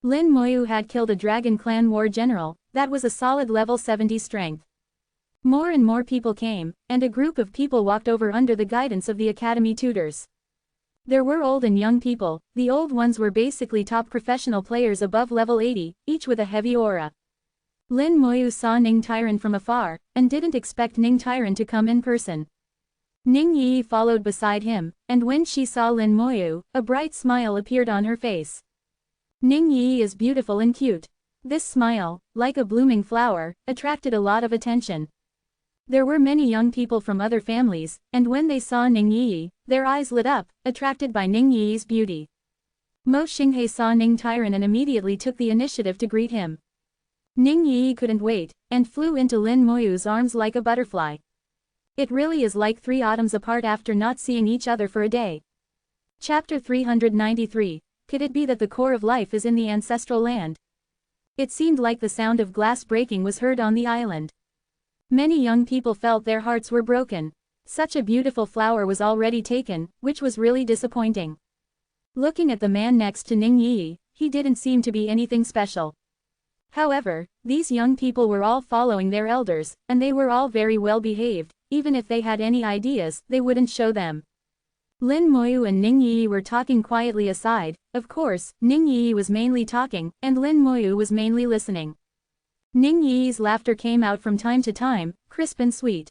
Lin Moyu had killed a Dragon Clan war general, that was a solid level 70 strength. More and more people came, and a group of people walked over under the guidance of the academy tutors. There were old and young people, the old ones were basically top professional players above level 80, each with a heavy aura. Lin Moyu saw Ning Tyran from afar, and didn't expect Ning Tyran to come in person. Ning Yi followed beside him, and when she saw Lin Moyu, a bright smile appeared on her face. Ning Yi is beautiful and cute. This smile, like a blooming flower, attracted a lot of attention. There were many young people from other families, and when they saw Ning Yi, their eyes lit up, attracted by Ning Yi's beauty. Mo Xinghe saw Ning Tyran and immediately took the initiative to greet him. Ning Yi couldn't wait, and flew into Lin Moyu's arms like a butterfly. It really is like 3 autumns apart after not seeing each other for a day. Chapter 393. Could it be that the core of life is in the ancestral land? It seemed like the sound of glass breaking was heard on the island. Many young people felt their hearts were broken. Such a beautiful flower was already taken, which was really disappointing. Looking at the man next to Ning Yi, he didn't seem to be anything special. However, these young people were all following their elders, and they were all very well behaved, even if they had any ideas, they wouldn't show them. Lin Moyu and Ning Yi were talking quietly aside, of course, Ning Yi was mainly talking, and Lin Moyu was mainly listening. Ning Yi's laughter came out from time to time, crisp and sweet.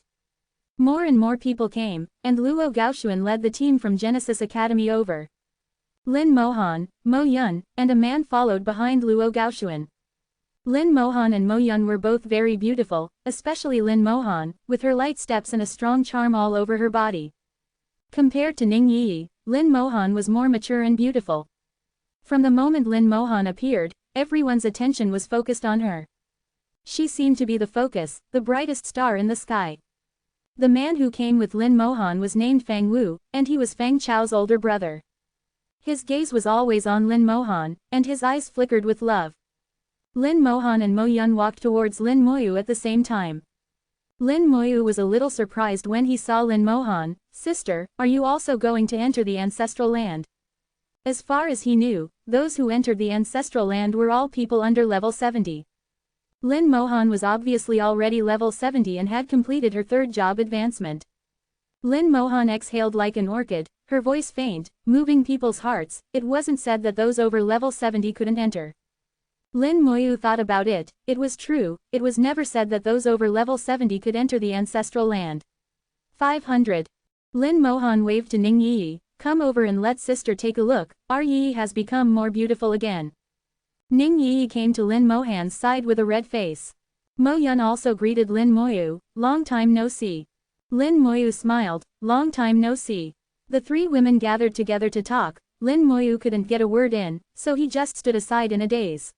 More and more people came, and Luo Gaoxuan led the team from Genesis Academy over. Lin Mohan, Mo Yun, and a man followed behind Luo Gaoxuan. Lin Mohan and Mo Yun were both very beautiful, especially Lin Mohan, with her light steps and a strong charm all over her body. Compared to Ning Yi, Lin Mohan was more mature and beautiful. From the moment Lin Mohan appeared, everyone's attention was focused on her. She seemed to be the focus, the brightest star in the sky. The man who came with Lin Mohan was named Fang Wu, and he was Fang Chao's older brother. His gaze was always on Lin Mohan, and his eyes flickered with love. Lin Mohan and Mo Yun walked towards Lin Moyu at the same time. Lin Moyu was a little surprised when he saw Lin Mohan. "Sister, are you also going to enter the ancestral land?" As far as he knew, those who entered the ancestral land were all people under level 70. Lin Mohan was obviously already level 70 and had completed her 3rd job advancement. Lin Mohan exhaled like an orchid, her voice faint, moving people's hearts. It wasn't said that those over level 70 couldn't enter. Lin Moyu thought about it, it was true, it was never said that those over level 70 could enter the ancestral land. 500. Lin Mohan waved to Ning Yi, "Come over and let sister take a look, our Yi has become more beautiful again." Ning Yi came to Lin Mohan's side with a red face. Mo Yun also greeted Lin Moyu, long time no see. Lin Moyu smiled, long time no see. The three women gathered together to talk. Lin Moyu couldn't get a word in, so he just stood aside in a daze.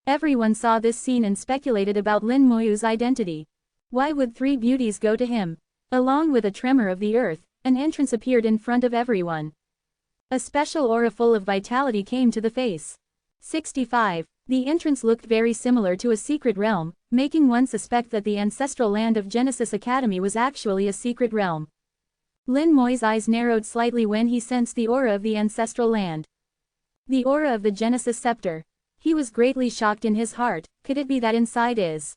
Everyone saw this scene and speculated about Lin Moyu's identity. Why would three beauties go to him? Along with a tremor of the earth, an entrance appeared in front of everyone. A special aura full of vitality came to the face. 65. The entrance looked very similar to a secret realm, making one suspect that the ancestral land of Genesis Academy was actually a secret realm. Lin Moy's eyes narrowed slightly when he sensed the aura of the ancestral land. The aura of the Genesis scepter. He was greatly shocked in his heart. Could it be that inside is?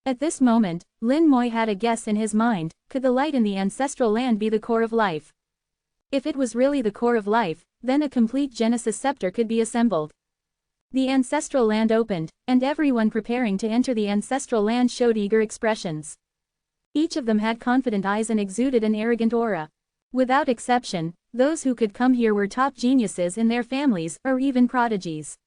At this moment, Lin Moy had a guess in his mind. Could the light in the ancestral land be the core of life? If it was really the core of life, then a complete Genesis scepter could be assembled. The ancestral land opened, and everyone preparing to enter the ancestral land showed eager expressions. Each of them had confident eyes and exuded an arrogant aura. Without exception, those who could come here were top geniuses in their families or even prodigies.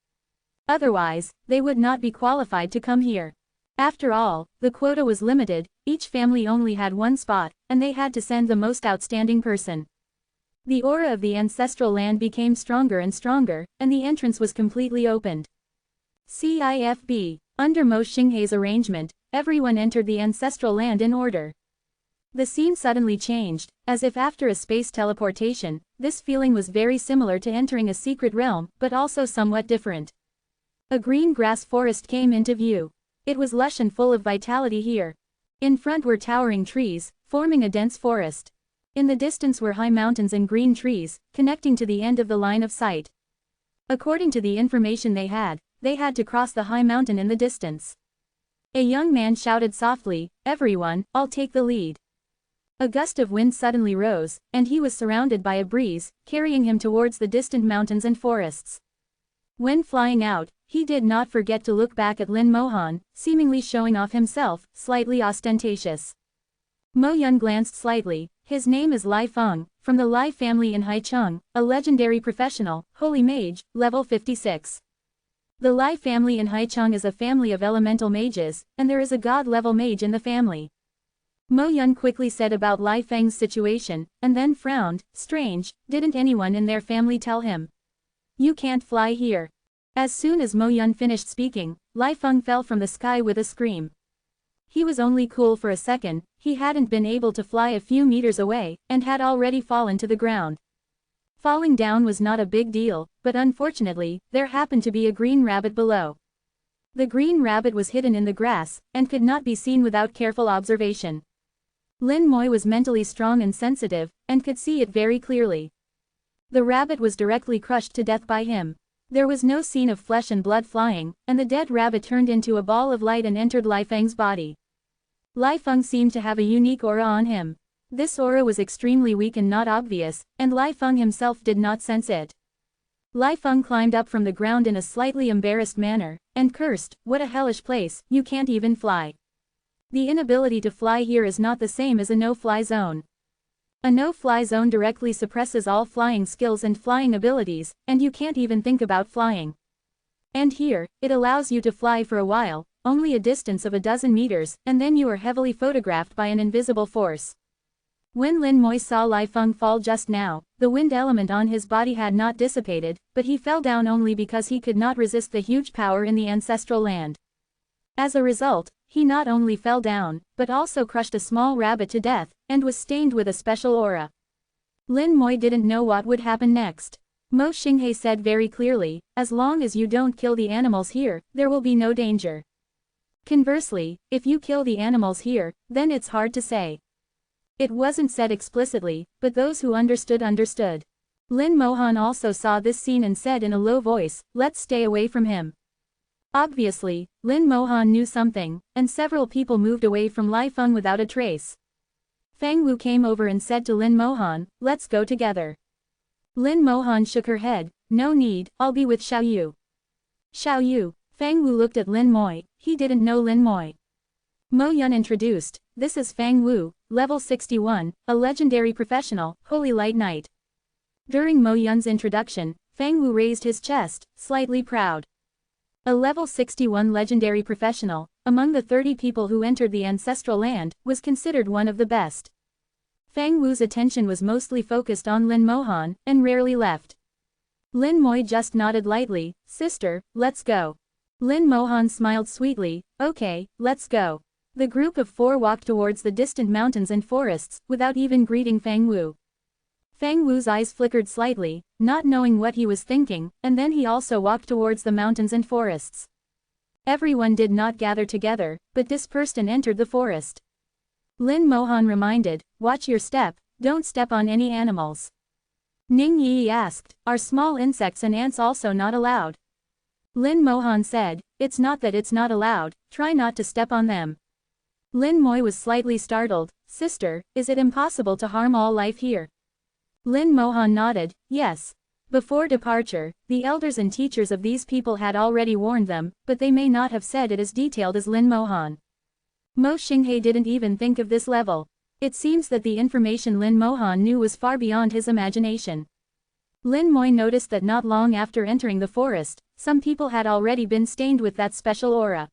Otherwise, they would not be qualified to come here. After all, the quota was limited, each family only had one spot, and they had to send the most outstanding person. The aura of the ancestral land became stronger and stronger, and the entrance was completely opened. CIFB. Under Mo Xinghei's arrangement, everyone entered the ancestral land in order. The scene suddenly changed, as if after a space teleportation. This feeling was very similar to entering a secret realm, but also somewhat different. A green grass forest came into view. It was lush and full of vitality here. In front were towering trees, forming a dense forest. In the distance were high mountains and green trees, connecting to the end of the line of sight. According to the information they had to cross the high mountain in the distance. A young man shouted softly, "Everyone, I'll take the lead." A gust of wind suddenly rose, and he was surrounded by a breeze, carrying him towards the distant mountains and forests. When flying out, he did not forget to look back at Lin Mohan, seemingly showing off himself, slightly ostentatious. Mo Yun glanced slightly. His name is Lai Feng, from the Lai family in Haicheng, a legendary professional, holy mage, level 56. The Lai family in Haicheng is a family of elemental mages, and there is a god-level mage in the family. Mo Yun quickly said about Lai Feng's situation, and then frowned. Strange, didn't anyone in their family tell him? You can't fly here. As soon as Mo Yun finished speaking, Lai Feng fell from the sky with a scream. He was only cool for a second, he hadn't been able to fly a few meters away, and had already fallen to the ground. Falling down was not a big deal, but unfortunately, there happened to be a green rabbit below. The green rabbit was hidden in the grass, and could not be seen without careful observation. Lin Moy was mentally strong and sensitive, and could see it very clearly. The rabbit was directly crushed to death by him. There was no scene of flesh and blood flying, and the dead rabbit turned into a ball of light and entered Lai Feng's body. Lai Feng seemed to have a unique aura on him. This aura was extremely weak and not obvious, and Lai Feng himself did not sense it. Lai Feng climbed up from the ground in a slightly embarrassed manner, and cursed, "What a hellish place, you can't even fly. The inability to fly here is not the same as a no-fly zone. A no-fly zone directly suppresses all flying skills and flying abilities, and you can't even think about flying. And here, it allows you to fly for a while, only a distance of a dozen meters, and then you are heavily photographed by an invisible force." When Lin Moy saw Lai Feng fall just now, the wind element on his body had not dissipated, but he fell down only because he could not resist the huge power in the ancestral land. As a result, he not only fell down, but also crushed a small rabbit to death, and was stained with a special aura. Lin Moy didn't know what would happen next. Mo Xinghei said very clearly, "As long as you don't kill the animals here, there will be no danger. Conversely, if you kill the animals here, then it's hard to say." It wasn't said explicitly, but those who understood understood. Lin Mohan also saw this scene and said in a low voice, "Let's stay away from him." Obviously, Lin Mohan knew something, and several people moved away from Lai Feng without a trace. Feng Wu came over and said to Lin Mohan, "Let's go together." Lin Mohan shook her head, "No need, I'll be with Xiao Yu." Xiao Yu. Feng Wu looked at Lin Moy, he didn't know Lin Moy. Mo Yun introduced, "This is Feng Wu, level 61, a legendary professional, Holy Light Knight." During Mo Yun's introduction, Feng Wu raised his chest, slightly proud. A level 61 legendary professional, among the 30 people who entered the ancestral land, was considered one of the best. Fang Wu's attention was mostly focused on Lin Mohan, and rarely left. Lin Moi just nodded lightly, "Sister, let's go." Lin Mohan smiled sweetly, "Okay, let's go." The group of 4 walked towards the distant mountains and forests, without even greeting Fang Wu. Fang Wu's eyes flickered slightly, not knowing what he was thinking, and then he also walked towards the mountains and forests. Everyone did not gather together, but dispersed and entered the forest. Lin Mohan reminded, "Watch your step, don't step on any animals." Ning Yi asked, "Are small insects and ants also not allowed?" Lin Mohan said, "It's not that it's not allowed, try not to step on them." Lin Moi was slightly startled, "Sister, is it impossible to harm all life here?" Lin Mohan nodded, "Yes." Before departure, the elders and teachers of these people had already warned them, but they may not have said it as detailed as Lin Mohan. Mo Xinghe didn't even think of this level. It seems that the information Lin Mohan knew was far beyond his imagination. Lin Moi noticed that not long after entering the forest, some people had already been stained with that special aura.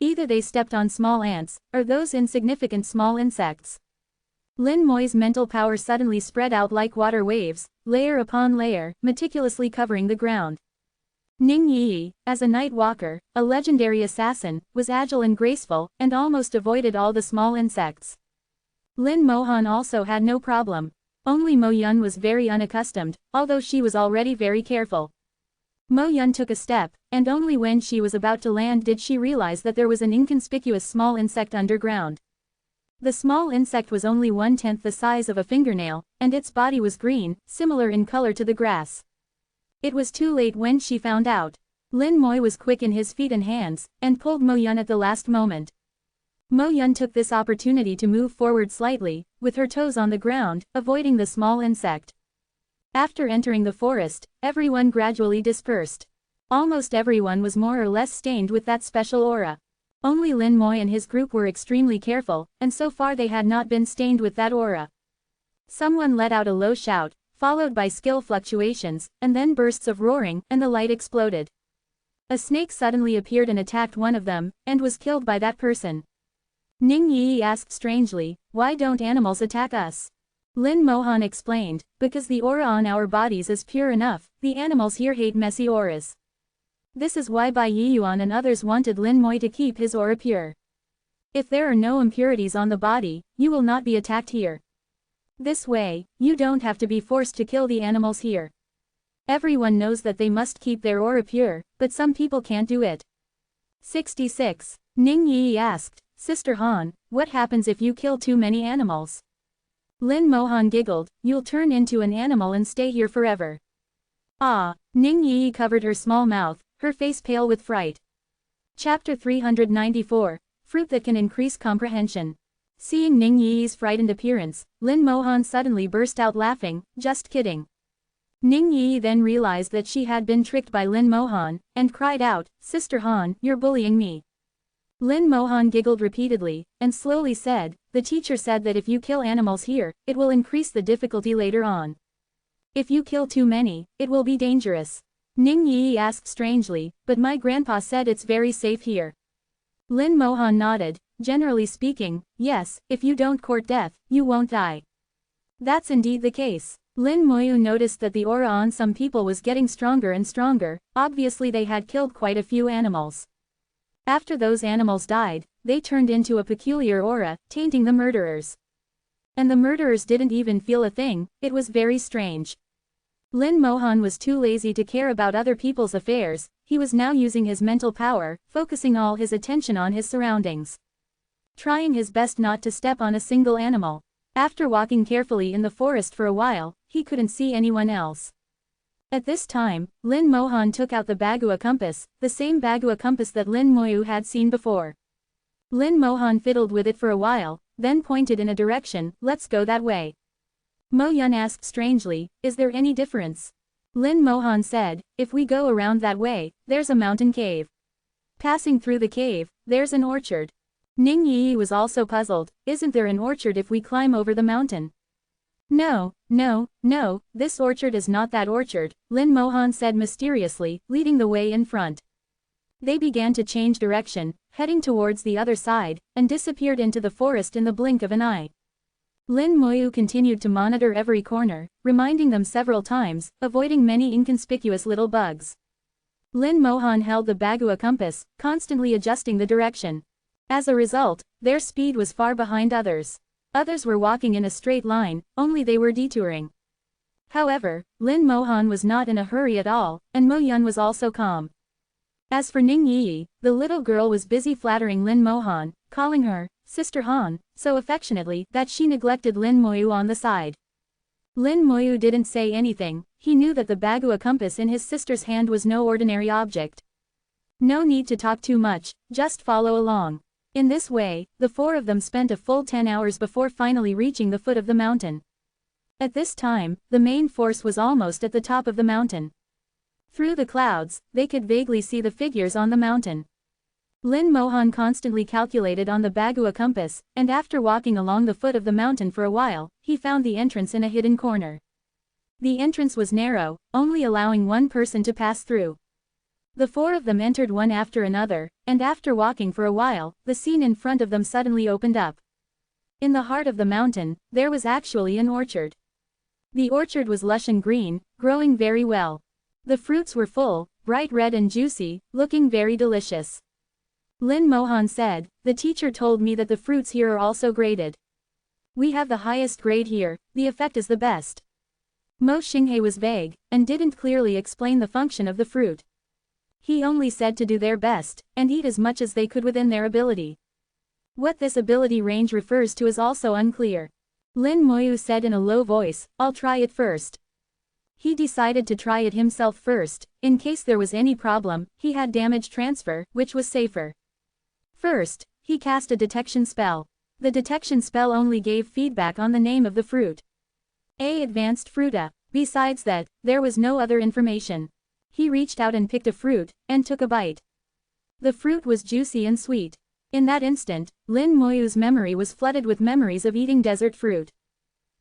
Either they stepped on small ants, or those insignificant small insects. Lin Moi's mental power suddenly spread out like water waves, layer upon layer, meticulously covering the ground. Ning Yi, as a night walker, a legendary assassin, was agile and graceful, and almost avoided all the small insects. Lin Mohan also had no problem. Only Mo Yun was very unaccustomed, although she was already very careful. Mo Yun took a step, and only when she was about to land did she realize that there was an inconspicuous small insect underground. The small insect was only 1/10 the size of a fingernail, and its body was green, similar in color to the grass. It was too late when she found out. Lin Moi was quick in his feet and hands, and pulled Mo Yun at the last moment. Mo Yun took this opportunity to move forward slightly, with her toes on the ground, avoiding the small insect. After entering the forest, everyone gradually dispersed. Almost everyone was more or less stained with that special aura. Only Lin Moi and his group were extremely careful, and so far they had not been stained with that aura. Someone let out a low shout, followed by skill fluctuations, and then bursts of roaring, and the light exploded. A snake suddenly appeared and attacked one of them, and was killed by that person. Ning Yi asked strangely, "Why don't animals attack us?" Lin Mohan explained, "Because the aura on our bodies is pure enough, the animals here hate messy auras." This is why Bai Yiyuan and others wanted Lin Moi to keep his aura pure. If there are no impurities on the body, you will not be attacked here. This way, you don't have to be forced to kill the animals here. Everyone knows that they must keep their aura pure, but some people can't do it. 66. Ning Yi asked, "Sister Han, what happens if you kill too many animals?" Lin Mohan giggled, "You'll turn into an animal and stay here forever." Ah! Ning Yi covered her small mouth, her face pale with fright. Chapter 394, Fruit that can increase comprehension. Seeing Ning Yi's frightened appearance, Lin Mohan suddenly burst out laughing, "Just kidding." Ning Yi then realized that she had been tricked by Lin Mohan, and cried out, "Sister Han, you're bullying me." Lin Mohan giggled repeatedly, and slowly said, "The teacher said that if you kill animals here, it will increase the difficulty later on. If you kill too many, it will be dangerous." Ning Yi asked strangely, "But my grandpa said it's very safe here." Lin Mohan nodded, "Generally speaking, yes, if you don't court death, you won't die." That's indeed the case. Lin Moyu noticed that the aura on some people was getting stronger and stronger, obviously they had killed quite a few animals. After those animals died, they turned into a peculiar aura, tainting the murderers. And the murderers didn't even feel a thing, it was very strange. Lin Mohan was too lazy to care about other people's affairs, he was now using his mental power, focusing all his attention on his surroundings. Trying his best not to step on a single animal. After walking carefully in the forest for a while, he couldn't see anyone else. At this time, Lin Mohan took out the Bagua compass, the same Bagua compass that Lin Moyu had seen before. Lin Mohan fiddled with it for a while, then pointed in a direction, "Let's go that way." Mo Yun asked strangely, "Is there any difference?" Lin Mohan said, "If we go around that way, there's a mountain cave. Passing through the cave, there's an orchard." Ning Yi was also puzzled, "Isn't there an orchard if we climb over the mountain?" No, this orchard is not that orchard," Lin Mohan said mysteriously, leading the way in front. They began to change direction, heading towards the other side, and disappeared into the forest in the blink of an eye. Lin Moyu continued to monitor every corner, reminding them several times, avoiding many inconspicuous little bugs. Lin Mohan held the Bagua compass, constantly adjusting the direction. As a result, their speed was far behind others. Others were walking in a straight line, only they were detouring. However, Lin Mohan was not in a hurry at all, and Mo Yun was also calm. As for Ning Yi, the little girl was busy flattering Lin Mohan, calling her Sister Han, so affectionately that she neglected Lin Moyu on the side. Lin Moyu didn't say anything. He knew that the Bagua compass in his sister's hand was no ordinary object. No need to talk too much, just follow along. In this way, the four of them spent a full 10 hours before finally reaching the foot of the mountain. At this time, the main force was almost at the top of the mountain. Through the clouds, they could vaguely see the figures on the mountain. Lin Mohan constantly calculated on the Bagua compass, and after walking along the foot of the mountain for a while, he found the entrance in a hidden corner. The entrance was narrow, only allowing one person to pass through. The four of them entered one after another, and after walking for a while, the scene in front of them suddenly opened up. In the heart of the mountain, there was actually an orchard. The orchard was lush and green, growing very well. The fruits were full, bright red and juicy, looking very delicious. Lin Mohan said, "The teacher told me that the fruits here are also graded. We have the highest grade here, the effect is the best." Mo Xinghe was vague, and didn't clearly explain the function of the fruit. He only said to do their best, and eat as much as they could within their ability. What this ability range refers to is also unclear. Lin Moyu said in a low voice, "I'll try it first." He decided to try it himself first, in case there was any problem. He had damage transfer, which was safer. First, he cast a detection spell. The detection spell only gave feedback on the name of the fruit. Advanced fruita. Besides that, there was no other information. He reached out and picked a fruit, and took a bite. The fruit was juicy and sweet. In that instant, Lin Moyu's memory was flooded with memories of eating desert fruit.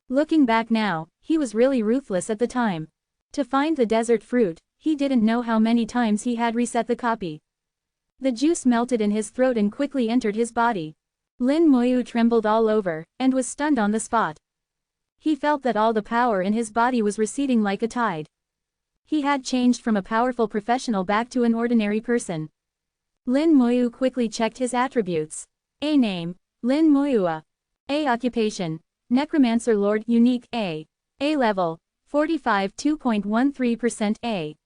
Looking back now, he was really ruthless at the time. To find the desert fruit, he didn't know how many times he had reset the copy. The juice melted in his throat and quickly entered his body. Lin Moyu trembled all over, and was stunned on the spot. He felt that all the power in his body was receding like a tide. He had changed from a powerful professional back to an ordinary person. Lin Moyu quickly checked his attributes. A name, Lin Moyua. A occupation, Necromancer Lord Unique A. A level, 45 2.13% A.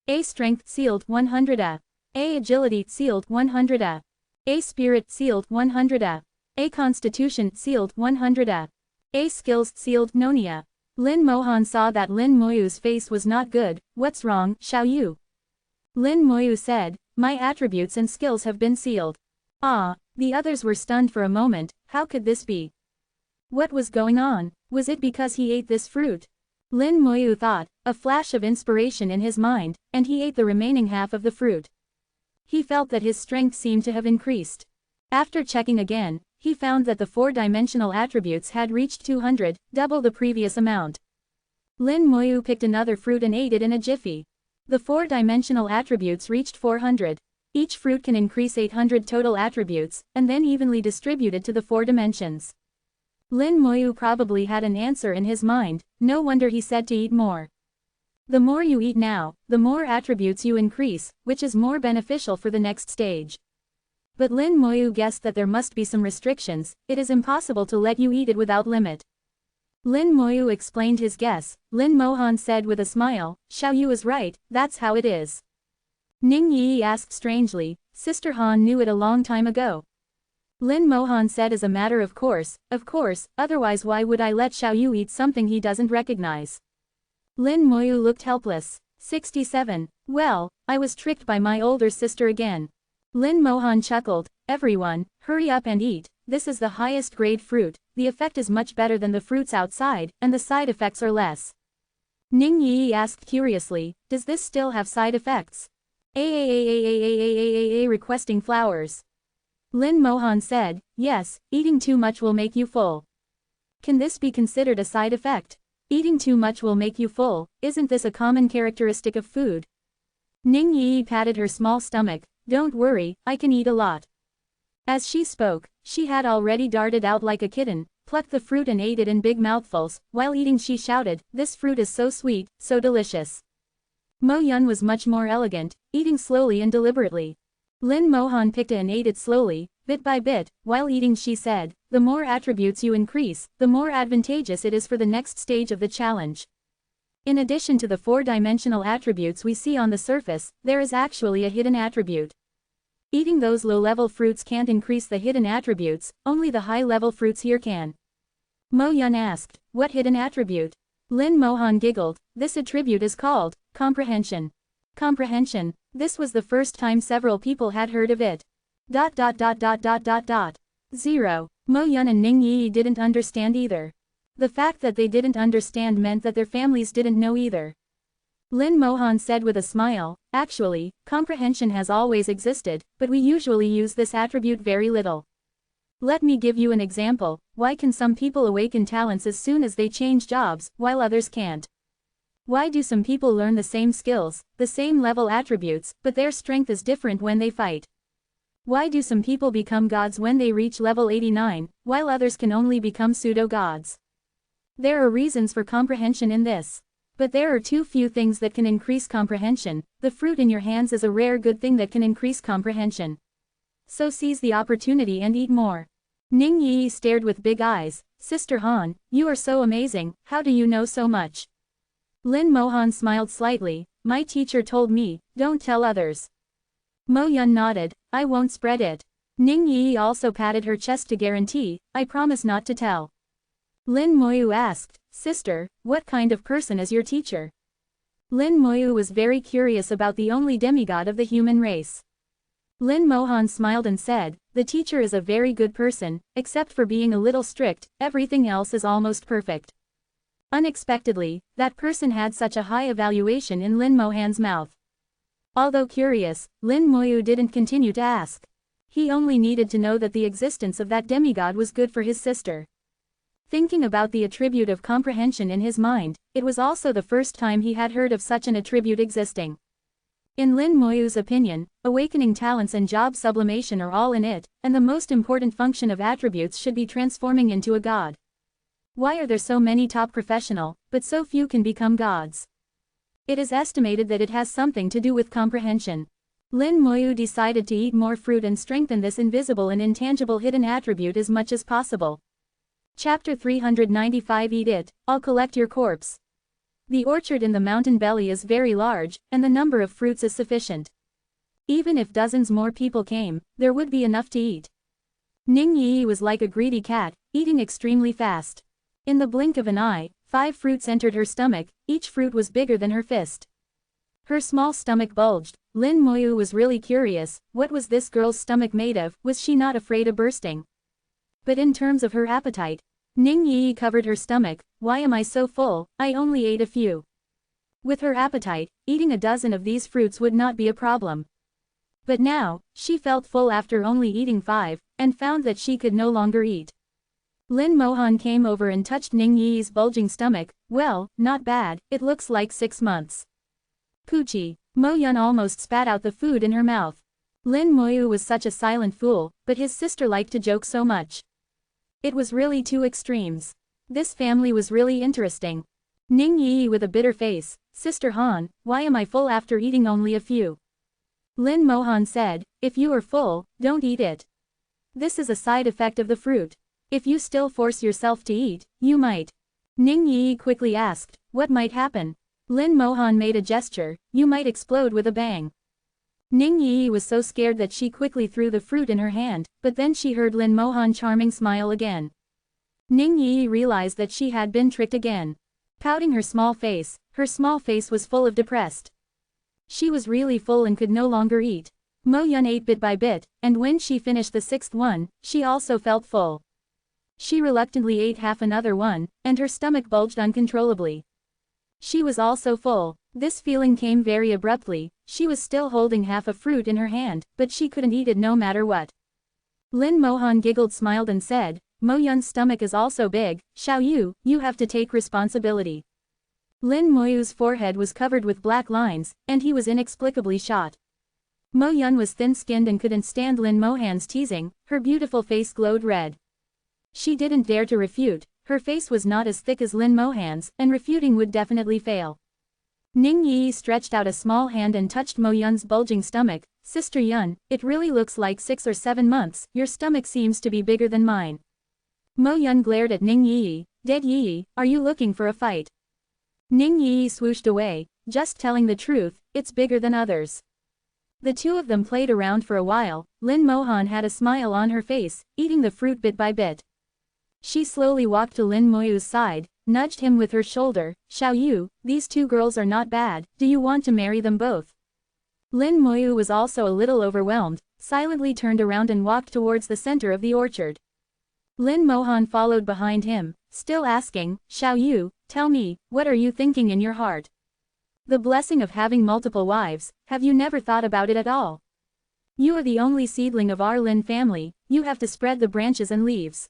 A strength sealed 100 A. A agility sealed 100 A. A spirit sealed 100 A. A constitution sealed 100 A. A skills sealed Nonia. Lin Mohan saw that Lin Moyu's face was not good. "What's wrong, Xiao Yu?" Lin Moyu said, "My attributes and skills have been sealed." Ah, the others were stunned for a moment. How could this be? What was going on? Was it because he ate this fruit? Lin Moyu thought, a flash of inspiration in his mind, and he ate the remaining half of the fruit. He felt that his strength seemed to have increased. After checking again, he found that the four-dimensional attributes had reached 200, double the previous amount. Lin Moyu picked another fruit and ate it in a jiffy. The four-dimensional attributes reached 400. Each fruit can increase 800 total attributes, and then evenly distributed to the four dimensions. Lin Moyu probably had an answer in his mind. No wonder he said to eat more. The more you eat now, the more attributes you increase, which is more beneficial for the next stage. But Lin Moyu guessed that there must be some restrictions. It is impossible to let you eat it without limit. Lin Moyu explained his guess. Lin Mohan said with a smile, "Xiao Yu is right, that's how it is." Ning Yi asked strangely, "Sister Han knew it a long time ago." Lin Mohan said as a matter of course, otherwise why would I let Xiao Yu eat something he doesn't recognize? Lin Moyu looked helpless. 67. Well, I was tricked by my older sister again. Lin Mohan chuckled. "Everyone, hurry up and eat, this is the highest grade fruit, the effect is much better than the fruits outside, and the side effects are less." Ning Yi asked curiously, "Does this still have side effects?" Requesting flowers. Lin Mohan said, "Yes, eating too much will make you full." Can this be considered a side effect? Eating too much will make you full, isn't this a common characteristic of food? Ning Yi patted her small stomach. don't worry, I can eat a lot. As she spoke, she had already darted out like a kitten, plucked the fruit and ate it in big mouthfuls. While eating she shouted, "This fruit is so sweet, so delicious." Mo Yun was much more elegant, eating slowly and deliberately. Lin Mohan picked it and ate it slowly, bit by bit. While eating she said, "The more attributes you increase, the more advantageous it is for the next stage of the challenge." In addition to the four-dimensional attributes we see on the surface, there is actually a hidden attribute. Eating those low-level fruits can't increase the hidden attributes, only the high-level fruits here can. Mo Yun asked, "What hidden attribute?" Lin Mohan giggled, "This attribute is called comprehension." Comprehension. This was the first time several people had heard of it. 0. Mo Yun and Ning Yi didn't understand either. The fact that they didn't understand meant that their families didn't know either. Lin Mohan said with a smile, "Actually, comprehension has always existed, but we usually use this attribute very little. Let me give you an example. Why can some people awaken talents as soon as they change jobs, while others can't? Why do some people learn the same skills, the same level attributes, but their strength is different when they fight? Why do some people become gods when they reach level 89, while others can only become pseudo-gods? There are reasons for comprehension in this. But there are too few things that can increase comprehension. The fruit in your hands is a rare good thing that can increase comprehension. So seize the opportunity and eat more." Ning Yi stared with big eyes. "Sister Han, you are so amazing, how do you know so much?" Lin Mohan smiled slightly, "My teacher told me, don't tell others." Mo Yun nodded, "I won't spread it." Ning Yi also patted her chest to guarantee, "I promise not to tell." Lin Moyu asked, "Sister, what kind of person is your teacher?" Lin Moyu was very curious about the only demigod of the human race. Lin Mohan smiled and said, "The teacher is a very good person, except for being a little strict, everything else is almost perfect." Unexpectedly, that person had such a high evaluation in Lin Mohan's mouth. Although curious, Lin Moyu didn't continue to ask. He only needed to know that the existence of that demigod was good for his sister. Thinking about the attribute of comprehension in his mind, it was also the first time he had heard of such an attribute existing. In Lin Moyu's opinion, awakening talents and job sublimation are all in it, and the most important function of attributes should be transforming into a god. Why are there so many top professional, but so few can become gods? It is estimated that it has something to do with comprehension. Lin Moyu decided to eat more fruit and strengthen this invisible and intangible hidden attribute as much as possible. Chapter 395 Eat it, I'll collect your corpse. The orchard in the mountain belly is very large, and the number of fruits is sufficient. Even if dozens more people came, there would be enough to eat. Ning Yi was like a greedy cat, eating extremely fast. In the blink of an eye, 5 fruits entered her stomach, each fruit was bigger than her fist. Her small stomach bulged. Lin Moyu was really curious, what was this girl's stomach made of, was she not afraid of bursting? But in terms of her appetite, Ning Yi covered her stomach. "Why am I so full? I only ate a few." With her appetite, eating a dozen of these fruits would not be a problem. But now, she felt full after only eating 5, and found that she could no longer eat. Lin Mohan came over and touched Ning Yi's bulging stomach. "Well, not bad, it looks like 6 months. Poochie." Mo Yun almost spat out the food in her mouth. Lin Moyu was such a silent fool, but his sister liked to joke so much. It was really 2 extremes. This family was really interesting. Ning Yi with a bitter face, "Sister Han, why am I full after eating only a few?" Lin Mohan said, "If you are full, don't eat it. This is a side effect of the fruit. If you still force yourself to eat, you might." Ning Yi quickly asked, "What might happen?" Lin Mohan made a gesture, "You might explode with a bang." Ning Yi was so scared that she quickly threw the fruit in her hand, but then she heard Lin Mohan's charming smile again. Ning Yi realized that she had been tricked again. Pouting her small face was full of depressed. She was really full and could no longer eat. Mo Yun ate bit by bit, and when she finished the 6th one, she also felt full. She reluctantly ate half another one, and her stomach bulged uncontrollably. She was also full. This feeling came very abruptly. She was still holding half a fruit in her hand, but she couldn't eat it no matter what. Lin Mohan giggled, smiled and said, "Mo Yun's stomach is also big, Xiao Yu, you have to take responsibility." Lin Moyu's forehead was covered with black lines, and he was inexplicably shot. Mo Yun was thin-skinned and couldn't stand Lin Mohan's teasing, her beautiful face glowed red. She didn't dare to refute, her face was not as thick as Lin Mohan's, and refuting would definitely fail. Ning Yi stretched out a small hand and touched Mo Yun's bulging stomach. Sister Yun, it really looks like 6 or 7 months, your stomach seems to be bigger than mine. Mo Yun glared at Ning Yi. Dead Yi, are you looking for a fight? Ning Yi swooshed away, just telling the truth, it's bigger than others. The two of them played around for a while. Lin Mohan had a smile on her face, eating the fruit bit by bit. She slowly walked to Lin Moyu's side, nudged him with her shoulder. Xiao Yu, these 2 girls are not bad, do you want to marry them both? Lin Moyu was also a little overwhelmed, silently turned around and walked towards the center of the orchard. Lin Mohan followed behind him, still asking, Xiao Yu, tell me, what are you thinking in your heart? The blessing of having multiple wives, have you never thought about it at all? You are the only seedling of our Lin family, you have to spread the branches and leaves.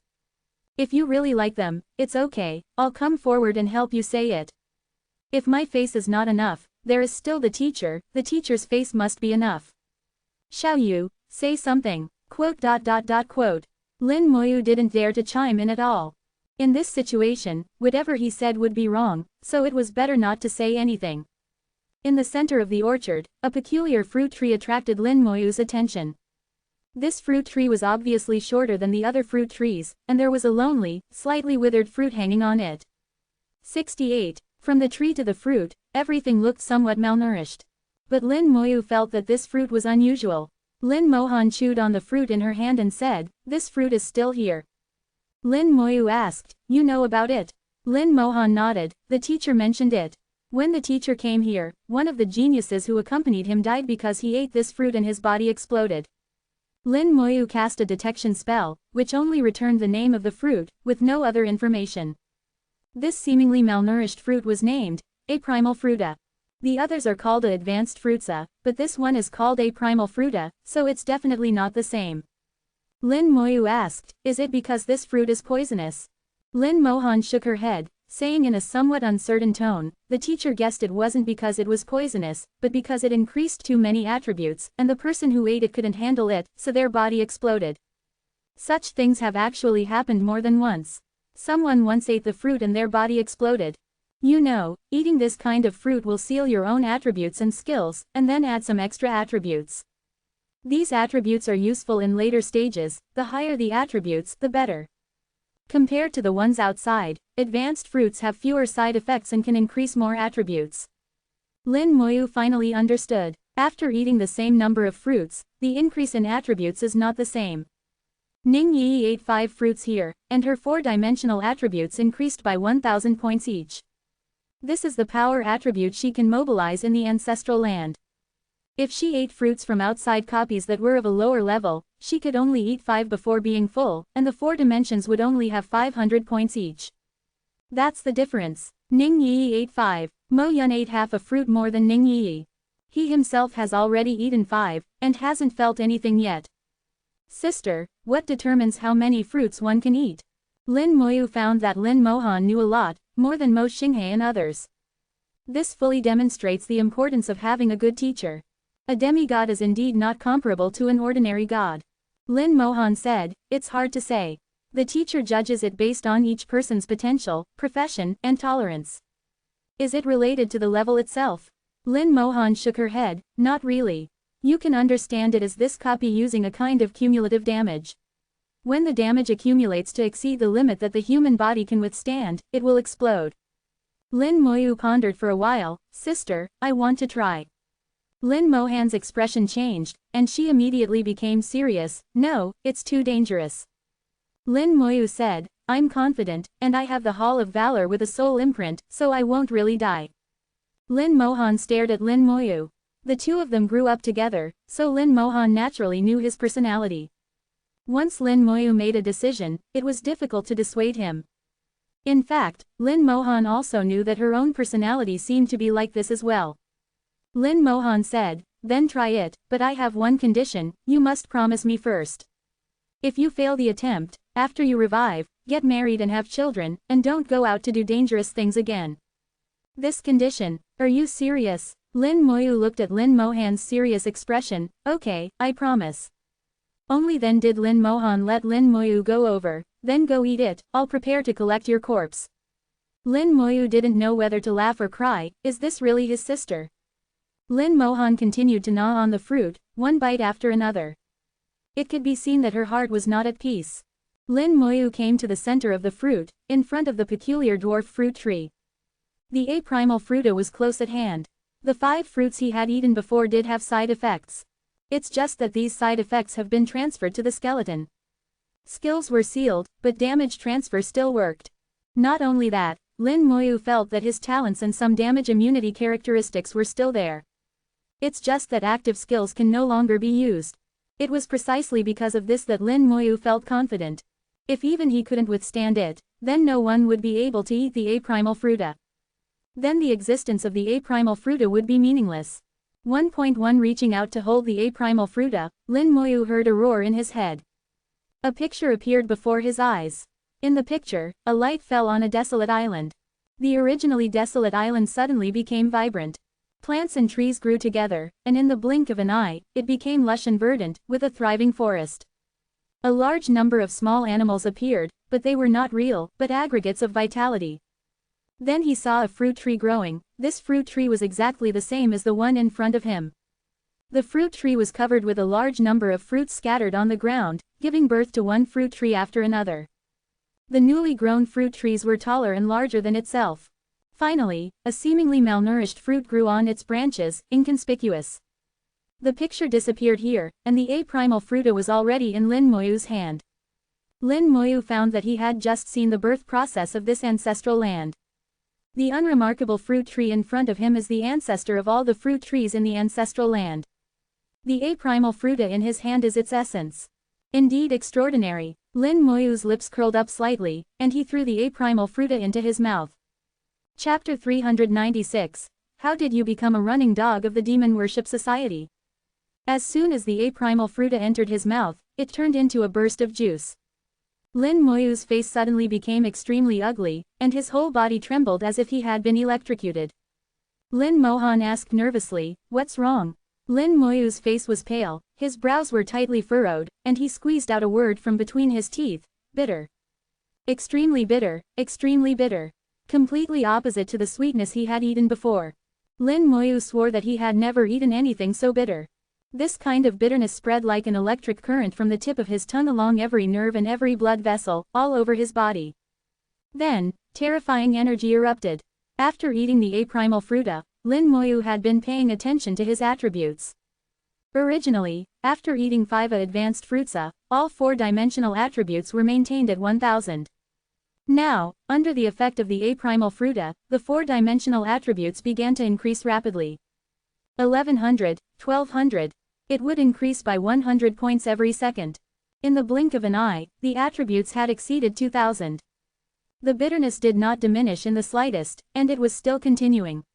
If you really like them, it's okay, I'll come forward and help you say it. If my face is not enough, there is still the teacher's face must be enough. Xiao Yu, say something, quote. Lin Moyu didn't dare to chime in at all. In this situation, whatever he said would be wrong, so it was better not to say anything. In the center of the orchard, a peculiar fruit tree attracted Lin Moyu's attention. This fruit tree was obviously shorter than the other fruit trees, and there was a lonely, slightly withered fruit hanging on it. 68. From the tree to the fruit, everything looked somewhat malnourished. But Lin Moyu felt that this fruit was unusual. Lin Mohan chewed on the fruit in her hand and said, this fruit is still here. Lin Moyu asked, you know about it? Lin Mohan nodded, the teacher mentioned it. When the teacher came here, one of the geniuses who accompanied him died because he ate this fruit and his body exploded. Lin Moyu cast a detection spell, which only returned the name of the fruit, with no other information. This seemingly malnourished fruit was named, a primal fruta. The others are called a advanced fruitsa, but this one is called a primal fruta, so it's definitely not the same. Lin Moyu asked, is it because this fruit is poisonous? Lin Mohan shook her head, saying in a somewhat uncertain tone, the teacher guessed it wasn't because it was poisonous, but because it increased too many attributes, and the person who ate it couldn't handle it, so their body exploded. Such things have actually happened more than once. Someone once ate the fruit and their body exploded. You know, eating this kind of fruit will seal your own attributes and skills, and then add some extra attributes. These attributes are useful in later stages, the higher the attributes, the better. Compared to the ones outside, advanced fruits have fewer side effects and can increase more attributes. Lin Moyu finally understood. After eating the same number of fruits, the increase in attributes is not the same. Ning Yi ate 5 fruits here, and her 4-dimensional attributes increased by 1,000 points each. This is the power attribute she can mobilize in the ancestral land. If she ate fruits from outside copies that were of a lower level, she could only eat 5 before being full, and the 4 dimensions would only have 500 points each. That's the difference. Ning Yi ate 5, Mo Yun ate half a fruit more than Ning Yi. He himself has already eaten 5, and hasn't felt anything yet. Sister, what determines how many fruits one can eat? Lin Moyu found that Lin Mohan knew a lot, more than Mo Xinghe and others. This fully demonstrates the importance of having a good teacher. A demigod is indeed not comparable to an ordinary god. Lin Mohan said, it's hard to say. The teacher judges it based on each person's potential, profession, and tolerance. Is it related to the level itself? Lin Mohan shook her head, not really. You can understand it as this copy using a kind of cumulative damage. When the damage accumulates to exceed the limit that the human body can withstand, it will explode. Lin Moyu pondered for a while, sister, I want to try. Lin Mohan's expression changed, and she immediately became serious, no, it's too dangerous. Lin Moyu said, I'm confident, and I have the Hall of Valor with a soul imprint, so I won't really die. Lin Mohan stared at Lin Moyu. The two of them grew up together, so Lin Mohan naturally knew his personality. Once Lin Moyu made a decision, it was difficult to dissuade him. In fact, Lin Mohan also knew that her own personality seemed to be like this as well. Lin Mohan said, then try it, but I have one condition, you must promise me first. If you fail the attempt, after you revive, get married and have children, and don't go out to do dangerous things again. This condition, are you serious? Lin Moyu looked at Lin Mohan's serious expression. Okay, I promise. Only then did Lin Mohan let Lin Moyu go over. Then go eat it, I'll prepare to collect your corpse. Lin Moyu didn't know whether to laugh or cry. Is this really his sister? Lin Mohan continued to gnaw on the fruit, one bite after another. It could be seen that her heart was not at peace. Lin Moyu came to the center of the fruit, in front of the peculiar dwarf fruit tree. The A primal fruita was close at hand. The 5 fruits he had eaten before did have side effects. It's just that these side effects have been transferred to the skeleton. Skills were sealed, but damage transfer still worked. Not only that, Lin Moyu felt that his talents and some damage immunity characteristics were still there. It's just that active skills can no longer be used. It was precisely because of this that Lin Moyu felt confident. If even he couldn't withstand it, then no one would be able to eat the A primal fruita. Then the existence of the A primal fruita would be meaningless. 1.1 Reaching out to hold the A primal fruita, Lin Moyu heard a roar in his head. A picture appeared before his eyes. In the picture, a light fell on a desolate island. The originally desolate island suddenly became vibrant. Plants and trees grew together, and in the blink of an eye, it became lush and verdant, with a thriving forest. A large number of small animals appeared, but they were not real, but aggregates of vitality. Then he saw a fruit tree growing. This fruit tree was exactly the same as the one in front of him. The fruit tree was covered with a large number of fruits scattered on the ground, giving birth to one fruit tree after another. The newly grown fruit trees were taller and larger than itself. Finally, a seemingly malnourished fruit grew on its branches, inconspicuous. The picture disappeared here, and the A primal fruita was already in Lin Moyu's hand. Lin Moyu found that he had just seen the birth process of this ancestral land. The unremarkable fruit tree in front of him is the ancestor of all the fruit trees in the ancestral land. The A primal fruita in his hand is its essence. Indeed extraordinary. Lin Moyu's lips curled up slightly, and he threw the A primal fruita into his mouth. Chapter 396. How did you become a running dog of the Demon Worship Society? As soon as the A primal fruita entered his mouth, it turned into a burst of juice. Lin Moyu's face suddenly became extremely ugly, and his whole body trembled as if he had been electrocuted. Lin Mohan asked nervously, "What's wrong?" Lin Moyu's face was pale, his brows were tightly furrowed, and he squeezed out a word from between his teeth: bitter. Extremely bitter, extremely bitter. Completely opposite to the sweetness he had eaten before. Lin Moyu swore that he had never eaten anything so bitter. This kind of bitterness spread like an electric current from the tip of his tongue along every nerve and every blood vessel, all over his body. Then, terrifying energy erupted. After eating the A primal fruita, Lin Moyu had been paying attention to his attributes. Originally, after eating 5 advanced fruitsa, all 4-dimensional attributes were maintained at 1000. Now, under the effect of the A primal fruita, the 4-dimensional attributes began to increase rapidly. 1100, 1200. It would increase by 100 points every second. In the blink of an eye, the attributes had exceeded 2000. The bitterness did not diminish in the slightest, and it was still continuing.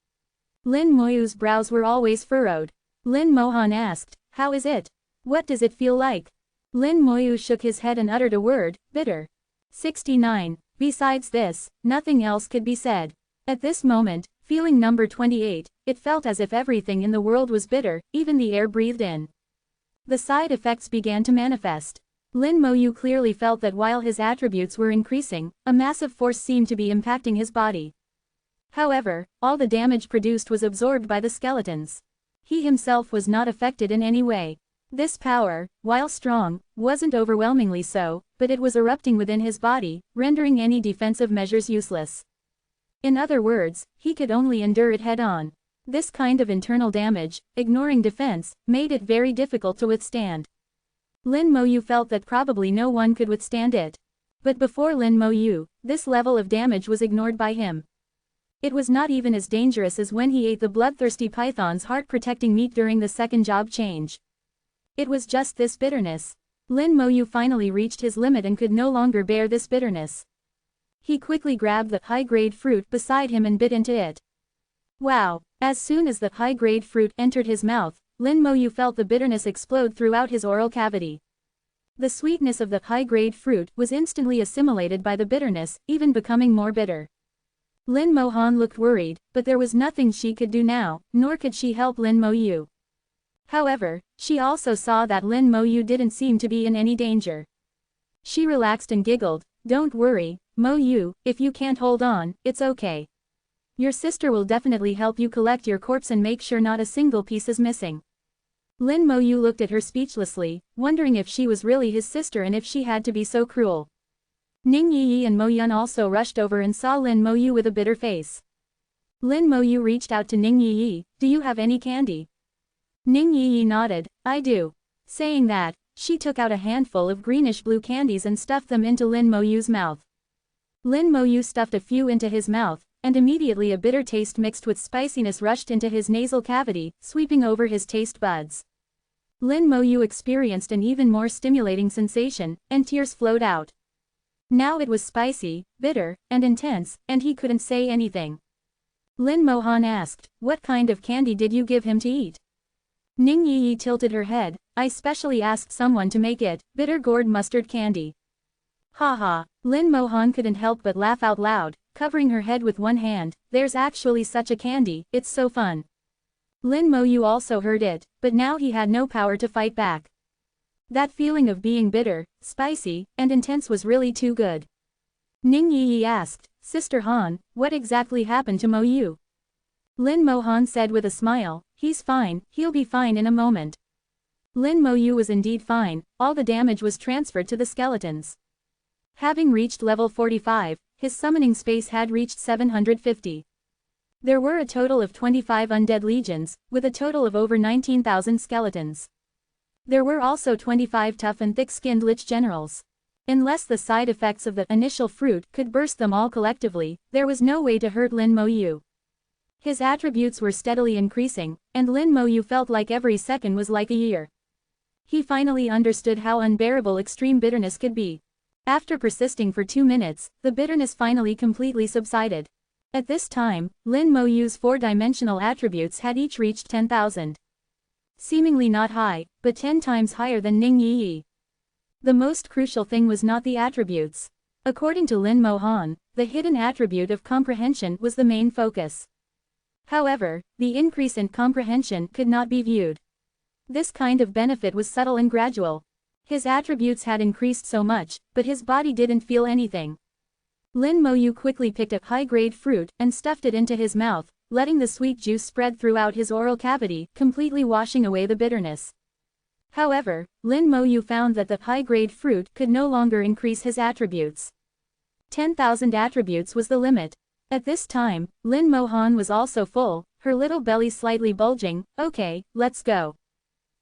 Lin Moyu's brows were always furrowed. Lin Mohan asked, "How is it? What does it feel like?" Lin Moyu shook his head and uttered a word: bitter. 69. Besides this, nothing else could be said. At this moment, feeling number 28, it felt as if everything in the world was bitter, even the air breathed in. The side effects began to manifest. Lin Moyu clearly felt that while his attributes were increasing, a massive force seemed to be impacting his body. However, all the damage produced was absorbed by the skeletons. He himself was not affected in any way. This power, while strong, wasn't overwhelmingly so, but it was erupting within his body, rendering any defensive measures useless. In other words, he could only endure it head-on. This kind of internal damage, ignoring defense, made it very difficult to withstand. Lin Moyu felt that probably no one could withstand it. But before Lin Moyu, this level of damage was ignored by him. It was not even as dangerous as when he ate the bloodthirsty python's heart-protecting meat during the second job change. It was just this bitterness. Lin Moyu finally reached his limit and could no longer bear this bitterness. He quickly grabbed the high-grade fruit beside him and bit into it. Wow! As soon as the high-grade fruit entered his mouth, Lin Moyu felt the bitterness explode throughout his oral cavity. The sweetness of the high-grade fruit was instantly assimilated by the bitterness, even becoming more bitter. Lin Mohan looked worried, but there was nothing she could do now, nor could she help Lin Mo Yu. However, she also saw that Lin Mo Yu didn't seem to be in any danger. She relaxed and giggled, "Don't worry, Mo Yu, if you can't hold on, it's okay. Your sister will definitely help you collect your corpse and make sure not a single piece is missing." Lin Mo Yu looked at her speechlessly, wondering if she was really his sister and if she had to be so cruel. Ning Yi and Mo Yun also rushed over and saw Lin Mo Yu with a bitter face. Lin Mo Yu reached out to Ning Yi, "Do you have any candy?" Ning Yi nodded, "I do." Saying that, she took out a handful of greenish-blue candies and stuffed them into Lin Mo Yu's mouth. Lin Mo Yu stuffed a few into his mouth, and immediately a bitter taste mixed with spiciness rushed into his nasal cavity, sweeping over his taste buds. Lin Mo Yu experienced an even more stimulating sensation, and tears flowed out. Now it was spicy, bitter, and intense, and he couldn't say anything. Lin Mohan asked, "What kind of candy did you give him to eat?" Ning Yi tilted her head, "I specially asked someone to make it, bitter gourd mustard candy." Ha ha. Lin Mohan couldn't help but laugh out loud, covering her head with one hand, "There's actually such a candy, it's so fun." Lin Mo Yu also heard it, but now he had no power to fight back. That feeling of being bitter, spicy, and intense was really too good. Ning Yi asked, "Sister Han, what exactly happened to Mo Yu?" Lin Mohan said with a smile, "He's fine, he'll be fine in a moment." Lin Mo Yu was indeed fine, all the damage was transferred to the skeletons. Having reached level 45, his summoning space had reached 750. There were a total of 25 undead legions, with a total of over 19,000 skeletons. There were also 25 tough and thick-skinned lich generals. Unless the side effects of the initial fruit could burst them all collectively, there was no way to hurt Lin Mo Yu. His attributes were steadily increasing, and Lin Mo Yu felt like every second was like a year. He finally understood how unbearable extreme bitterness could be. After persisting for 2 minutes, the bitterness finally completely subsided. At this time, Lin Mo Yu's 4-dimensional attributes had each reached 10,000. Seemingly not high, but 10 times higher than Ning Yi. The most crucial thing was not the attributes. According to Lin Mohan, the hidden attribute of comprehension was the main focus. However, the increase in comprehension could not be viewed. This kind of benefit was subtle and gradual. His attributes had increased so much, but his body didn't feel anything. Lin Mo Yu quickly picked up high-grade fruit and stuffed it into his mouth, letting the sweet juice spread throughout his oral cavity, completely washing away the bitterness. However, Lin Mo Yu found that the high-grade fruit could no longer increase his attributes. 10,000 attributes was the limit. At this time, Lin Mohan was also full, her little belly slightly bulging. "Okay, let's go."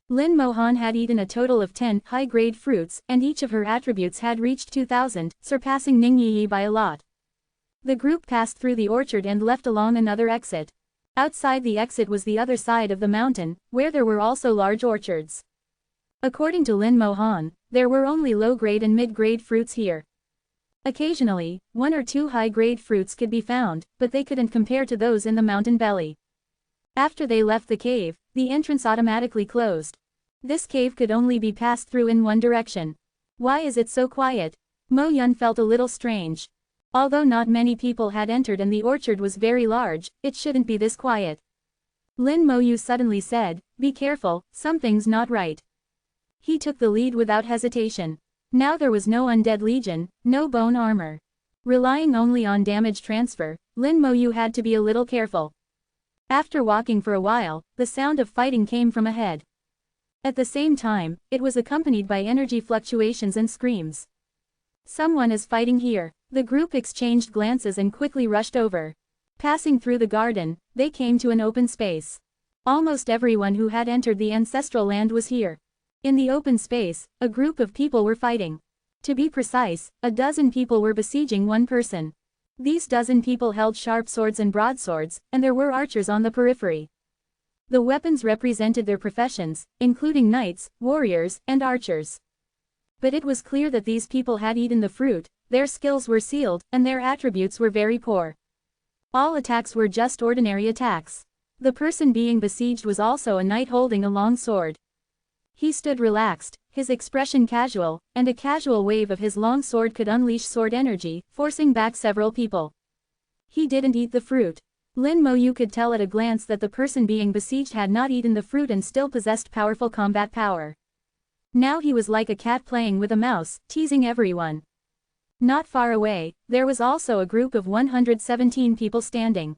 Lin Mohan had eaten a total of 10 high-grade fruits, and each of her attributes had reached 2,000, surpassing Ning Yi by a lot. The group passed through the orchard and left along another exit. Outside the exit was the other side of the mountain, where there were also large orchards. According to Lin Mohan, there were only low-grade and mid-grade fruits here. Occasionally, 1 or 2 high-grade fruits could be found, but they couldn't compare to those in the mountain belly. After they left the cave, the entrance automatically closed. This cave could only be passed through in one direction. "Why is it so quiet?" Mo Yun felt a little strange. Although not many people had entered and the orchard was very large, it shouldn't be this quiet. Lin Mo Yu suddenly said, "Be careful, something's not right." He took the lead without hesitation. Now there was no undead legion, no bone armor. Relying only on damage transfer, Lin Mo Yu had to be a little careful. After walking for a while, the sound of fighting came from ahead. At the same time, it was accompanied by energy fluctuations and screams. "Someone is fighting here." The group exchanged glances and quickly rushed over. Passing through the garden, they came to an open space. Almost everyone who had entered the ancestral land was here. In the open space, a group of people were fighting. To be precise, a dozen people were besieging one person. These dozen people held sharp swords and broadswords, and there were archers on the periphery. The weapons represented their professions, including knights, warriors, and archers. But it was clear that these people had eaten the fruit, their skills were sealed, and their attributes were very poor. All attacks were just ordinary attacks. The person being besieged was also a knight holding a long sword. He stood relaxed, his expression casual, and a casual wave of his long sword could unleash sword energy, forcing back several people. He didn't eat the fruit. Lin Moyu could tell at a glance that the person being besieged had not eaten the fruit and still possessed powerful combat power. Now he was like a cat playing with a mouse, teasing everyone. Not far away, there was also a group of 117 people standing.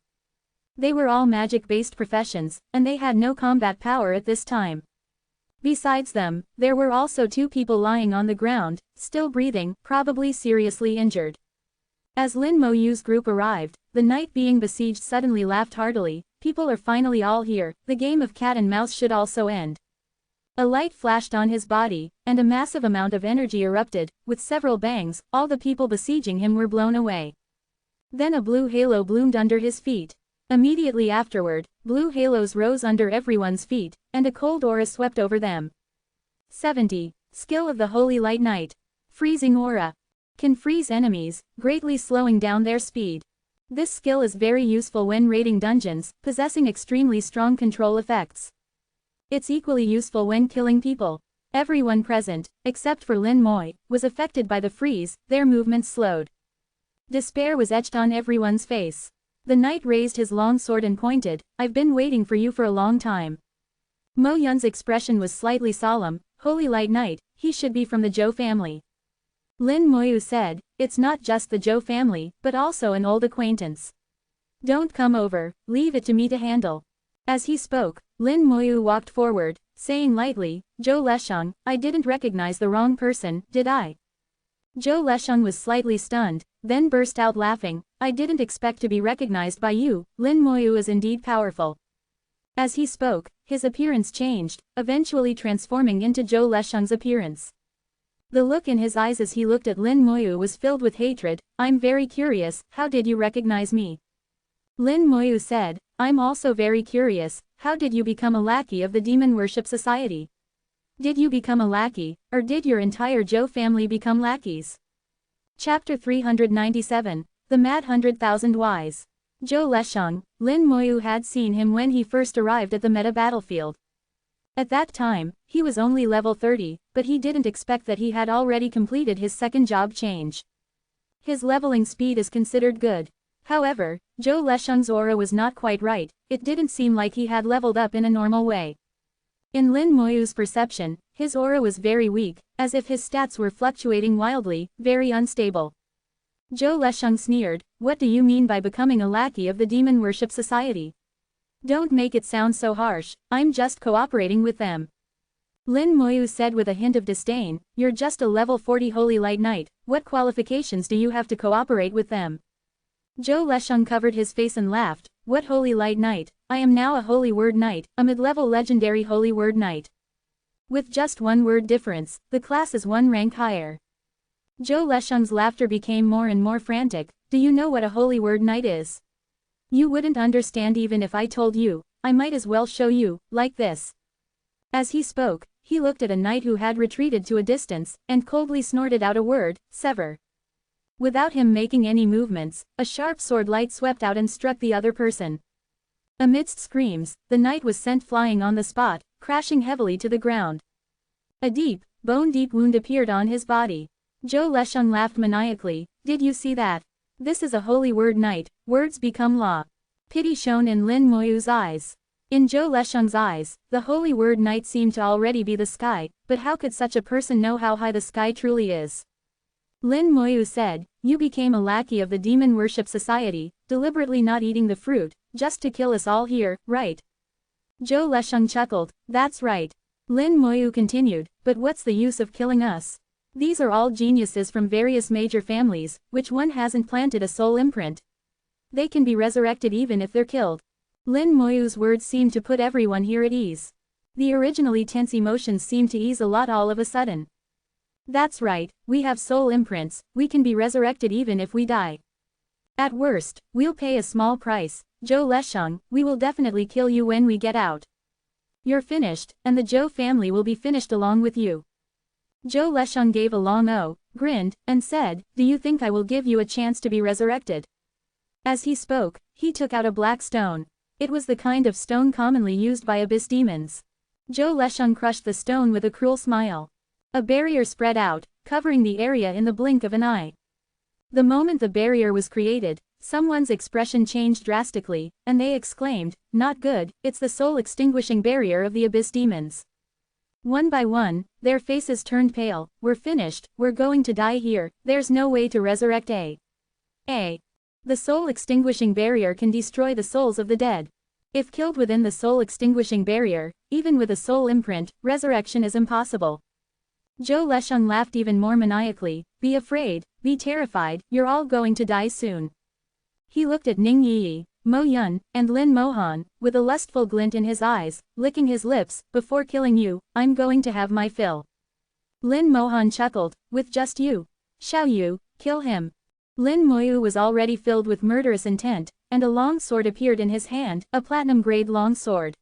They were all magic-based professions, and they had no combat power at this time. Besides them, there were also 2 people lying on the ground, still breathing, probably seriously injured. As Lin Moyu's group arrived, the knight being besieged suddenly laughed heartily. People are finally all here, the game of cat and mouse should also end. A light flashed on his body, and a massive amount of energy erupted. With several bangs, all the people besieging him were blown away. Then a blue halo bloomed under his feet. Immediately afterward, blue halos rose under everyone's feet, and a cold aura swept over them. 70. Skill of the Holy Light Knight. Freezing aura. Can freeze enemies, greatly slowing down their speed. This skill is very useful when raiding dungeons, possessing extremely strong control effects. It's equally useful when killing people. Everyone present, except for Lin Moy, was affected by the freeze, their movements slowed. Despair was etched on everyone's face. The knight raised his long sword and pointed, "I've been waiting for you for a long time." Mo Yun's expression was slightly solemn. Holy Light Knight, he should be from the Zhou family. Lin Moyu said, "It's not just the Zhou family, but also an old acquaintance. Don't come over, leave it to me to handle." As he spoke, Lin Moyu walked forward, saying lightly, "Zhou Lesheng, I didn't recognize the wrong person, did I?" Zhou Lesheng was slightly stunned, then burst out laughing, "I didn't expect to be recognized by you, Lin Moyu is indeed powerful." As he spoke, his appearance changed, eventually transforming into Zhou Lesheng's appearance. The look in his eyes as he looked at Lin Moyu was filled with hatred. "I'm very curious, how did you recognize me?" Lin Moyu said, "I'm also very curious, how did you become a lackey of the Demon Worship Society? Did you become a lackey, or did your entire Zhou family become lackeys?" Chapter 397, The Mad 100,000 Whys. Zhou Lesheng, Lin Moyu had seen him when he first arrived at the meta battlefield. At that time, he was only level 30, but he didn't expect that he had already completed his second job change. His leveling speed is considered good. However, Zhou Lesheng's aura was not quite right, it didn't seem like he had leveled up in a normal way. In Lin Moyu's perception, his aura was very weak, as if his stats were fluctuating wildly, very unstable. Zhou Lesheng sneered, "What do you mean by becoming a lackey of the Demon Worship Society? Don't make it sound so harsh, I'm just cooperating with them." Lin Moyu said with a hint of disdain, "You're just a level 40 Holy Light Knight, what qualifications do you have to cooperate with them?" Zhou Lesheng covered his face and laughed, "What Holy Light Knight? I am now a Holy Word Knight, a mid-level legendary Holy Word Knight. With just one word difference, the class is one rank higher." Zhou Lesheng's laughter became more and more frantic. "Do you know what a Holy Word Knight is? You wouldn't understand even if I told you. I might as well show you, like this." As he spoke, he looked at a knight who had retreated to a distance, and coldly snorted out a word, "Sever." Without him making any movements, a sharp sword light swept out and struck the other person. Amidst screams, the knight was sent flying on the spot, crashing heavily to the ground. A deep, bone-deep wound appeared on his body. Zhou Lesheng laughed maniacally, "Did you see that? This is a Holy Word Knight, words become law." Pity shone in Lin Moyu's eyes. In Zhou Lesheng's eyes, the Holy Word Knight seemed to already be the sky, but how could such a person know how high the sky truly is? Lin Moyu said, "You became a lackey of the Demon Worship Society, deliberately not eating the fruit, just to kill us all here, right?" Zhou Lesheng chuckled, "That's right." Lin Moyu continued, "But what's the use of killing us? These are all geniuses from various major families, which one hasn't planted a soul imprint. They can be resurrected even if they're killed." Lin Moyu's words seemed to put everyone here at ease. The originally tense emotions seemed to ease a lot all of a sudden. "That's right, we have soul imprints, we can be resurrected even if we die. At worst, we'll pay a small price. Zhou Lesheng, we will definitely kill you when we get out. You're finished, and the Zhou family will be finished along with you." Zhou Lesheng gave a long "oh," grinned, and said, "Do you think I will give you a chance to be resurrected?" As he spoke, he took out a black stone. It was the kind of stone commonly used by abyss demons. Zhou Lesheng crushed the stone with a cruel smile. A barrier spread out, covering the area in the blink of an eye. The moment the barrier was created, Someone's expression changed drastically, and they exclaimed, "Not good, it's the soul-extinguishing barrier of the abyss demons." One by one, their faces turned pale. "We're finished, we're going to die here, there's no way to resurrect A. The soul-extinguishing barrier can destroy the souls of the dead. If killed within the soul-extinguishing barrier, even with a soul imprint, resurrection is impossible." Zhou Lesheng laughed even more maniacally. "Be afraid, be terrified, you're all going to die soon." He looked at Ning Yi, Mo Yun, and Lin Mohan, with a lustful glint in his eyes, licking his lips. "Before killing you, I'm going to have my fill." Lin Mohan chuckled. "With just you? Xiao Yu, kill him." Lin Moyu was already filled with murderous intent, and a long sword appeared in his hand, a platinum-grade long sword.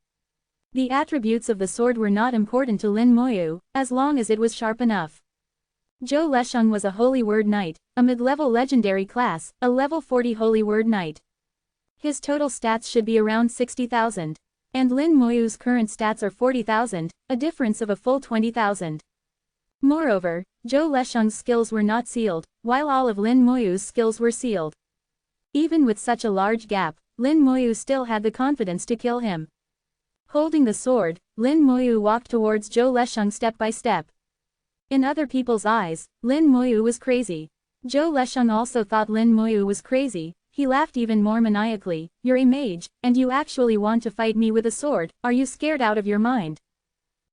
The attributes of the sword were not important to Lin Moyu, as long as it was sharp enough. Zhou Lesheng was a Holy Word Knight, a mid-level legendary class, a level 40 Holy Word Knight. His total stats should be around 60,000. And Lin Moyu's current stats are 40,000, a difference of a full 20,000. Moreover, Zhou Lesheng's skills were not sealed, while all of Lin Moyu's skills were sealed. Even with such a large gap, Lin Moyu still had the confidence to kill him. Holding the sword, Lin Moyu walked towards Zhou Lesheng step by step. In other people's eyes, Lin Moyu was crazy. Zhou Lesheng also thought Lin Moyu was crazy. He laughed even more maniacally. "You're a mage, and you actually want to fight me with a sword, are you scared out of your mind?"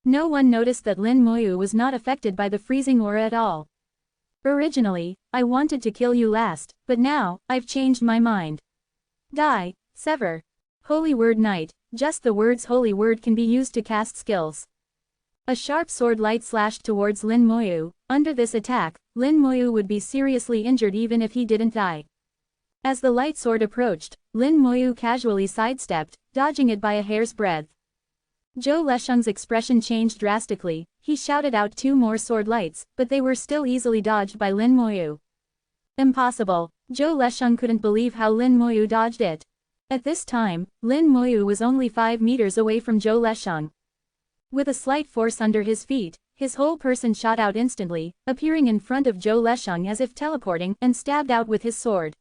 No one noticed that Lin Moyu was not affected by the freezing aura at all. "Originally, I wanted to kill you last, but now, I've changed my mind. Die, sever." Holy Word Knight, just the words Holy Word can be used to cast skills. A sharp sword light slashed towards Lin Moyu. Under this attack, Lin Moyu would be seriously injured even if he didn't die. As the light sword approached, Lin Moyu casually sidestepped, dodging it by a hair's breadth. Zhou Lesheng's expression changed drastically. He shouted out 2 more sword lights, but they were still easily dodged by Lin Moyu. Impossible. Zhou Lesheng couldn't believe how Lin Moyu dodged it. At this time, Lin Moyu was only 5 meters away from Zhou Lesheng. With a slight force under his feet, his whole person shot out instantly, appearing in front of Zhou Lesheng as if teleporting, and stabbed out with his sword.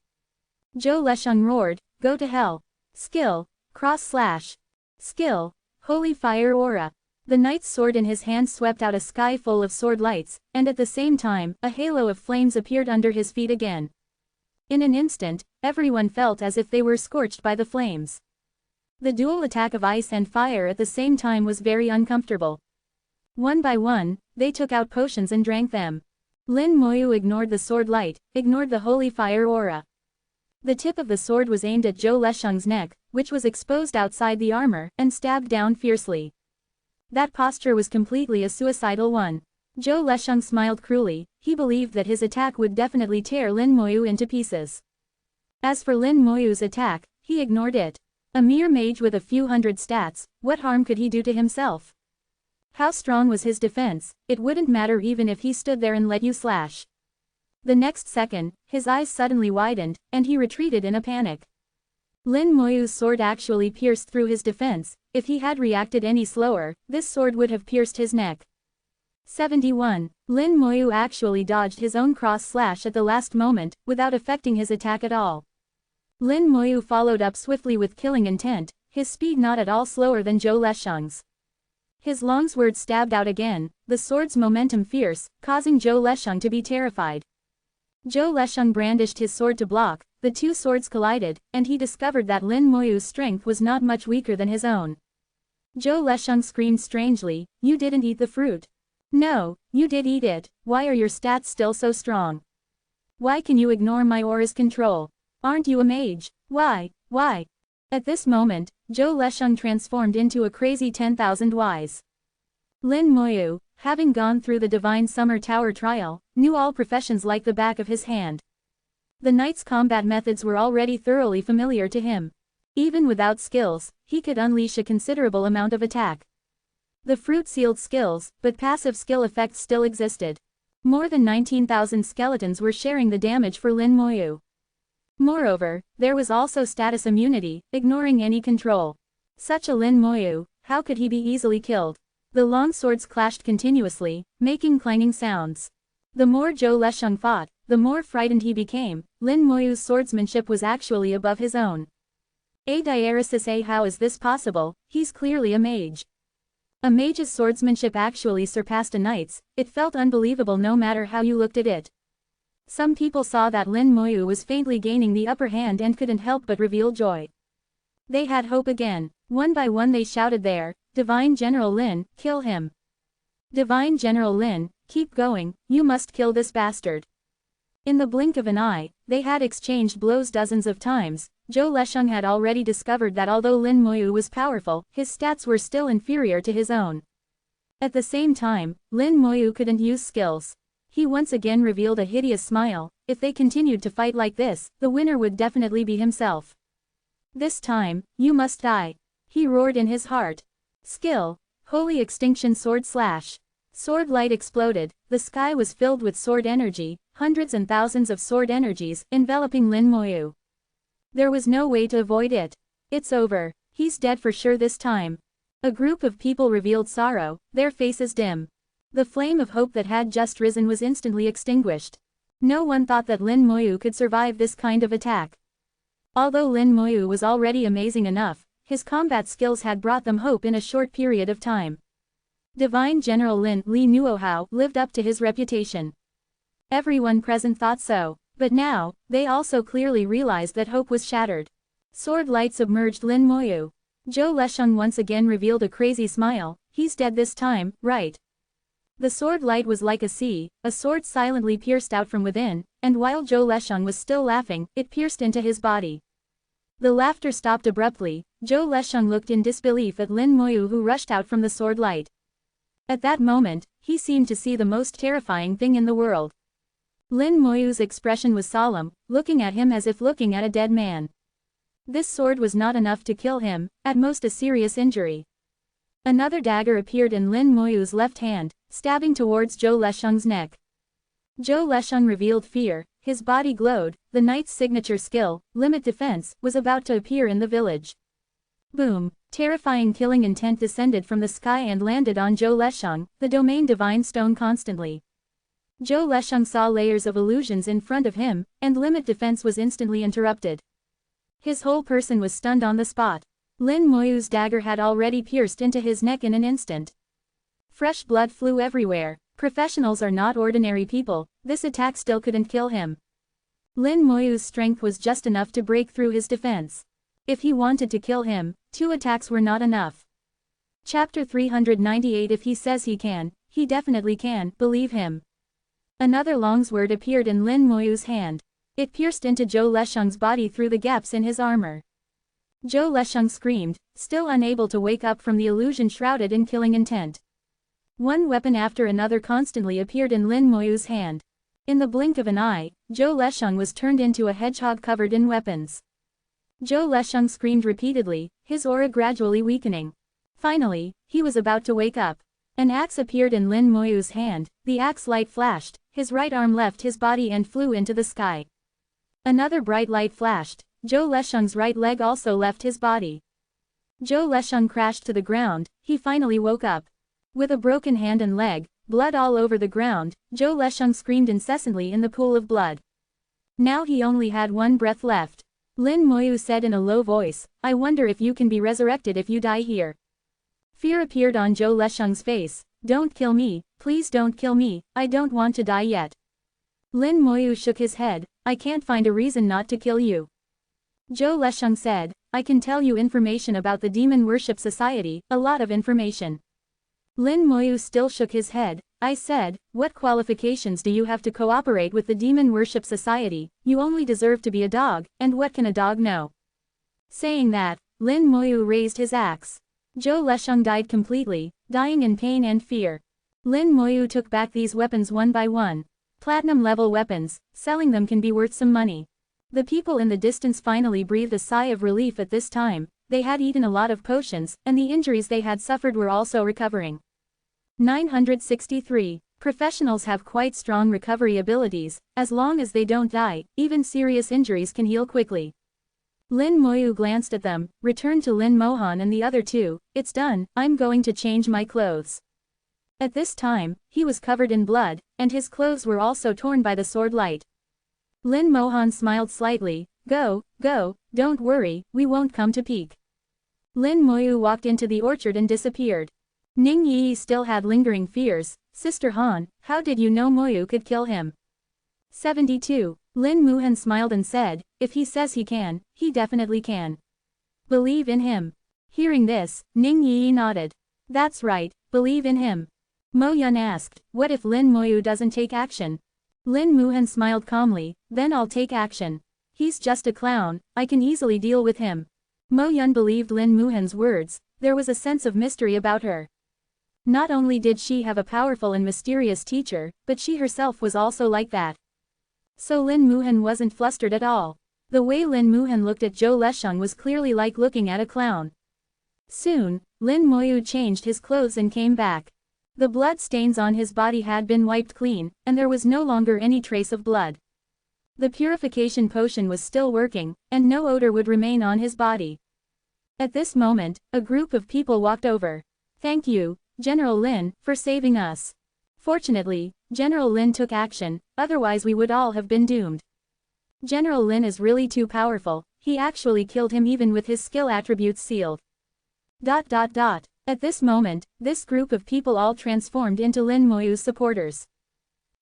Zhou Lesheng roared, "Go to hell." Skill, cross slash. Skill, Holy Fire Aura. The knight's sword in his hand swept out a sky full of sword lights, and at the same time, a halo of flames appeared under his feet again. In an instant, everyone felt as if they were scorched by the flames. The dual attack of ice and fire at the same time was very uncomfortable. One by one, they took out potions and drank them. Lin Moyu ignored the sword light, ignored the Holy Fire Aura. The tip of the sword was aimed at Zhou Lesheng's neck, which was exposed outside the armor, and stabbed down fiercely. That posture was completely a suicidal one. Zhou Lesheng smiled cruelly. He believed that his attack would definitely tear Lin Moyu into pieces. As for Lin Moyu's attack, he ignored it. A mere mage with a few hundred stats, what harm could he do to himself? How strong was his defense? It wouldn't matter even if he stood there and let you slash. The next second, his eyes suddenly widened, and he retreated in a panic. Lin Moyu's sword actually pierced through his defense. If he had reacted any slower, this sword would have pierced his neck. 71. Lin Moyu actually dodged his own cross slash at the last moment, without affecting his attack at all. Lin Moyu followed up swiftly with killing intent, his speed not at all slower than Zhou Lesheng's. His long sword stabbed out again, the sword's momentum fierce, causing Zhou Lesheng to be terrified. Zhou Lesheng brandished his sword to block, the 2 swords collided, and he discovered that Lin Moyu's strength was not much weaker than his own. Zhou Lesheng screamed strangely, "You didn't eat the fruit." "No, you did eat it. Why are your stats still so strong? Why can you ignore my aura's control? Aren't you a mage? Why?" At this moment, Zhou Lesheng transformed into a crazy 10,000 Ys. Lin Moyu, having gone through the Divine Summer Tower trial, knew all professions like the back of his hand. The knight's combat methods were already thoroughly familiar to him. Even without skills, he could unleash a considerable amount of attack. The fruit sealed skills, but passive skill effects still existed. More than 19,000 skeletons were sharing the damage for Lin Moyu. Moreover, there was also status immunity, ignoring any control. Such a Lin Moyu, how could he be easily killed? The long swords clashed continuously, making clanging sounds. The more Zhou Lesheng fought, the more frightened he became. Lin Moyu's swordsmanship was actually above his own. Disastrous, how is this possible? He's clearly a mage. A mage's swordsmanship actually surpassed a knight's. It felt unbelievable no matter how you looked at it. Some people saw that Lin Moyu was faintly gaining the upper hand and couldn't help but reveal joy. They had hope again. One by one they shouted there, Divine General Lin, kill him. Divine General Lin, keep going, you must kill this bastard. In the blink of an eye, they had exchanged blows dozens of times. Zhou Lesheng had already discovered that although Lin Moyu was powerful, his stats were still inferior to his own. At the same time, Lin Moyu couldn't use skills. He once again revealed a hideous smile. If they continued to fight like this, the winner would definitely be himself. This time, you must die. He roared in his heart. Skill. Holy Extinction Sword Slash. Sword light exploded. The sky was filled with sword energy, hundreds and thousands of sword energies, enveloping Lin Moyu. There was no way to avoid it. It's over. He's dead for sure this time. A group of people revealed sorrow, their faces dim. The flame of hope that had just risen was instantly extinguished. No one thought that Lin Moyu could survive this kind of attack. Although Lin Moyu was already amazing enough, his combat skills had brought them hope in a short period of time. Divine General Lin Li Nuohao lived up to his reputation. Everyone present thought so, but now, they also clearly realized that hope was shattered. Sword light submerged Lin Moyu. Zhou Lesheng once again revealed a crazy smile. He's dead this time, right? The sword light was like a sea, a sword silently pierced out from within, and while Zhou Lesheng was still laughing, it pierced into his body. The laughter stopped abruptly. Zhou Lesheng looked in disbelief at Lin Moyu who rushed out from the sword light. At that moment, he seemed to see the most terrifying thing in the world. Lin Moyu's expression was solemn, looking at him as if looking at a dead man. This sword was not enough to kill him, at most a serious injury. Another dagger appeared in Lin Moyu's left hand, stabbing towards Zhou Lesheng's neck. Zhou Lesheng revealed fear, his body glowed. The knight's signature skill, Limit Defense, was about to appear in the village. Boom! Terrifying killing intent descended from the sky and landed on Zhou Lesheng, the domain divine stone constantly. Zhou Lesheng saw layers of illusions in front of him, and Limit Defense was instantly interrupted. His whole person was stunned on the spot. Lin Moyu's dagger had already pierced into his neck in an instant. Fresh blood flew everywhere. Professionals are not ordinary people. This attack still couldn't kill him. Lin Moyu's strength was just enough to break through his defense. If he wanted to kill him, 2 attacks were not enough. Chapter 398. If he says he can, he definitely can, believe him. Another longsword appeared in Lin Moyu's hand. It pierced into Zhou Lesheng's body through the gaps in his armor. Zhou Lesheng screamed, still unable to wake up from the illusion shrouded in killing intent. One weapon after another constantly appeared in Lin Moyu's hand. In the blink of an eye, Zhou Lesheng was turned into a hedgehog covered in weapons. Zhou Lesheng screamed repeatedly, his aura gradually weakening. Finally, he was about to wake up. An axe appeared in Lin Moyu's hand, the axe light flashed, his right arm left his body and flew into the sky. Another bright light flashed, Zhou Lesheng's right leg also left his body. Zhou Lesheng crashed to the ground. He finally woke up. With a broken hand and leg, blood all over the ground, Zhou Lesheng screamed incessantly in the pool of blood. Now he only had one breath left. Lin Moyu said in a low voice, I wonder if you can be resurrected if you die here. Fear appeared on Zhou Lesheng's face. Don't kill me, please don't kill me, I don't want to die yet. Lin Moyu shook his head, I can't find a reason not to kill you. Zhou Lesheng said, I can tell you information about the Demon Worship Society, a lot of information. Lin Moyu still shook his head. I said, what qualifications do you have to cooperate with the Demon Worship Society? You only deserve to be a dog, and what can a dog know? Saying that, Lin Moyu raised his axe. Zhou Lesheng died completely, dying in pain and fear. Lin Moyu took back these weapons one by one. Platinum-level weapons, selling them can be worth some money. The people in the distance finally breathed a sigh of relief at this time. They had eaten a lot of potions, and the injuries they had suffered were also recovering. 963. Professionals have quite strong recovery abilities. As long as they don't die, even serious injuries can heal quickly. Lin Moyu glanced at them, returned to Lin Mohan and the other two. It's done, I'm going to change my clothes. At this time, he was covered in blood, and his clothes were also torn by the sword light. Lin Mohan smiled slightly. Go, go, don't worry, we won't come to peek. Lin Moyu walked into the orchard and disappeared. Ning Yi still had lingering fears. Sister Han, how did you know Moyu could kill him? 72. Lin Muhan smiled and said, if he says he can, he definitely can. Believe in him. Hearing this, Ning Yi nodded. That's right, believe in him. Mo Yun asked, what if Lin Moyu doesn't take action? Lin Muhan smiled calmly, then I'll take action. He's just a clown, I can easily deal with him. Mo Yun believed Lin Muhan's words, there was a sense of mystery about her. Not only did she have a powerful and mysterious teacher, but she herself was also like that. So Lin Muhan wasn't flustered at all. The way Lin Muhan looked at Zhou Lesheng was clearly like looking at a clown. Soon, Lin Moyu changed his clothes and came back. The blood stains on his body had been wiped clean, and there was no longer any trace of blood. The purification potion was still working, and no odor would remain on his body. At this moment, a group of people walked over. Thank you, General Lin, for saving us. Fortunately, General Lin took action, otherwise we would all have been doomed. General Lin is really too powerful, he actually killed him even with his skill attributes sealed. At this moment, this group of people all transformed into Lin Moyu's supporters.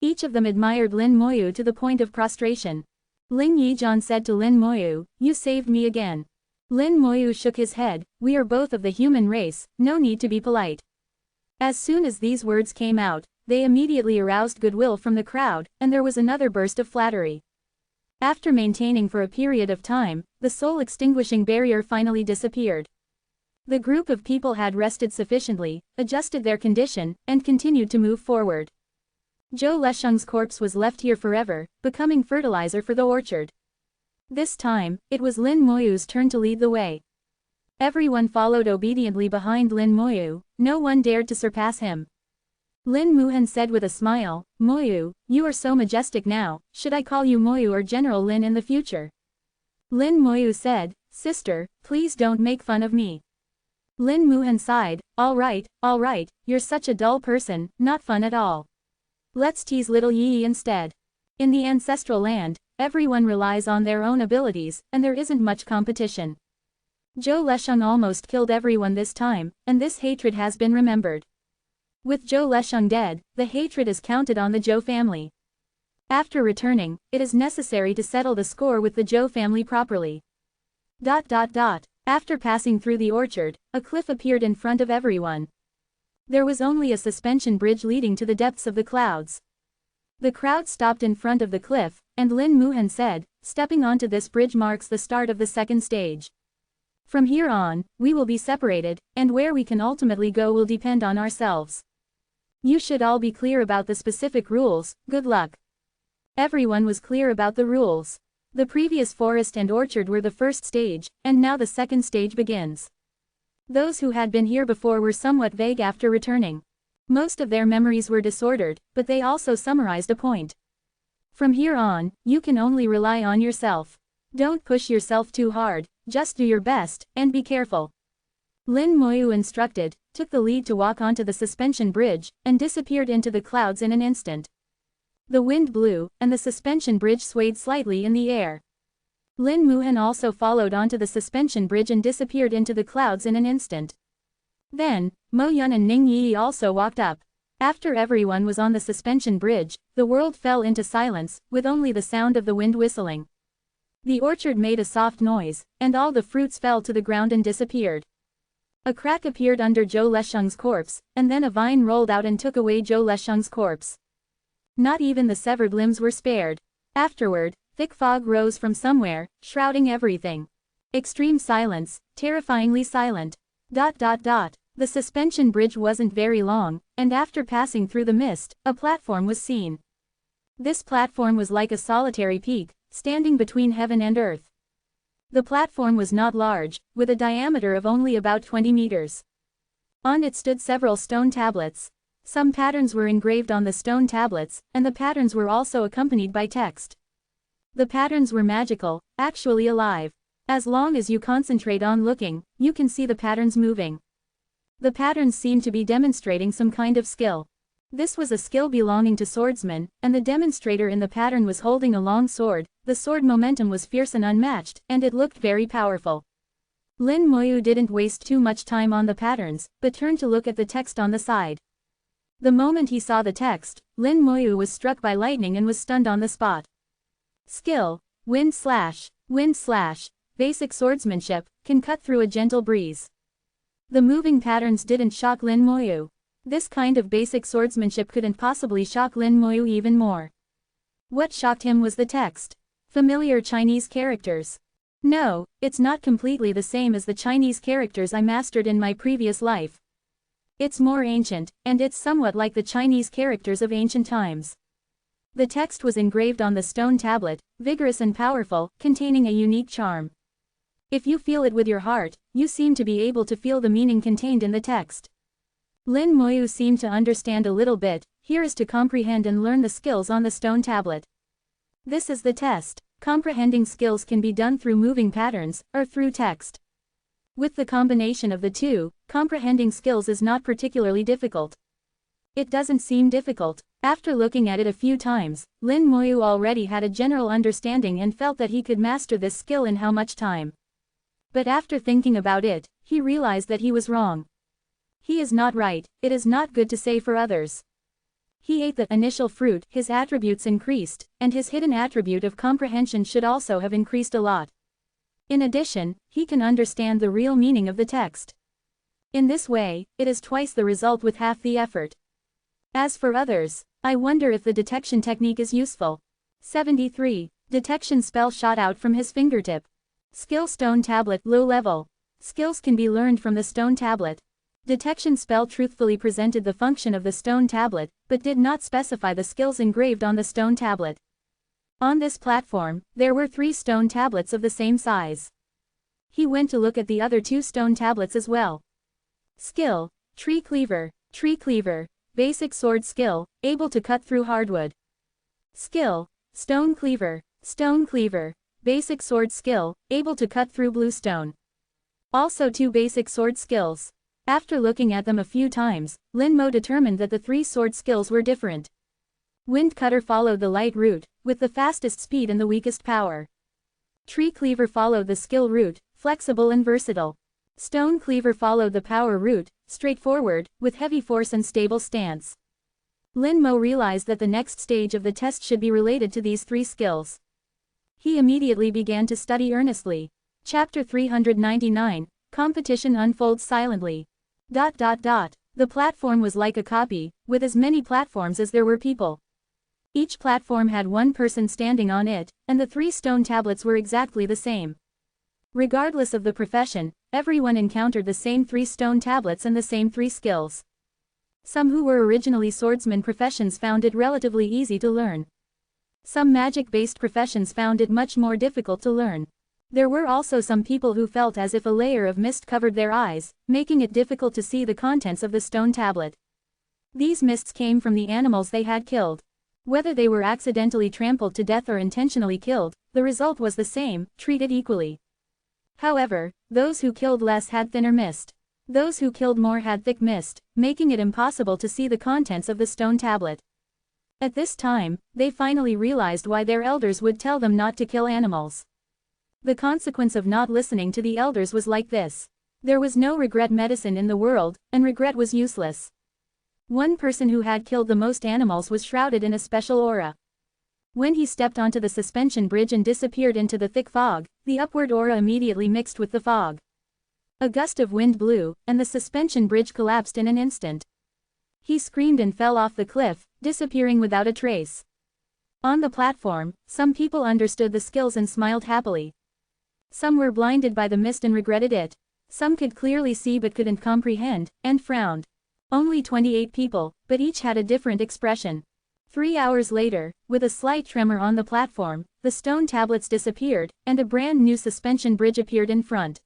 Each of them admired Lin Moyu to the point of prostration. Ling Yijian said to Lin Moyu, you saved me again. Lin Moyu shook his head, we are both of the human race, no need to be polite. As soon as these words came out, they immediately aroused goodwill from the crowd, and there was another burst of flattery. After maintaining for a period of time, the soul-extinguishing barrier finally disappeared. The group of people had rested sufficiently, adjusted their condition, and continued to move forward. Zhou Lesheng's corpse was left here forever, becoming fertilizer for the orchard. This time, it was Lin Moyu's turn to lead the way. Everyone followed obediently behind Lin Moyu, no one dared to surpass him. Lin Muhan said with a smile, Moyu, you are so majestic now, should I call you Moyu or General Lin in the future? Lin Moyu said, sister, please don't make fun of me. Lin Muhan sighed, all right, you're such a dull person, not fun at all. Let's tease little Yi instead. In the ancestral land, everyone relies on their own abilities, and there isn't much competition. Zhou Lesheng almost killed everyone this time, and this hatred has been remembered. With Zhou Lesheng dead, the hatred is counted on the Zhou family. After returning, it is necessary to settle the score with the Zhou family properly. After passing through the orchard, a cliff appeared in front of everyone. There was only a suspension bridge leading to the depths of the clouds. The crowd stopped in front of the cliff, and Lin Muhan said, stepping onto this bridge marks the start of the second stage. From here on, we will be separated, and where we can ultimately go will depend on ourselves. You should all be clear about the specific rules, good luck. Everyone was clear about the rules. The previous forest and orchard were the first stage, and now the second stage begins. Those who had been here before were somewhat vague after returning. Most of their memories were disordered, but they also summarized a point. From here on, you can only rely on yourself. Don't push yourself too hard, just do your best, and be careful. Lin Moyu instructed, took the lead to walk onto the suspension bridge, and disappeared into the clouds in an instant. The wind blew, and the suspension bridge swayed slightly in the air. Lin Muhan also followed onto the suspension bridge and disappeared into the clouds in an instant. Then, Mo Yun and Ning Yi also walked up. After everyone was on the suspension bridge, the world fell into silence, with only the sound of the wind whistling. The orchard made a soft noise, and all the fruits fell to the ground and disappeared. A crack appeared under Zhou Lesheng's corpse, and then a vine rolled out and took away Zhou Lesheng's corpse. Not even the severed limbs were spared. Afterward, thick fog rose from somewhere, shrouding everything. Extreme silence, terrifyingly silent. The suspension bridge wasn't very long, and after passing through the mist, a platform was seen. This platform was like a solitary peak, standing between heaven and earth. The platform was not large, with a diameter of only about 20 meters. On it stood several stone tablets. Some patterns were engraved on the stone tablets, and the patterns were also accompanied by text. The patterns were magical, actually alive. As long as you concentrate on looking, you can see the patterns moving. The patterns seemed to be demonstrating some kind of skill. This was a skill belonging to swordsmen, and the demonstrator in the pattern was holding a long sword. The sword momentum was fierce and unmatched, and it looked very powerful. Lin Moyu didn't waste too much time on the patterns, but turned to look at the text on the side. The moment he saw the text, Lin Moyu was struck by lightning and was stunned on the spot. Skill, wind slash, basic swordsmanship, can cut through a gentle breeze. The moving patterns didn't shock Lin Moyu. This kind of basic swordsmanship couldn't possibly shock Lin Moyu even more. What shocked him was the text. Familiar Chinese characters. No, it's not completely the same as the Chinese characters I mastered in my previous life. It's more ancient, and it's somewhat like the Chinese characters of ancient times. The text was engraved on the stone tablet, vigorous and powerful, containing a unique charm. If you feel it with your heart, you seem to be able to feel the meaning contained in the text. Lin Moyu seemed to understand a little bit. Here is to comprehend and learn the skills on the stone tablet. This is the test. Comprehending skills can be done through moving patterns, or through text. With the combination of the two, comprehending skills is not particularly difficult. It doesn't seem difficult. After looking at it a few times, Lin Moyu already had a general understanding and felt that he could master this skill in how much time. But after thinking about it, he realized that he was wrong. He is not right. It is not good to say for others. He ate the initial fruit, his attributes increased, and his hidden attribute of comprehension should also have increased a lot. In addition, he can understand the real meaning of the text. In this way, it is twice the result with half the effort. As for others, I wonder if the detection technique is useful. 73. Detection spell shot out from his fingertip. Skill stone tablet low level. Skills can be learned from the stone tablet. Detection spell truthfully presented the function of the stone tablet, but did not specify the skills engraved on the stone tablet. On this platform, there were 3 stone tablets of the same size. He went to look at the other 2 stone tablets as well. Skill, tree cleaver, basic sword skill, able to cut through hardwood. Skill, stone cleaver, basic sword skill, able to cut through bluestone. Also 2 basic sword skills. After looking at them a few times, Lin Mo determined that the 3 sword skills were different. Wind cutter followed the light route, with the fastest speed and the weakest power. Tree cleaver followed the skill route, flexible and versatile. Stone cleaver followed the power route, straightforward, with heavy force and stable stance. Lin Mo realized that the next stage of the test should be related to these 3 skills. He immediately began to study earnestly. Chapter 399, Competition unfolds silently. The platform was like a copy, with as many platforms as there were people. Each platform had 1 person standing on it, and the 3 stone tablets were exactly the same. Regardless of the profession, everyone encountered the same 3 stone tablets and the same 3 skills. Some who were originally swordsman professions found it relatively easy to learn. Some magic-based professions found it much more difficult to learn. There were also some people who felt as if a layer of mist covered their eyes, making it difficult to see the contents of the stone tablet. These mists came from the animals they had killed. Whether they were accidentally trampled to death or intentionally killed, the result was the same, treated equally. However, those who killed less had thinner mist. Those who killed more had thick mist, making it impossible to see the contents of the stone tablet. At this time, they finally realized why their elders would tell them not to kill animals. The consequence of not listening to the elders was like this. There was no regret medicine in the world, and regret was useless. One person who had killed the most animals was shrouded in a special aura. When he stepped onto the suspension bridge and disappeared into the thick fog, the upward aura immediately mixed with the fog. A gust of wind blew, and the suspension bridge collapsed in an instant. He screamed and fell off the cliff, disappearing without a trace. On the platform, some people understood the skills and smiled happily. Some were blinded by the mist and regretted it. Some could clearly see but couldn't comprehend, and frowned. Only 28 people, but each had a different expression. 3 hours later, with a slight tremor on the platform, the stone tablets disappeared, and a brand new suspension bridge appeared in front.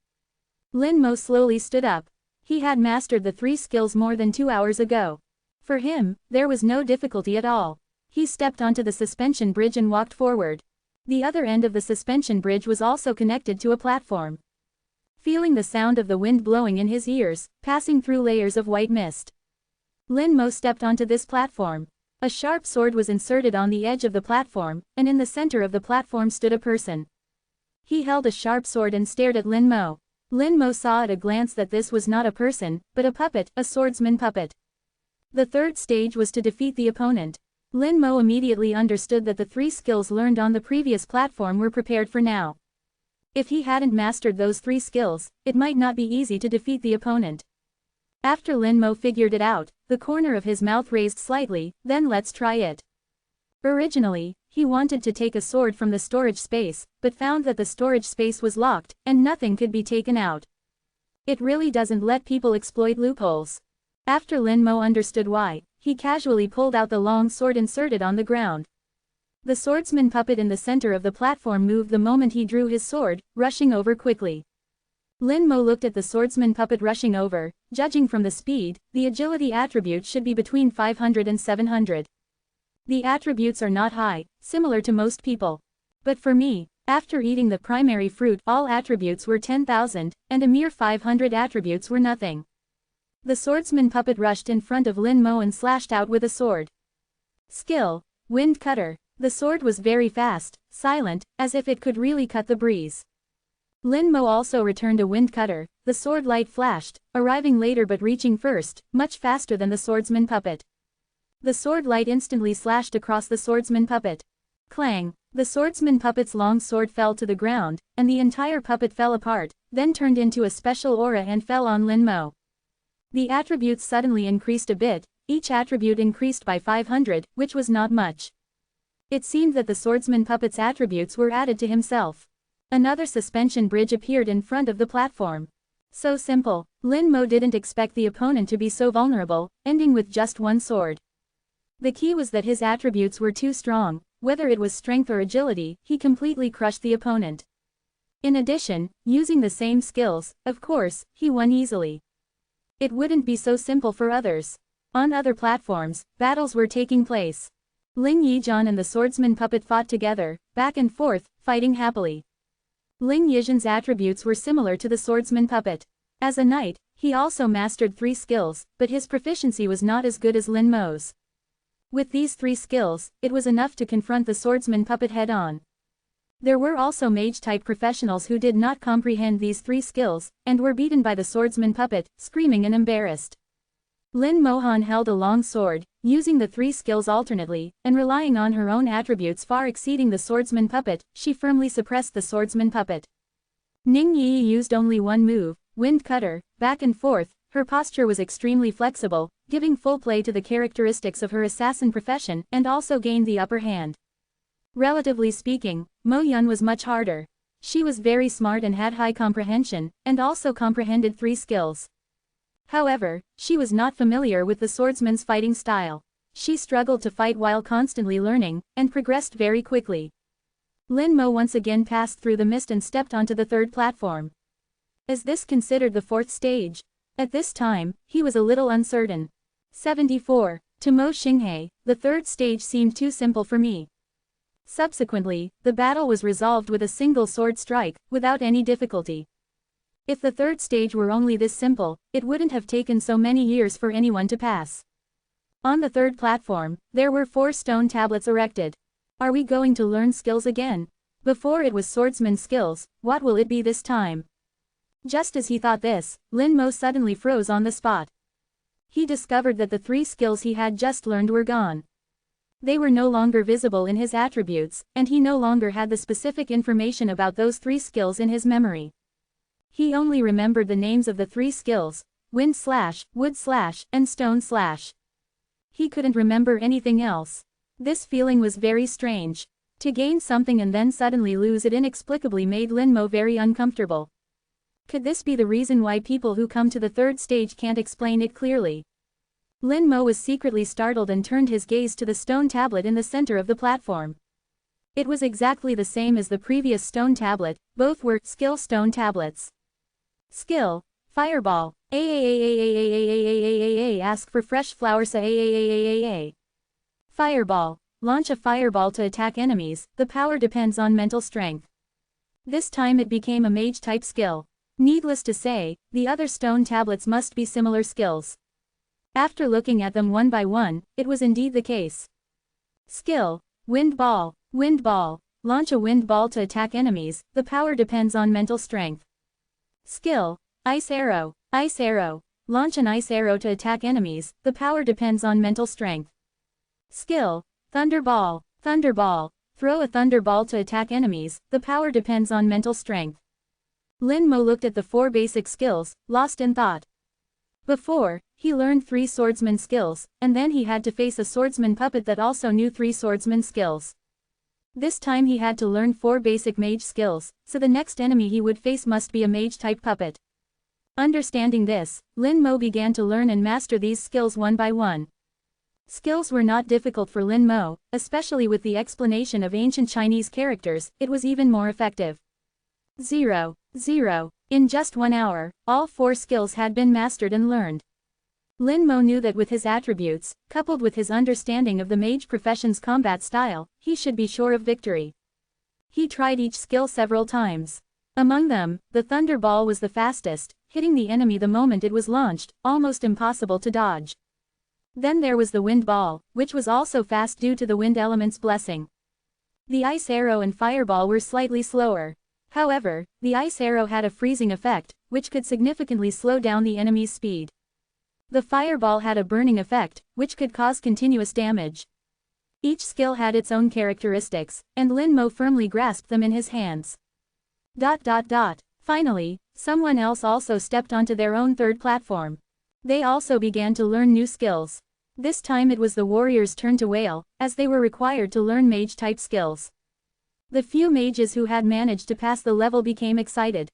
Lin Mo slowly stood up. He had mastered the 3 skills more than 2 hours ago. For him, there was no difficulty at all. He stepped onto the suspension bridge and walked forward. The other end of the suspension bridge was also connected to a platform. Feeling the sound of the wind blowing in his ears, passing through layers of white mist. Lin Mo stepped onto this platform. A sharp sword was inserted on the edge of the platform, and in the center of the platform stood a person. He held a sharp sword and stared at Lin Mo. Lin Mo saw at a glance that this was not a person, but a puppet, a swordsman puppet. The third stage was to defeat the opponent. Lin Mo immediately understood that the 3 skills learned on the previous platform were prepared for now. If he hadn't mastered those 3 skills, it might not be easy to defeat the opponent. After Lin Mo figured it out, the corner of his mouth raised slightly, then let's try it. Originally, he wanted to take a sword from the storage space, but found that the storage space was locked, and nothing could be taken out. It really doesn't let people exploit loopholes. After Lin Mo understood why, he casually pulled out the long sword inserted on the ground. The swordsman puppet in the center of the platform moved the moment he drew his sword, rushing over quickly. Lin Mo looked at the swordsman puppet rushing over. Judging from the speed, the agility attribute should be between 500 and 700. The attributes are not high, similar to most people. But for me, after eating the primary fruit, all attributes were 10,000, and a mere 500 attributes were nothing. The swordsman puppet rushed in front of Lin Mo and slashed out with a sword. Skill: Wind Cutter. The sword was very fast, silent, as if it could really cut the breeze. Lin Mo also returned a wind cutter. The sword light flashed, arriving later but reaching first, much faster than the swordsman puppet. The sword light instantly slashed across the swordsman puppet. Clang! The swordsman puppet's long sword fell to the ground, and the entire puppet fell apart, then turned into a special aura and fell on Lin Mo. The attributes suddenly increased a bit, each attribute increased by 500, which was not much. It seemed that the swordsman puppet's attributes were added to himself. Another suspension bridge appeared in front of the platform. So simple. Lin Mo didn't expect the opponent to be so vulnerable, ending with just one sword. The key was that his attributes were too strong. Whether it was strength or agility, he completely crushed the opponent. In addition, using the same skills, of course, he won easily. It wouldn't be so simple for others. On other platforms, battles were taking place. Ling Yizhan and the swordsman puppet fought together, back and forth, fighting happily. Ling Yizhan's attributes were similar to the swordsman puppet. As a knight, he also mastered 3 skills, but his proficiency was not as good as Lin Mo's. With these 3 skills, it was enough to confront the swordsman puppet head-on. There were also mage-type professionals who did not comprehend these 3 skills, and were beaten by the swordsman puppet, screaming and embarrassed. Lin Mohan held a long sword, using the 3 skills alternately, and relying on her own attributes far exceeding the swordsman puppet, she firmly suppressed the swordsman puppet. Ning Yi used only one move, Wind Cutter, back and forth. Her posture was extremely flexible, giving full play to the characteristics of her assassin profession, and also gained the upper hand. Relatively speaking, Mo Yun was much harder. She was very smart and had high comprehension, and also comprehended 3 skills. However, she was not familiar with the swordsman's fighting style. She struggled to fight while constantly learning, and progressed very quickly. Lin Mo once again passed through the mist and stepped onto the 3rd platform. Is this considered the 4th stage? At this time, he was a little uncertain. 74. To Mo Xinghe, the 3rd stage seemed too simple for me. Subsequently, the battle was resolved with a single sword strike, without any difficulty. If the 3rd stage were only this simple, it wouldn't have taken so many years for anyone to pass. On the 3rd platform, there were 4 stone tablets erected. Are we going to learn skills again? Before it was swordsman skills, what will it be this time? Just as he thought this, Lin Mo suddenly froze on the spot. He discovered that the 3 skills he had just learned were gone. They were no longer visible in his attributes, and he no longer had the specific information about those 3 skills in his memory. He only remembered the names of the 3 skills, Wind Slash, Wood Slash, and Stone Slash. He couldn't remember anything else. This feeling was very strange. To gain something and then suddenly lose it inexplicably made Lin Mo very uncomfortable. Could this be the reason why people who come to the 3rd stage can't explain it clearly? Lin Mo was secretly startled and turned his gaze to the stone tablet in the center of the platform. It was exactly the same as the previous stone tablet, both were skill stone tablets. Skill: Fireball. Ask for fresh flowers. Fireball. Launch a fireball to attack enemies. The power depends on mental strength. This time it became a mage-type skill. Needless to say, the other stone tablets must be similar skills. After looking at them one by one, it was indeed the case. Skill. Wind ball. Wind ball. Launch a wind ball to attack enemies, the power depends on mental strength. Skill. Ice arrow. Ice arrow. Launch an ice arrow to attack enemies, the power depends on mental strength. Skill. Thunder ball. Thunder ball. Throw a thunder ball to attack enemies, the power depends on mental strength. Lin Mo looked at the 4 basic skills, lost in thought. Before, he learned 3 swordsman skills, and then he had to face a swordsman puppet that also knew 3 swordsman skills. This time he had to learn 4 basic mage skills, so the next enemy he would face must be a mage-type puppet. Understanding this, Lin Mo began to learn and master these skills one by one. Skills were not difficult for Lin Mo, especially with the explanation of ancient Chinese characters, it was even more effective. 0. In just 1 hour, all 4 skills had been mastered and learned. Lin Mo knew that with his attributes, coupled with his understanding of the mage profession's combat style, he should be sure of victory. He tried each skill several times. Among them, the thunder ball was the fastest, hitting the enemy the moment it was launched, almost impossible to dodge. Then there was the wind ball, which was also fast due to the wind element's blessing. The ice arrow and fireball were slightly slower. However, the ice arrow had a freezing effect, which could significantly slow down the enemy's speed. The fireball had a burning effect, which could cause continuous damage. Each skill had its own characteristics, and Lin Mo firmly grasped them in his hands. Finally, someone else also stepped onto their own 3rd platform. They also began to learn new skills. This time it was the warriors' turn to wail, as they were required to learn mage-type skills. The few mages who had managed to pass the level became excited.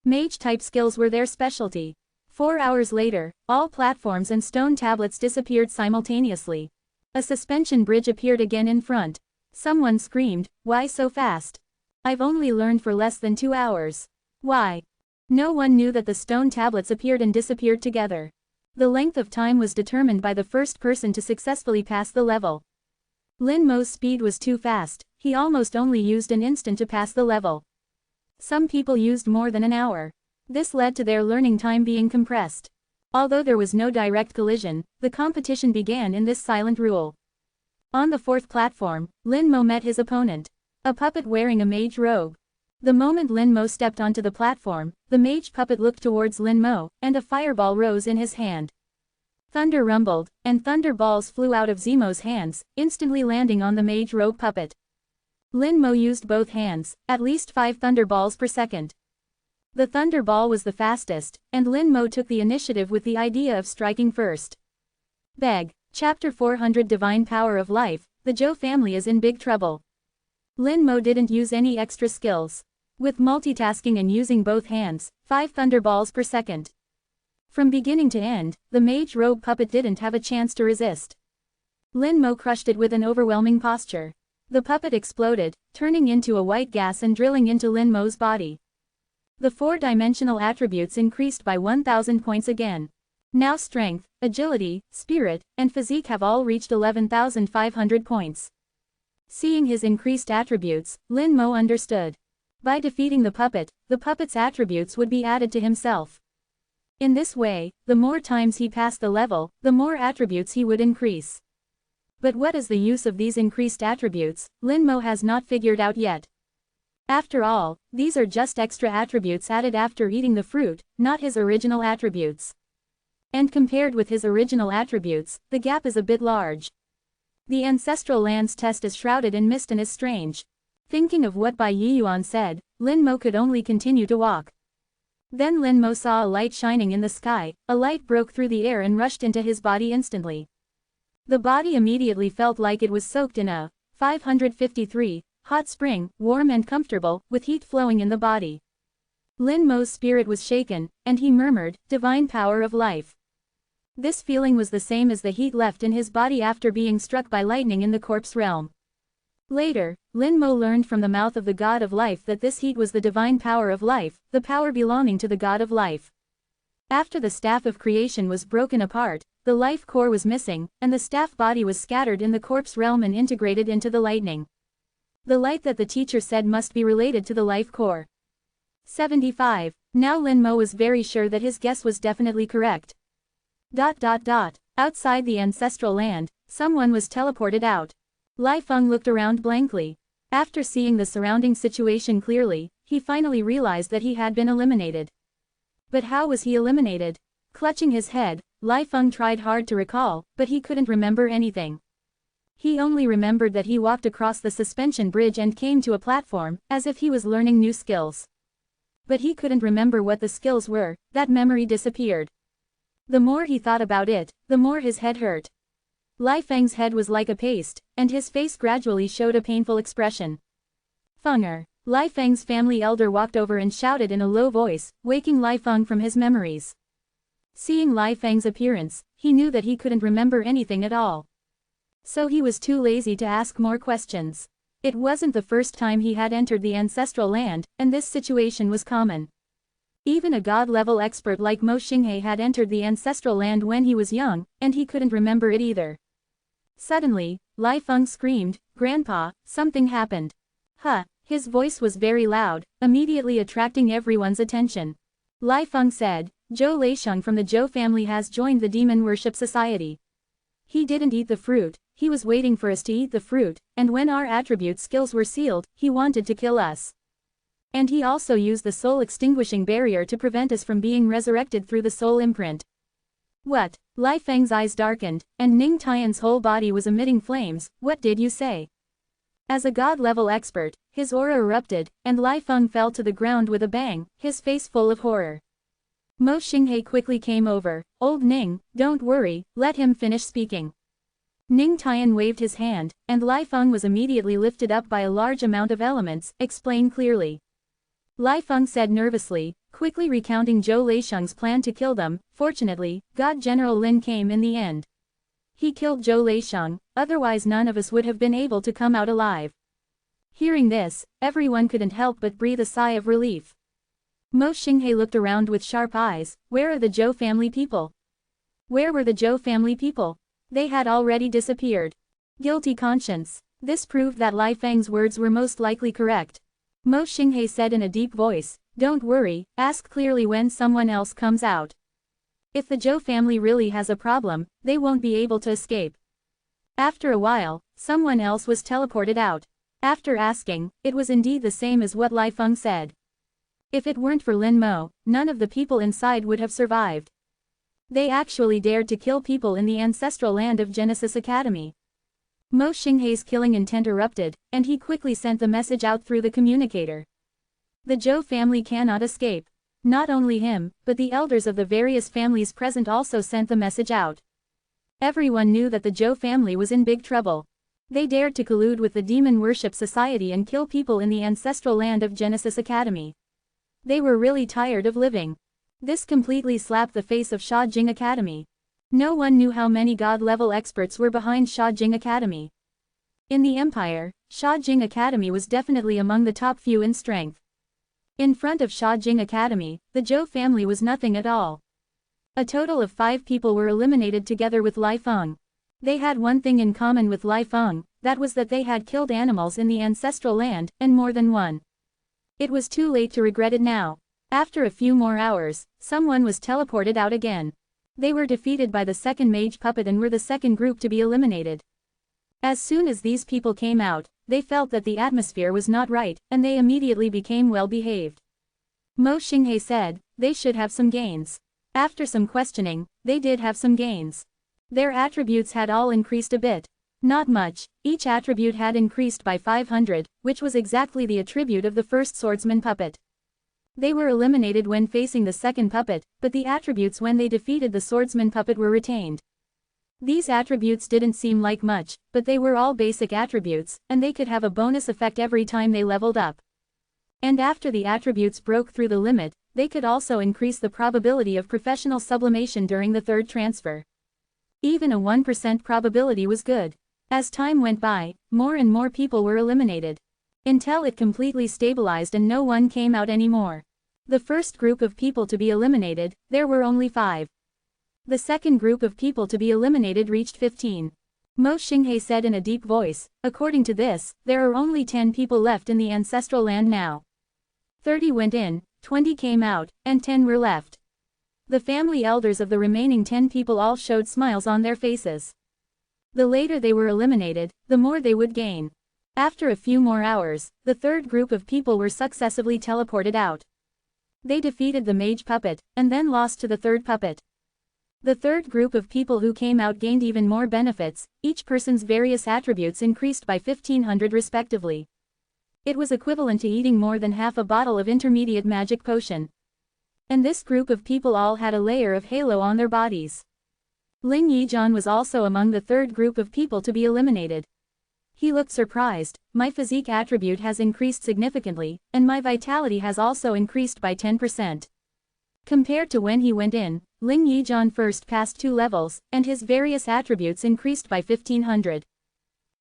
Mage-type skills were their specialty. 4 hours later, all platforms and stone tablets disappeared simultaneously. A suspension bridge appeared again in front. Someone screamed, "Why so fast? I've only learned for less than 2 hours. Why?" No one knew that the stone tablets appeared and disappeared together. The length of time was determined by the first person to successfully pass the level. Lin Mo's speed was too fast, he almost only used an instant to pass the level. Some people used more than an hour. This led to their learning time being compressed. Although there was no direct collision, the competition began in this silent rule. On the 4th platform, Lin Mo met his opponent. A puppet wearing a mage robe. The moment Lin Mo stepped onto the platform, the mage puppet looked towards Lin Mo, and a fireball rose in his hand. Thunder rumbled, and thunder balls flew out of Zemo's hands, instantly landing on the mage robe puppet. Lin Mo used both hands, at least 5 thunder balls per second. The thunder ball was the fastest, and Lin Mo took the initiative with the idea of striking first. Beg. Chapter 400 Divine Power of Life, the Zhou family is in big trouble. Lin Mo didn't use any extra skills. With multitasking and using both hands, 5 thunder balls per second. From beginning to end, the mage robe puppet didn't have a chance to resist. Lin Mo crushed it with an overwhelming posture. The puppet exploded, turning into a white gas and drilling into Lin Mo's body. The 4-dimensional attributes increased by 1,000 points again. Now strength, agility, spirit, and physique have all reached 11,500 points. Seeing his increased attributes, Lin Mo understood. By defeating the puppet's attributes would be added to himself. In this way, the more times he passed the level, the more attributes he would increase. But what is the use of these increased attributes, Lin Mo has not figured out yet. After all, these are just extra attributes added after eating the fruit, not his original attributes. And compared with his original attributes, the gap is a bit large. The ancestral lands test is shrouded in mist and is strange. Thinking of what Bai Yiyuan said, Lin Mo could only continue to walk. Then Lin Mo saw a light shining in the sky, a light broke through the air and rushed into his body instantly. The body immediately felt like it was soaked in a 553 hot spring, warm and comfortable, with heat flowing in the body. Lin Mo's spirit was shaken, and he murmured, "Divine power of life." This feeling was the same as the heat left in his body after being struck by lightning in the corpse realm. Later, Lin Mo learned from the mouth of the God of Life that this heat was the divine power of life, the power belonging to the God of Life. After the staff of creation was broken apart, the life core was missing, and the staff body was scattered in the corpse realm and integrated into the lightning. The light that the teacher said must be related to the life core. 75. Now Lin Mo was very sure that his guess was definitely correct. Outside the ancestral land, someone was teleported out. Lai Feng looked around blankly. After seeing the surrounding situation clearly, he finally realized that he had been eliminated. But how was he eliminated? Clutching his head, Lai Feng tried hard to recall, but he couldn't remember anything. He only remembered that he walked across the suspension bridge and came to a platform, as if he was learning new skills. But he couldn't remember what the skills were, that memory disappeared. The more he thought about it, the more his head hurt. Lai Feng's head was like a paste, and his face gradually showed a painful expression. Fenger. Lai Feng's family elder walked over and shouted in a low voice, waking Lai Feng from his memories. Seeing Lai Feng's appearance, he knew that he couldn't remember anything at all. So he was too lazy to ask more questions. It wasn't the first time he had entered the ancestral land, and this situation was common. Even a god-level expert like Mo Xinghe had entered the ancestral land when he was young, and he couldn't remember it either. Suddenly, Lai Feng screamed, "Grandpa, something happened." Huh, his voice was very loud, immediately attracting everyone's attention. Lai Feng said, "Zhou Leixiang from the Zhou family has joined the Demon Worship Society. He didn't eat the fruit, he was waiting for us to eat the fruit, and when our attribute skills were sealed, he wanted to kill us. And he also used the soul extinguishing barrier to prevent us from being resurrected through the soul imprint." What? Lai Feng's eyes darkened, and Ning Tian's whole body was emitting flames. What did you say? As a god-level expert, his aura erupted, and Lai Feng fell to the ground with a bang, his face full of horror. Mo Xinghe quickly came over. "Old Ning, don't worry, let him finish speaking." Ning Tian waved his hand, and Lai Feng was immediately lifted up by a large amount of elements. "Explain clearly." Lai Feng said nervously, quickly recounting Zhou Leixiang's plan to kill them. "Fortunately, God General Lin came in the end. He killed Zhou Leixiang, otherwise none of us would have been able to come out alive." Hearing this, everyone couldn't help but breathe a sigh of relief. Mo Xinghe looked around with sharp eyes. "Where are the Zhou family people? Where were the Zhou family people? They had already disappeared." Guilty conscience. This proved that Lai Feng's words were most likely correct. Mo Xinghe said in a deep voice, "Don't worry, ask clearly when someone else comes out. If the Zhou family really has a problem, they won't be able to escape." After a while, someone else was teleported out. After asking, it was indeed the same as what Lai Feng said. If it weren't for Lin Mo, none of the people inside would have survived. They actually dared to kill people in the ancestral land of Genesis Academy. Mo Xinghe's killing intent erupted, and he quickly sent the message out through the communicator. The Zhou family cannot escape. Not only him, but the elders of the various families present also sent the message out. Everyone knew that the Zhou family was in big trouble. They dared to collude with the Demon Worship Society and kill people in the ancestral land of Genesis Academy. They were really tired of living. This completely slapped the face of Shaojing Academy. No one knew how many god-level experts were behind Shaojing Academy. In the Empire, Shaojing Academy was definitely among the top few in strength. In front of Shaojing Academy, the Zhou family was nothing at all. A total of 5 people were eliminated together with Lai Feng. They had one thing in common with Lai Feng, that was that they had killed animals in the ancestral land, and more than one. It was too late to regret it now. After a few more hours, someone was teleported out again. They were defeated by the second mage puppet and were the second group to be eliminated. As soon as these people came out, they felt that the atmosphere was not right, and they immediately became well-behaved. Mo Xinghe said, "They should have some gains." After some questioning, they did have some gains. Their attributes had all increased a bit. Not much, each attribute had increased by 500, which was exactly the attribute of the first swordsman puppet. They were eliminated when facing the second puppet, but the attributes when they defeated the swordsman puppet were retained. These attributes didn't seem like much, but they were all basic attributes, and they could have a bonus effect every time they leveled up. And after the attributes broke through the limit, they could also increase the probability of professional sublimation during the third transfer. Even a 1% probability was good. As time went by, more and more people were eliminated. Until it completely stabilized and no one came out anymore. The first group of people to be eliminated, there were only 5. The second group of people to be eliminated reached 15. Mo Xinghe said in a deep voice, "According to this, there are only 10 people left in the ancestral land now. 30 went in, 20 came out, and 10 were left." The family elders of the remaining 10 people all showed smiles on their faces. The later they were eliminated, the more they would gain. After a few more hours, the third group of people were successively teleported out. They defeated the mage puppet, and then lost to the third puppet. The third group of people who came out gained even more benefits, each person's various attributes increased by 1500 respectively. It was equivalent to eating more than half a bottle of intermediate magic potion. And this group of people all had a layer of halo on their bodies. Ling Yijian was also among the third group of people to be eliminated. He looked surprised. My physique attribute has increased significantly, and my vitality has also increased by 10%. Compared to when he went in, Ling Yijian first passed 2 levels, and his various attributes increased by 1500.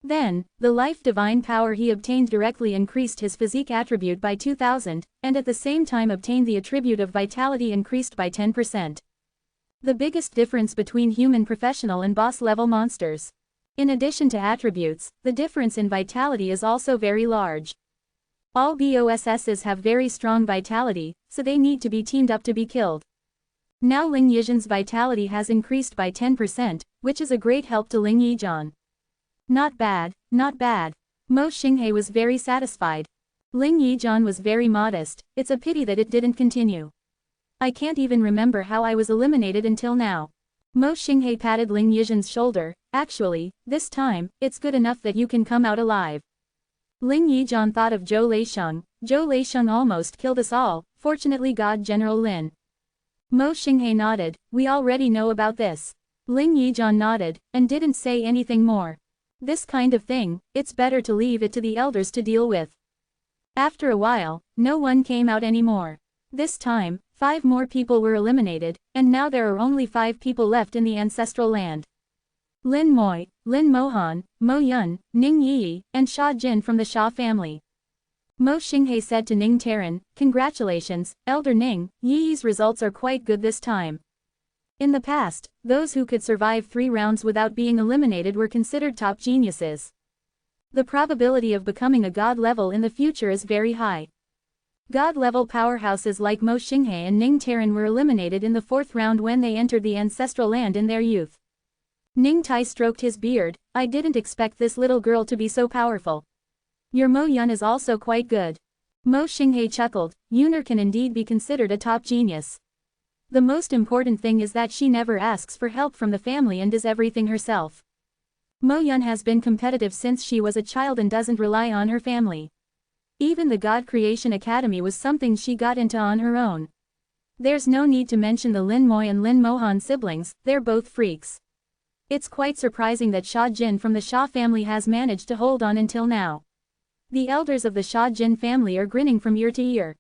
Then, the life divine power he obtained directly increased his physique attribute by 2000, and at the same time obtained the attribute of vitality increased by 10%. The biggest difference between human professional and boss level monsters. In addition to attributes, the difference in vitality is also very large. All BOSSs have very strong vitality, so they need to be teamed up to be killed. Now Ling Yijian's vitality has increased by 10%, which is a great help to Ling Yijian. Not bad, not bad. Mo Xinghe was very satisfied. Ling Yijian was very modest. It's a pity that it didn't continue. I can't even remember how I was eliminated until now. Mo Xinghe patted Ling Yijian's shoulder. Actually, this time, it's good enough that you can come out alive. Ling Yijian thought of Zhou Leixiang. Zhou Leixiang almost killed us all, fortunately God General Lin. Mo Xinghe nodded. We already know about this. Ling Yijian nodded, and didn't say anything more. This kind of thing, it's better to leave it to the elders to deal with. After a while, no one came out anymore. This time, 5 more people were eliminated, and now there are only 5 people left in the ancestral land. Lin Moi, Lin Mohan, Mo Yun, Ning Yi, and Sha Jin from the Sha family. Mo Xinghe said to Ning Taran, "Congratulations, Elder Ning, Yi's results are quite good this time." In the past, those who could survive 3 rounds without being eliminated were considered top geniuses. The probability of becoming a god level in the future is very high. God level powerhouses like Mo Xinghe and Ning Taran were eliminated in the 4th round when they entered the ancestral land in their youth. Ning Tai stroked his beard. I didn't expect this little girl to be so powerful. Your Mo Yun is also quite good. Mo Xinghe chuckled. Yuner can indeed be considered a top genius. The most important thing is that she never asks for help from the family and does everything herself. Mo Yun has been competitive since she was a child and doesn't rely on her family. Even the God Creation Academy was something she got into on her own. There's no need to mention the Lin Moi and Lin Mohan siblings, they're both freaks. It's quite surprising that Sha Jin from the Sha family has managed to hold on until now. The elders of the Sha Jin family are grinning from ear to ear.